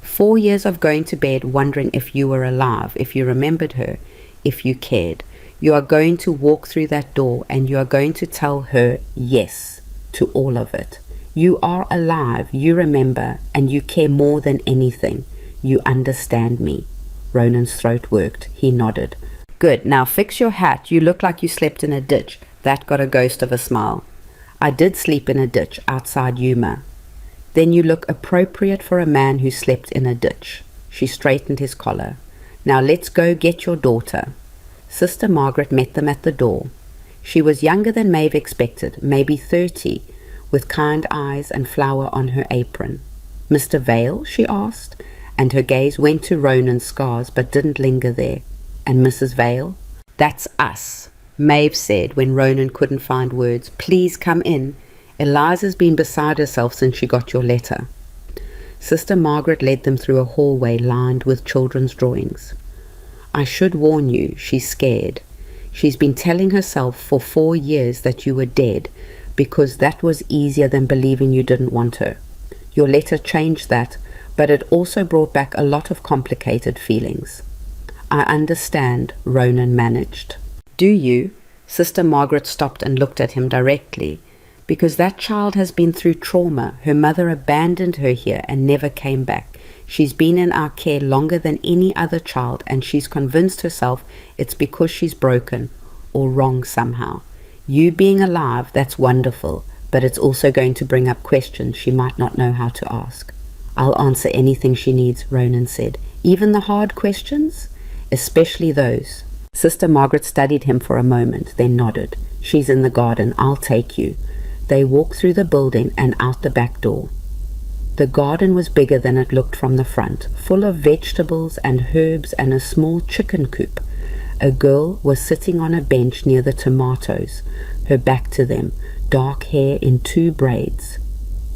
4 years of going to bed wondering if you were alive, if you remembered her, if you cared. You are going to walk through that door and you are going to tell her yes to all of it. You are alive, you remember, and you care more than anything. You understand me." Ronan's throat worked. He nodded. "Good. Now fix your hat. You look like you slept in a ditch." That got a ghost of a smile. "I did sleep in a ditch outside Yuma." "Then you look appropriate for a man who slept in a ditch." She straightened his collar. "Now let's go get your daughter." Sister Margaret met them at the door. She was younger than Maeve expected, maybe 30, with kind eyes and flour on her apron. "Mr. Vale?" she asked, and her gaze went to Ronan's scars but didn't linger there. "And Mrs. Vale?" "That's us," Maeve said when Ronan couldn't find words. "Please come in. Eliza's been beside herself since she got your letter." Sister Margaret led them through a hallway lined with children's drawings. "I should warn you, she's scared. She's been telling herself for 4 years that you were dead, because that was easier than believing you didn't want her. Your letter changed that, but it also brought back a lot of complicated feelings." "I understand," Ronan managed. "Do you?" Sister Margaret stopped and looked at him directly. "Because that child has been through trauma. Her mother abandoned her here and never came back. She's been in our care longer than any other child, and she's convinced herself it's because she's broken or wrong somehow. You being alive, that's wonderful, but it's also going to bring up questions she might not know how to ask." "I'll answer anything she needs," Ronan said. "Even the hard questions?" "Especially those." Sister Margaret studied him for a moment, then nodded. "She's in the garden. I'll take you." They walked through the building and out the back door. The garden was bigger than it looked from the front, full of vegetables and herbs and a small chicken coop. A girl was sitting on a bench near the tomatoes, her back to them, dark hair in 2 braids.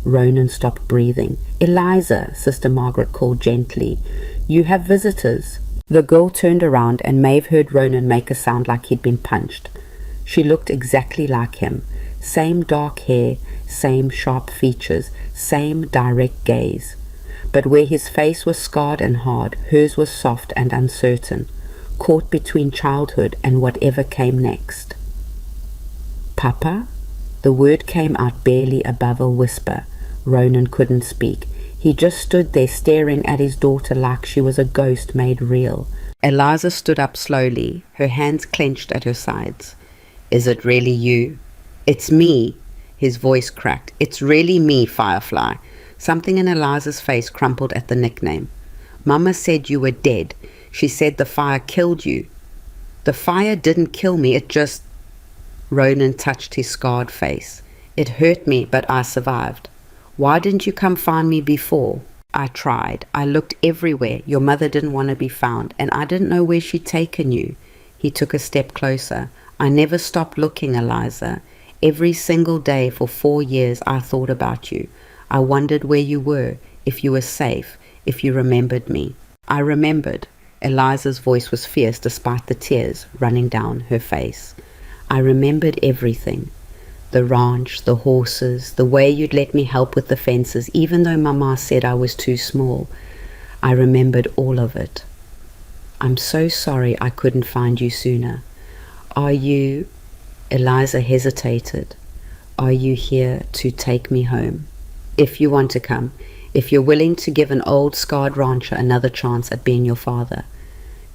Ronan stopped breathing. "Eliza," Sister Margaret called gently. "You have visitors." The girl turned around and Maeve heard Ronan make a sound like he'd been punched. She looked exactly like him. Same dark hair, same sharp features, same direct gaze. But where his face was scarred and hard, hers was soft and uncertain, caught between childhood and whatever came next. "Papa?" The word came out barely above a whisper. Ronan couldn't speak. He just stood there staring at his daughter like she was a ghost made real. Eliza stood up slowly, her hands clenched at her sides. "Is it really you?" "It's me." His voice cracked. "It's really me, Firefly." Something in Eliza's face crumpled at the nickname. "Mama said you were dead. She said the fire killed you." "The fire didn't kill me, it just—" Ronan touched his scarred face. "It hurt me, but I survived. Why didn't you come find me before?" "I tried. I looked everywhere. Your mother didn't want to be found, and I didn't know where she'd taken you." He took a step closer. "I never stopped looking, Eliza. Every single day for 4 years I thought about you. I wondered where you were, if you were safe, if you remembered me." "I remembered." Eliza's voice was fierce despite the tears running down her face. "I remembered everything. The ranch, the horses, the way you'd let me help with the fences, even though Mama said I was too small. I remembered all of it. I'm so sorry I couldn't find you sooner. Are you—" Eliza hesitated. "Are you here to take me home? If you want to come, if you're willing to give an old scarred rancher another chance at being your father.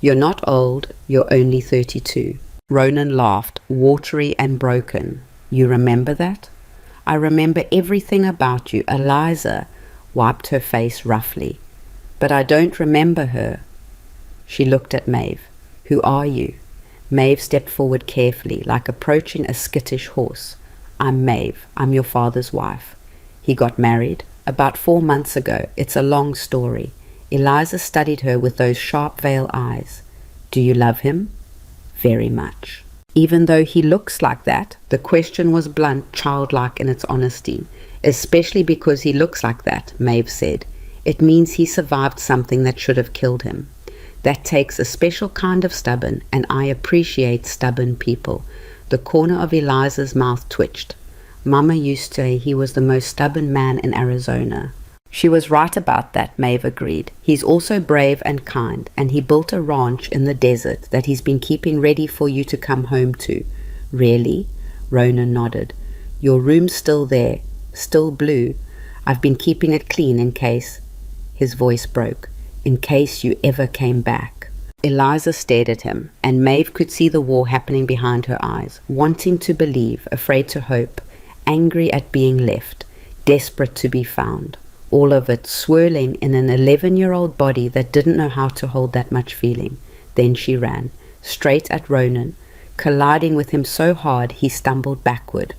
You're not old, you're only 32. Ronan laughed, watery and broken. "You remember that?" "I remember everything about you." Eliza wiped her face roughly. "But I don't remember her." She looked at Maeve. Who are you? Maeve stepped forward carefully, like approaching a skittish horse. I'm Maeve. I'm your father's wife. He got married about 4 months ago. It's a long story. Eliza studied her with those sharp veil eyes. Do you love him? Very much. Even though he looks like that, the question was blunt, childlike in its honesty. Especially because he looks like that, Maeve said. It means he survived something that should have killed him. That takes a special kind of stubborn, and I appreciate stubborn people. The corner of Eliza's mouth twitched. Mama used to say he was the most stubborn man in Arizona. She was right about that, Maeve agreed. He's also brave and kind, and he built a ranch in the desert that he's been keeping ready for you to come home to. Really? Ronan nodded. Your room's still there, still blue. I've been keeping it clean in case. His voice broke. In case you ever came back. Eliza stared at him, and Maeve could see the war happening behind her eyes, wanting to believe, afraid to hope, angry at being left, desperate to be found. All of it swirling in an 11-year-old body that didn't know how to hold that much feeling. Then she ran, straight at Ronan, colliding with him so hard he stumbled backward.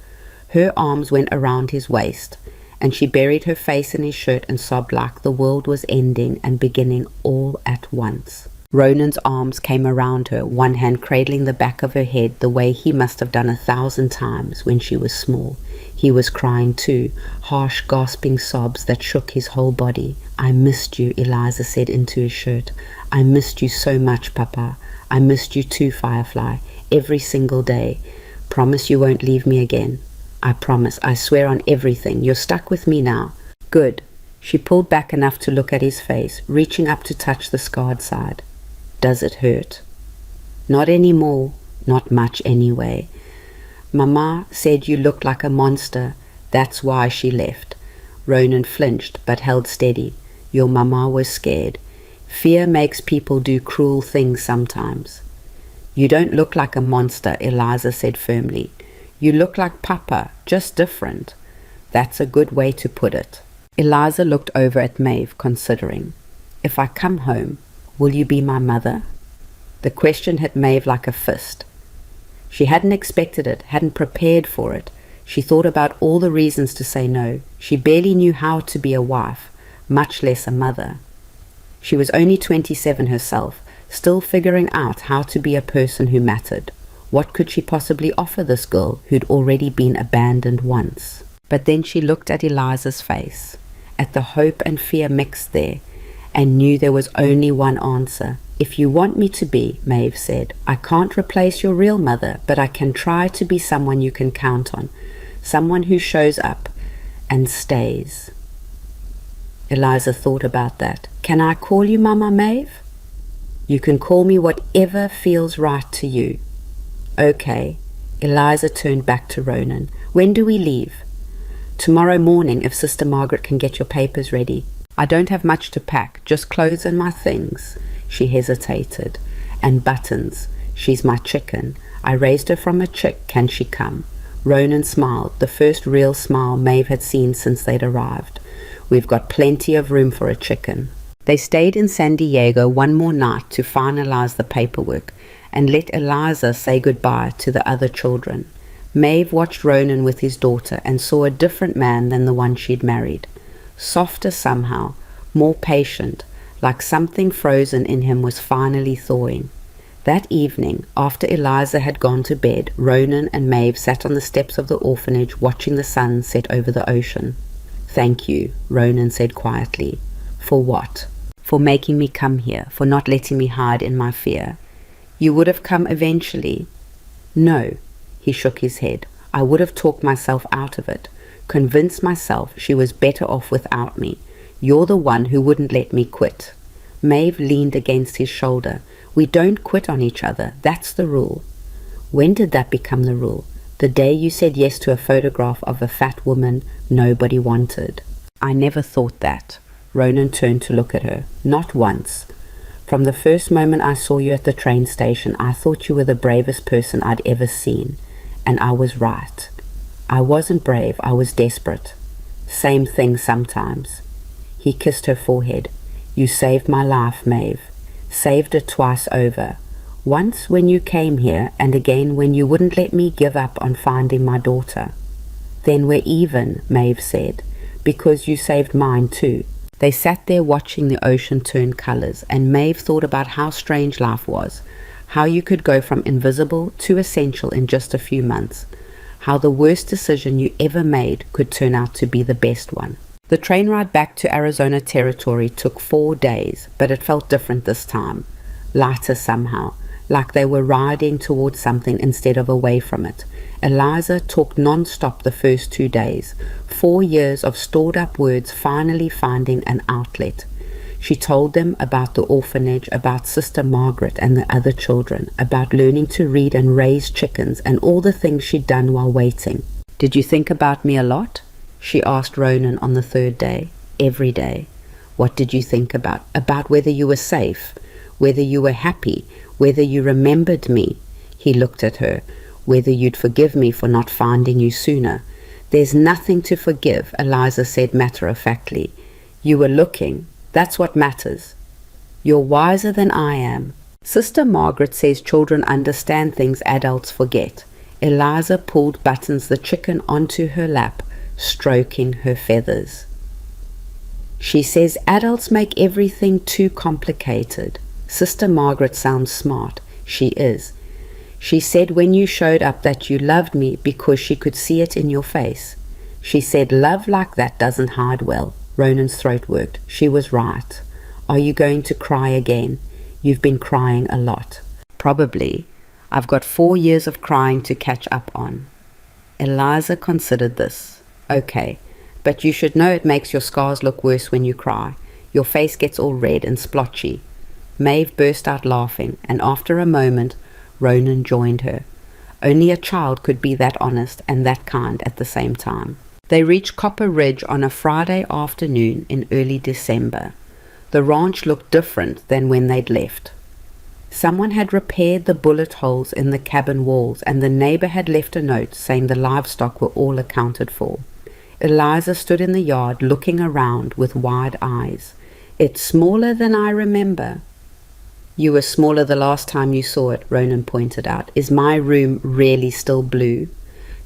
Her arms went around his waist, and she buried her face in his shirt and sobbed like the world was ending and beginning all at once. Ronan's arms came around her, one hand cradling the back of her head the way he must have done 1,000 times when she was small. He was crying too, harsh gasping sobs that shook his whole body. I missed you, Eliza said into his shirt. I missed you so much, Papa. I missed you too, Firefly, every single day. Promise you won't leave me again. I promise, I swear on everything. You're stuck with me now. Good. She pulled back enough to look at his face, reaching up to touch the scarred side. Does it hurt? Not anymore. Not much anyway. Mama said you looked like a monster. That's why she left. Ronan flinched, but held steady. Your mama was scared. Fear makes people do cruel things sometimes. You don't look like a monster, Eliza said firmly. You look like Papa, just different. That's a good way to put it. Eliza looked over at Maeve, considering. If I come home, will you be my mother? The question hit Maeve like a fist. She hadn't expected it, hadn't prepared for it. She thought about all the reasons to say no. She barely knew how to be a wife, much less a mother. She was only 27 herself, still figuring out how to be a person who mattered. What could she possibly offer this girl who'd already been abandoned once? But then she looked at Eliza's face, at the hope and fear mixed there, and knew there was only one answer. If you want me to be, Maeve said, I can't replace your real mother, but I can try to be someone you can count on, someone who shows up and stays. Eliza thought about that. Can I call you Mama Maeve? You can call me whatever feels right to you. Okay. Eliza turned back to Ronan. When do we leave? Tomorrow morning, if Sister Margaret can get your papers ready. I don't have much to pack, just clothes and my things. She hesitated. And buttons. She's my chicken. I raised her from a chick. Can she come? Ronan smiled, the first real smile Maeve had seen since they'd arrived. We've got plenty of room for a chicken. They stayed in San Diego one more night to finalize the paperwork and let Eliza say goodbye to the other children. Maeve watched Ronan with his daughter and saw a different man than the one she'd married. Softer somehow, more patient, like something frozen in him was finally thawing. That evening, after Eliza had gone to bed, Ronan and Maeve sat on the steps of the orphanage watching the sun set over the ocean. Thank you, Ronan said quietly. For what? For making me come here, for not letting me hide in my fear. You would have come eventually. No, he shook his head. I would have talked myself out of it, convinced myself she was better off without me. You're the one who wouldn't let me quit. Maeve leaned against his shoulder. We don't quit on each other. That's the rule. When did that become the rule? The day you said yes to a photograph of a fat woman nobody wanted. I never thought that. Ronan turned to look at her. Not once. From the first moment I saw you at the train station, I thought you were the bravest person I'd ever seen. And I was right. I wasn't brave, I was desperate. Same thing sometimes. He kissed her forehead. You saved my life, Maeve. Saved it twice over. Once when you came here, and again when you wouldn't let me give up on finding my daughter. Then we're even, Maeve said, because you saved mine too. They sat there watching the ocean turn colors, and Maeve thought about how strange life was, how you could go from invisible to essential in just a few months, how the worst decision you ever made could turn out to be the best one. The train ride back to Arizona Territory took 4 days, but it felt different this time, lighter somehow, like they were riding towards something instead of away from it. Eliza talked non-stop the first 2 days, 4 years of stored up words finally finding an outlet. She told them about the orphanage, about Sister Margaret and the other children, about learning to read and raise chickens and all the things she'd done while waiting. "Did you think about me a lot?" she asked Ronan on the 3rd day. "Every day." "What did you think about? About whether you were safe, whether you were happy, whether you remembered me?" He looked at her. "Whether you'd forgive me for not finding you sooner." "There's nothing to forgive," Eliza said matter-of-factly. "You were looking. That's what matters. You're wiser than I am." Sister Margaret says children understand things adults forget. Eliza pulled Buttons the chicken onto her lap, stroking her feathers. She says adults make everything too complicated. Sister Margaret sounds smart. She is. She said when you showed up that you loved me because she could see it in your face. She said love like that doesn't hide well. Ronan's throat worked. She was right. "Are you going to cry again? You've been crying a lot." "Probably. I've got 4 years of crying to catch up on." Eliza considered this. "Okay, but you should know it makes your scars look worse when you cry. Your face gets all red and splotchy." Maeve burst out laughing, and after a moment, Ronan joined her. Only a child could be that honest and that kind at the same time. They reached Copper Ridge on a Friday afternoon in early December. The ranch looked different than when they'd left. Someone had repaired the bullet holes in the cabin walls, and the neighbor had left a note saying the livestock were all accounted for. Eliza stood in the yard looking around with wide eyes. "It's smaller than I remember." "You were smaller the last time you saw it," Ronan pointed out. "Is my room really still blue?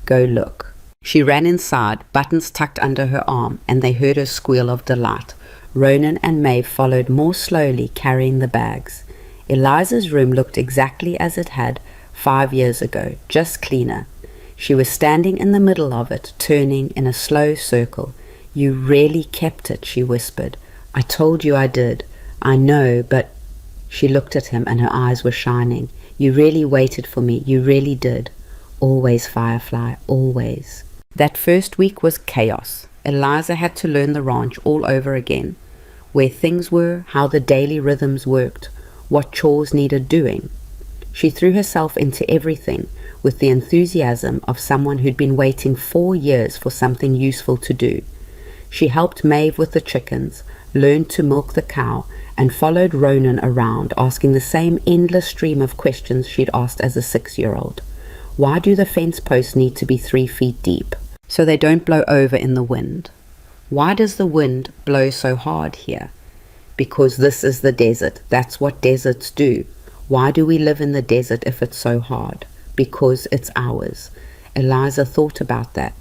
Go look." She ran inside, Buttons tucked under her arm, and they heard her squeal of delight. Ronan and Maeve followed more slowly, carrying the bags. Eliza's room looked exactly as it had 5 years ago, just cleaner. She was standing in the middle of it, turning in a slow circle. "You really kept it," she whispered. "I told you I did. I know, but—" She looked at him and her eyes were shining. "You really waited for me. You really did. Always, Firefly, always." That first week was chaos. Eliza had to learn the ranch all over again. Where things were, how the daily rhythms worked, what chores needed doing. She threw herself into everything with the enthusiasm of someone who'd been waiting 4 years for something useful to do. She helped Maeve with the chickens, learned to milk the cow, and followed Ronan around, asking the same endless stream of questions she'd asked as a 6-year-old. Why do the fence posts need to be 3 feet deep? So they don't blow over in the wind. Why does the wind blow so hard here? Because this is the desert. That's what deserts do. Why do we live in the desert if it's so hard? Because it's ours. Eliza thought about that.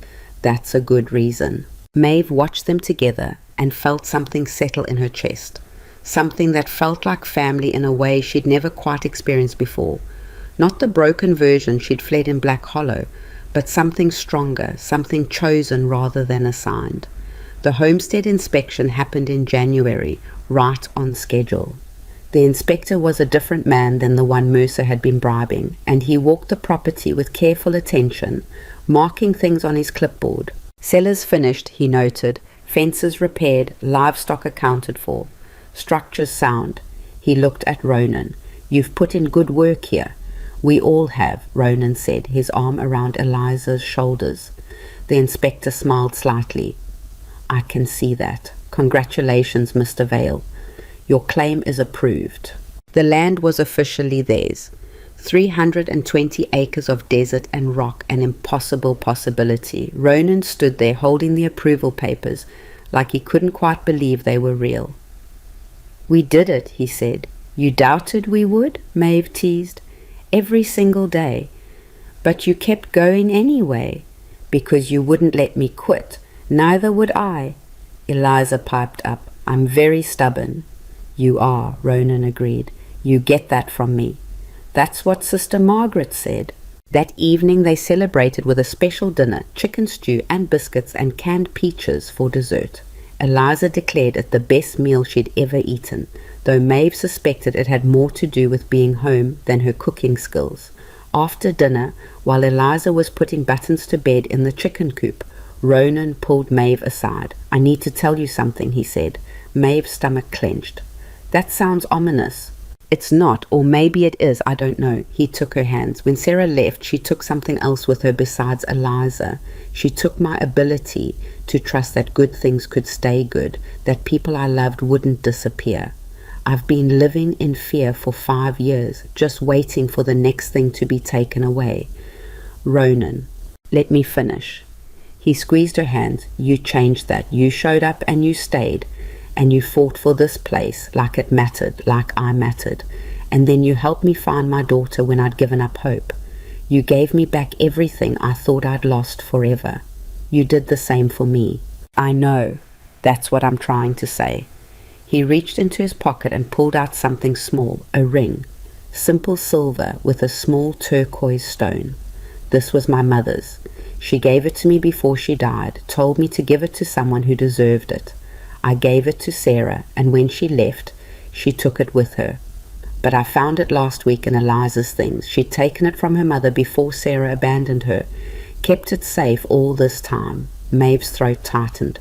That's a good reason. Maeve watched them together and felt something settle in her chest. Something that felt like family in a way she'd never quite experienced before. Not the broken version she'd fled in Black Hollow, but something stronger, something chosen rather than assigned. The homestead inspection happened in January, right on schedule. The inspector was a different man than the one Mercer had been bribing, and he walked the property with careful attention, marking things on his clipboard. Cellars finished, he noted, fences repaired, livestock accounted for, structures sound. He looked at Ronan. "You've put in good work here." "We all have," Ronan said, his arm around Eliza's shoulders. The inspector smiled slightly. "I can see that. Congratulations, Mr. Vale. Your claim is approved." The land was officially theirs. 320 acres of desert and rock, an impossible possibility. Ronan stood there holding the approval papers like he couldn't quite believe they were real. "We did it," he said. "You doubted we would?" Maeve teased. every single day. But you kept going anyway, because you wouldn't let me quit. Neither would I. Eliza piped up. I'm very stubborn. You are, Ronan agreed. You get that from me. That's what Sister Margaret said. That evening they celebrated with a special dinner, chicken stew and biscuits and canned peaches for dessert. Eliza declared it the best meal she'd ever eaten, though Maeve suspected it had more to do with being home than her cooking skills. After dinner, while Eliza was putting Buttons to bed in the chicken coop, Ronan pulled Maeve aside. I need to tell you something, he said. Maeve's stomach clenched. That sounds ominous. It's not, or maybe it is, I don't know. He took her hands. When Sarah left, she took something else with her besides Eliza. She took my ability to trust that good things could stay good, that people I loved wouldn't disappear. I've been living in fear for 5 years, just waiting for the next thing to be taken away. Ronan, let me finish. He squeezed her hands. You changed that. You showed up and you stayed. And you fought for this place like it mattered, like I mattered. And then you helped me find my daughter when I'd given up hope. You gave me back everything I thought I'd lost forever. You did the same for me. I know. That's what I'm trying to say. He reached into his pocket and pulled out something small, a ring. Simple silver with a small turquoise stone. This was my mother's. She gave it to me before she died, told me to give it to someone who deserved it. I gave it to Sarah, and when she left, she took it with her. But I found it last week in Eliza's things. She'd taken it from her mother before Sarah abandoned her. Kept it safe all this time. Maeve's throat tightened.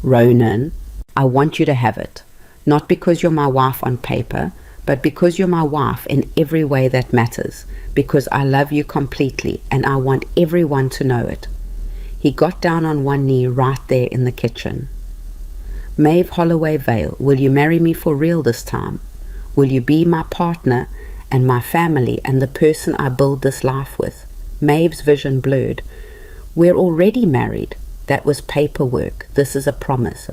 Ronan, I want you to have it. Not because you're my wife on paper, but because you're my wife in every way that matters. Because I love you completely, and I want everyone to know it. He got down on one knee right there in the kitchen. Maeve Holloway Vale, will you marry me for real this time? Will you be my partner and my family and the person I build this life with? Maeve's vision blurred. We're already married. That was paperwork. This is a promise.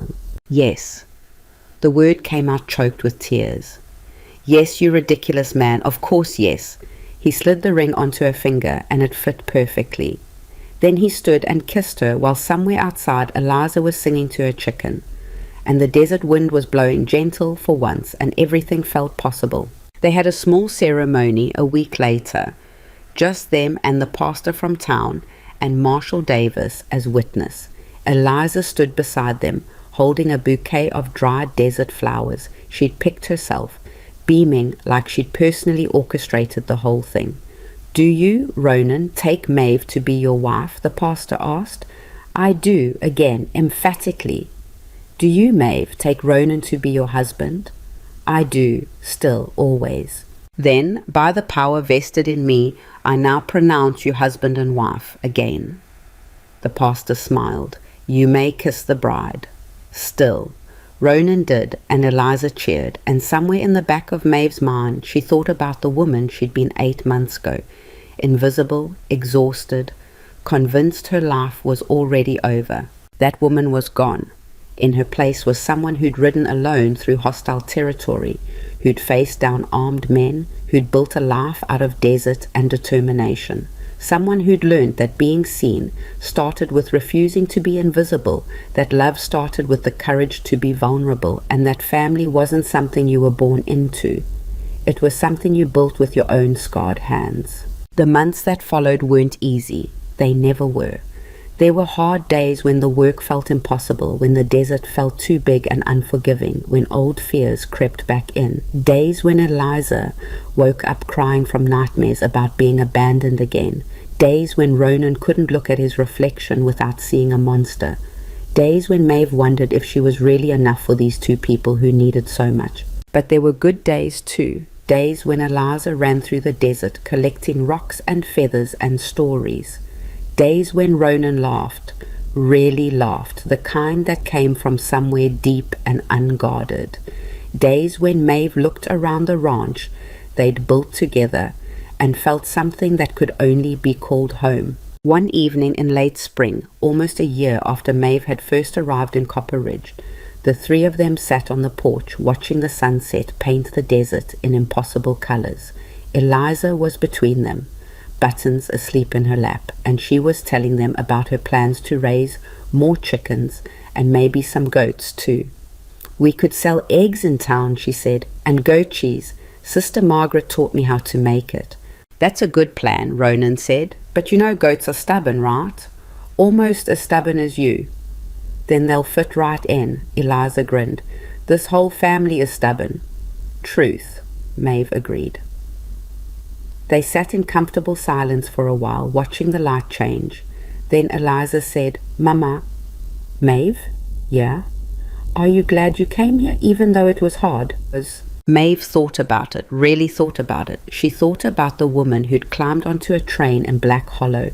Yes. The word came out choked with tears. Yes, you ridiculous man. Of course, yes. He slid the ring onto her finger and it fit perfectly. Then he stood and kissed her while somewhere outside Eliza was singing to her chicken. And the desert wind was blowing gentle for once, and everything felt possible. They had a small ceremony a week later, just them and the pastor from town and Marshall Davis as witness. Eliza stood beside them, holding a bouquet of dried desert flowers she'd picked herself, beaming like she'd personally orchestrated the whole thing. Do you, Ronan, take Maeve to be your wife? The pastor asked. I do, again, emphatically. Do you, Maeve, take Ronan to be your husband? I do, still, always. Then, by the power vested in me, I now pronounce you husband and wife again. The pastor smiled. You may kiss the bride. Still. Ronan did, and Eliza cheered, and somewhere in the back of Maeve's mind she thought about the woman she'd been 8 months ago, invisible, exhausted, convinced her life was already over. That woman was gone. In her place was someone who'd ridden alone through hostile territory, who'd faced down armed men, who'd built a life out of desert and determination. Someone who'd learned that being seen started with refusing to be invisible, that love started with the courage to be vulnerable, and that family wasn't something you were born into. It was something you built with your own scarred hands. The months that followed weren't easy. They never were. There were hard days when the work felt impossible, when the desert felt too big and unforgiving, when old fears crept back in. Days when Eliza woke up crying from nightmares about being abandoned again. Days when Ronan couldn't look at his reflection without seeing a monster. Days when Maeve wondered if she was really enough for these two people who needed so much. But there were good days too. Days when Eliza ran through the desert collecting rocks and feathers and stories. Days when Ronan laughed, really laughed, the kind that came from somewhere deep and unguarded. Days when Maeve looked around the ranch they'd built together and felt something that could only be called home. One evening in late spring, almost a year after Maeve had first arrived in Copper Ridge, the three of them sat on the porch watching the sunset paint the desert in impossible colors. Eliza was between them, Buttons asleep in her lap, and she was telling them about her plans to raise more chickens and maybe some goats too. "We could sell eggs in town," she said, "and goat cheese. Sister Margaret taught me how to make it." "That's a good plan," Ronan said, "but you know goats are stubborn, right? Almost as stubborn as you." "Then they'll fit right in," Eliza grinned. "This whole family is stubborn." "Truth," Maeve agreed. They sat in comfortable silence for a while, watching the light change. Then Eliza said, "Mama." "Maeve?" "Yeah?" "Are you glad you came here, even though it was hard?" Maeve thought about it, really thought about it. She thought about the woman who'd climbed onto a train in Black Hollow,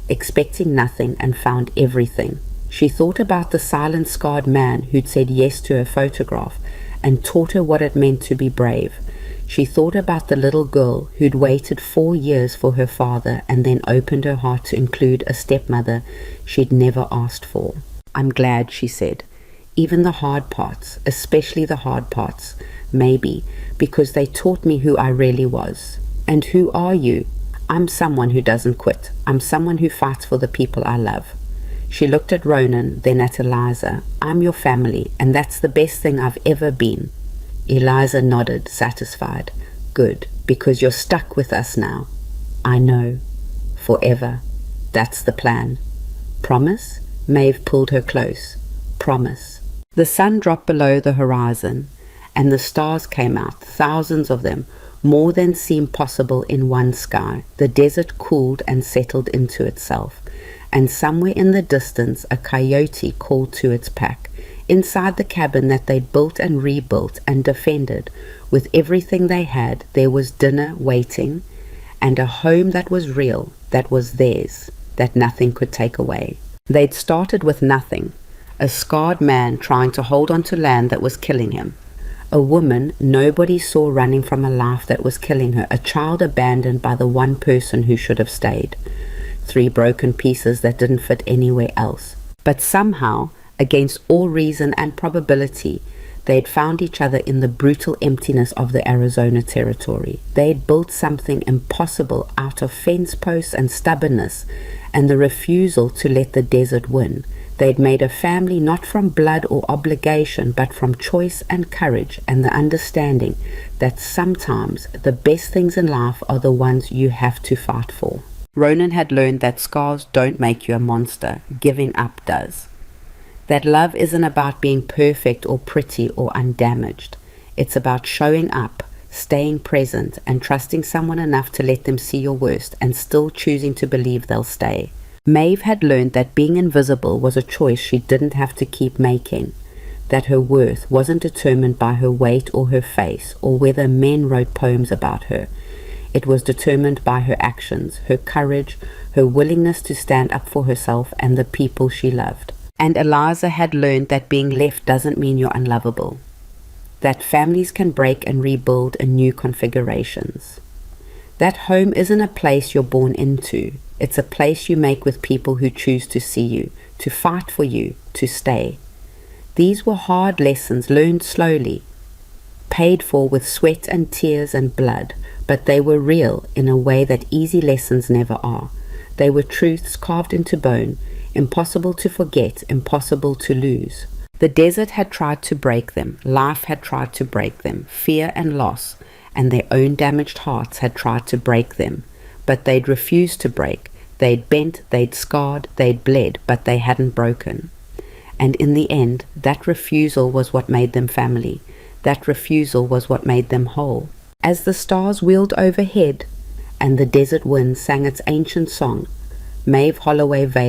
expecting nothing and found everything. She thought about the silent, scarred man who'd said yes to her photograph and taught her what it meant to be brave. She thought about the little girl who'd waited 4 years for her father and then opened her heart to include a stepmother she'd never asked for. "I'm glad," she said. "Even the hard parts, especially the hard parts, maybe, because they taught me who I really was." "And who are you?" "I'm someone who doesn't quit. I'm someone who fights for the people I love." She looked at Ronan, then at Eliza. "I'm your family, and that's the best thing I've ever been." Eliza nodded, satisfied. "Good, because you're stuck with us now." "I know. Forever. That's the plan." "Promise?" Maeve pulled her close. "Promise." The sun dropped below the horizon, and the stars came out, thousands of them, more than seemed possible in one sky. The desert cooled and settled into itself, and somewhere in the distance a coyote called to its pack. Inside the cabin that they'd built and rebuilt and defended with everything they had, there was dinner waiting and a home that was real, that was theirs, that nothing could take away. They'd started with nothing, a scarred man trying to hold on to land that was killing him, a woman nobody saw running from a life that was killing her, a child abandoned by the one person who should have stayed, 3 broken pieces that didn't fit anywhere else. But somehow, against all reason and probability, they had found each other in the brutal emptiness of the Arizona territory. They had built something impossible out of fence posts and stubbornness and the refusal to let the desert win. They had made a family not from blood or obligation, but from choice and courage and the understanding that sometimes the best things in life are the ones you have to fight for. Ronan had learned that scars don't make you a monster. Giving up does. That love isn't about being perfect or pretty or undamaged. It's about showing up, staying present, and trusting someone enough to let them see your worst and still choosing to believe they'll stay. Maeve had learned that being invisible was a choice she didn't have to keep making, that her worth wasn't determined by her weight or her face or whether men wrote poems about her. It was determined by her actions, her courage, her willingness to stand up for herself and the people she loved. And Eliza had learned that being left doesn't mean you're unlovable, that families can break and rebuild in new configurations. That home isn't a place you're born into, it's a place you make with people who choose to see you, to fight for you, to stay. These were hard lessons learned slowly, paid for with sweat and tears and blood, but they were real in a way that easy lessons never are. They were truths carved into bone, impossible to forget, impossible to lose. The desert had tried to break them, life had tried to break them, fear and loss, and their own damaged hearts had tried to break them, but they'd refused to break. They'd bent, they'd scarred, they'd bled, but they hadn't broken. And in the end, that refusal was what made them family. That refusal was what made them whole. As the stars wheeled overhead and the desert wind sang its ancient song, Maeve Holloway Vale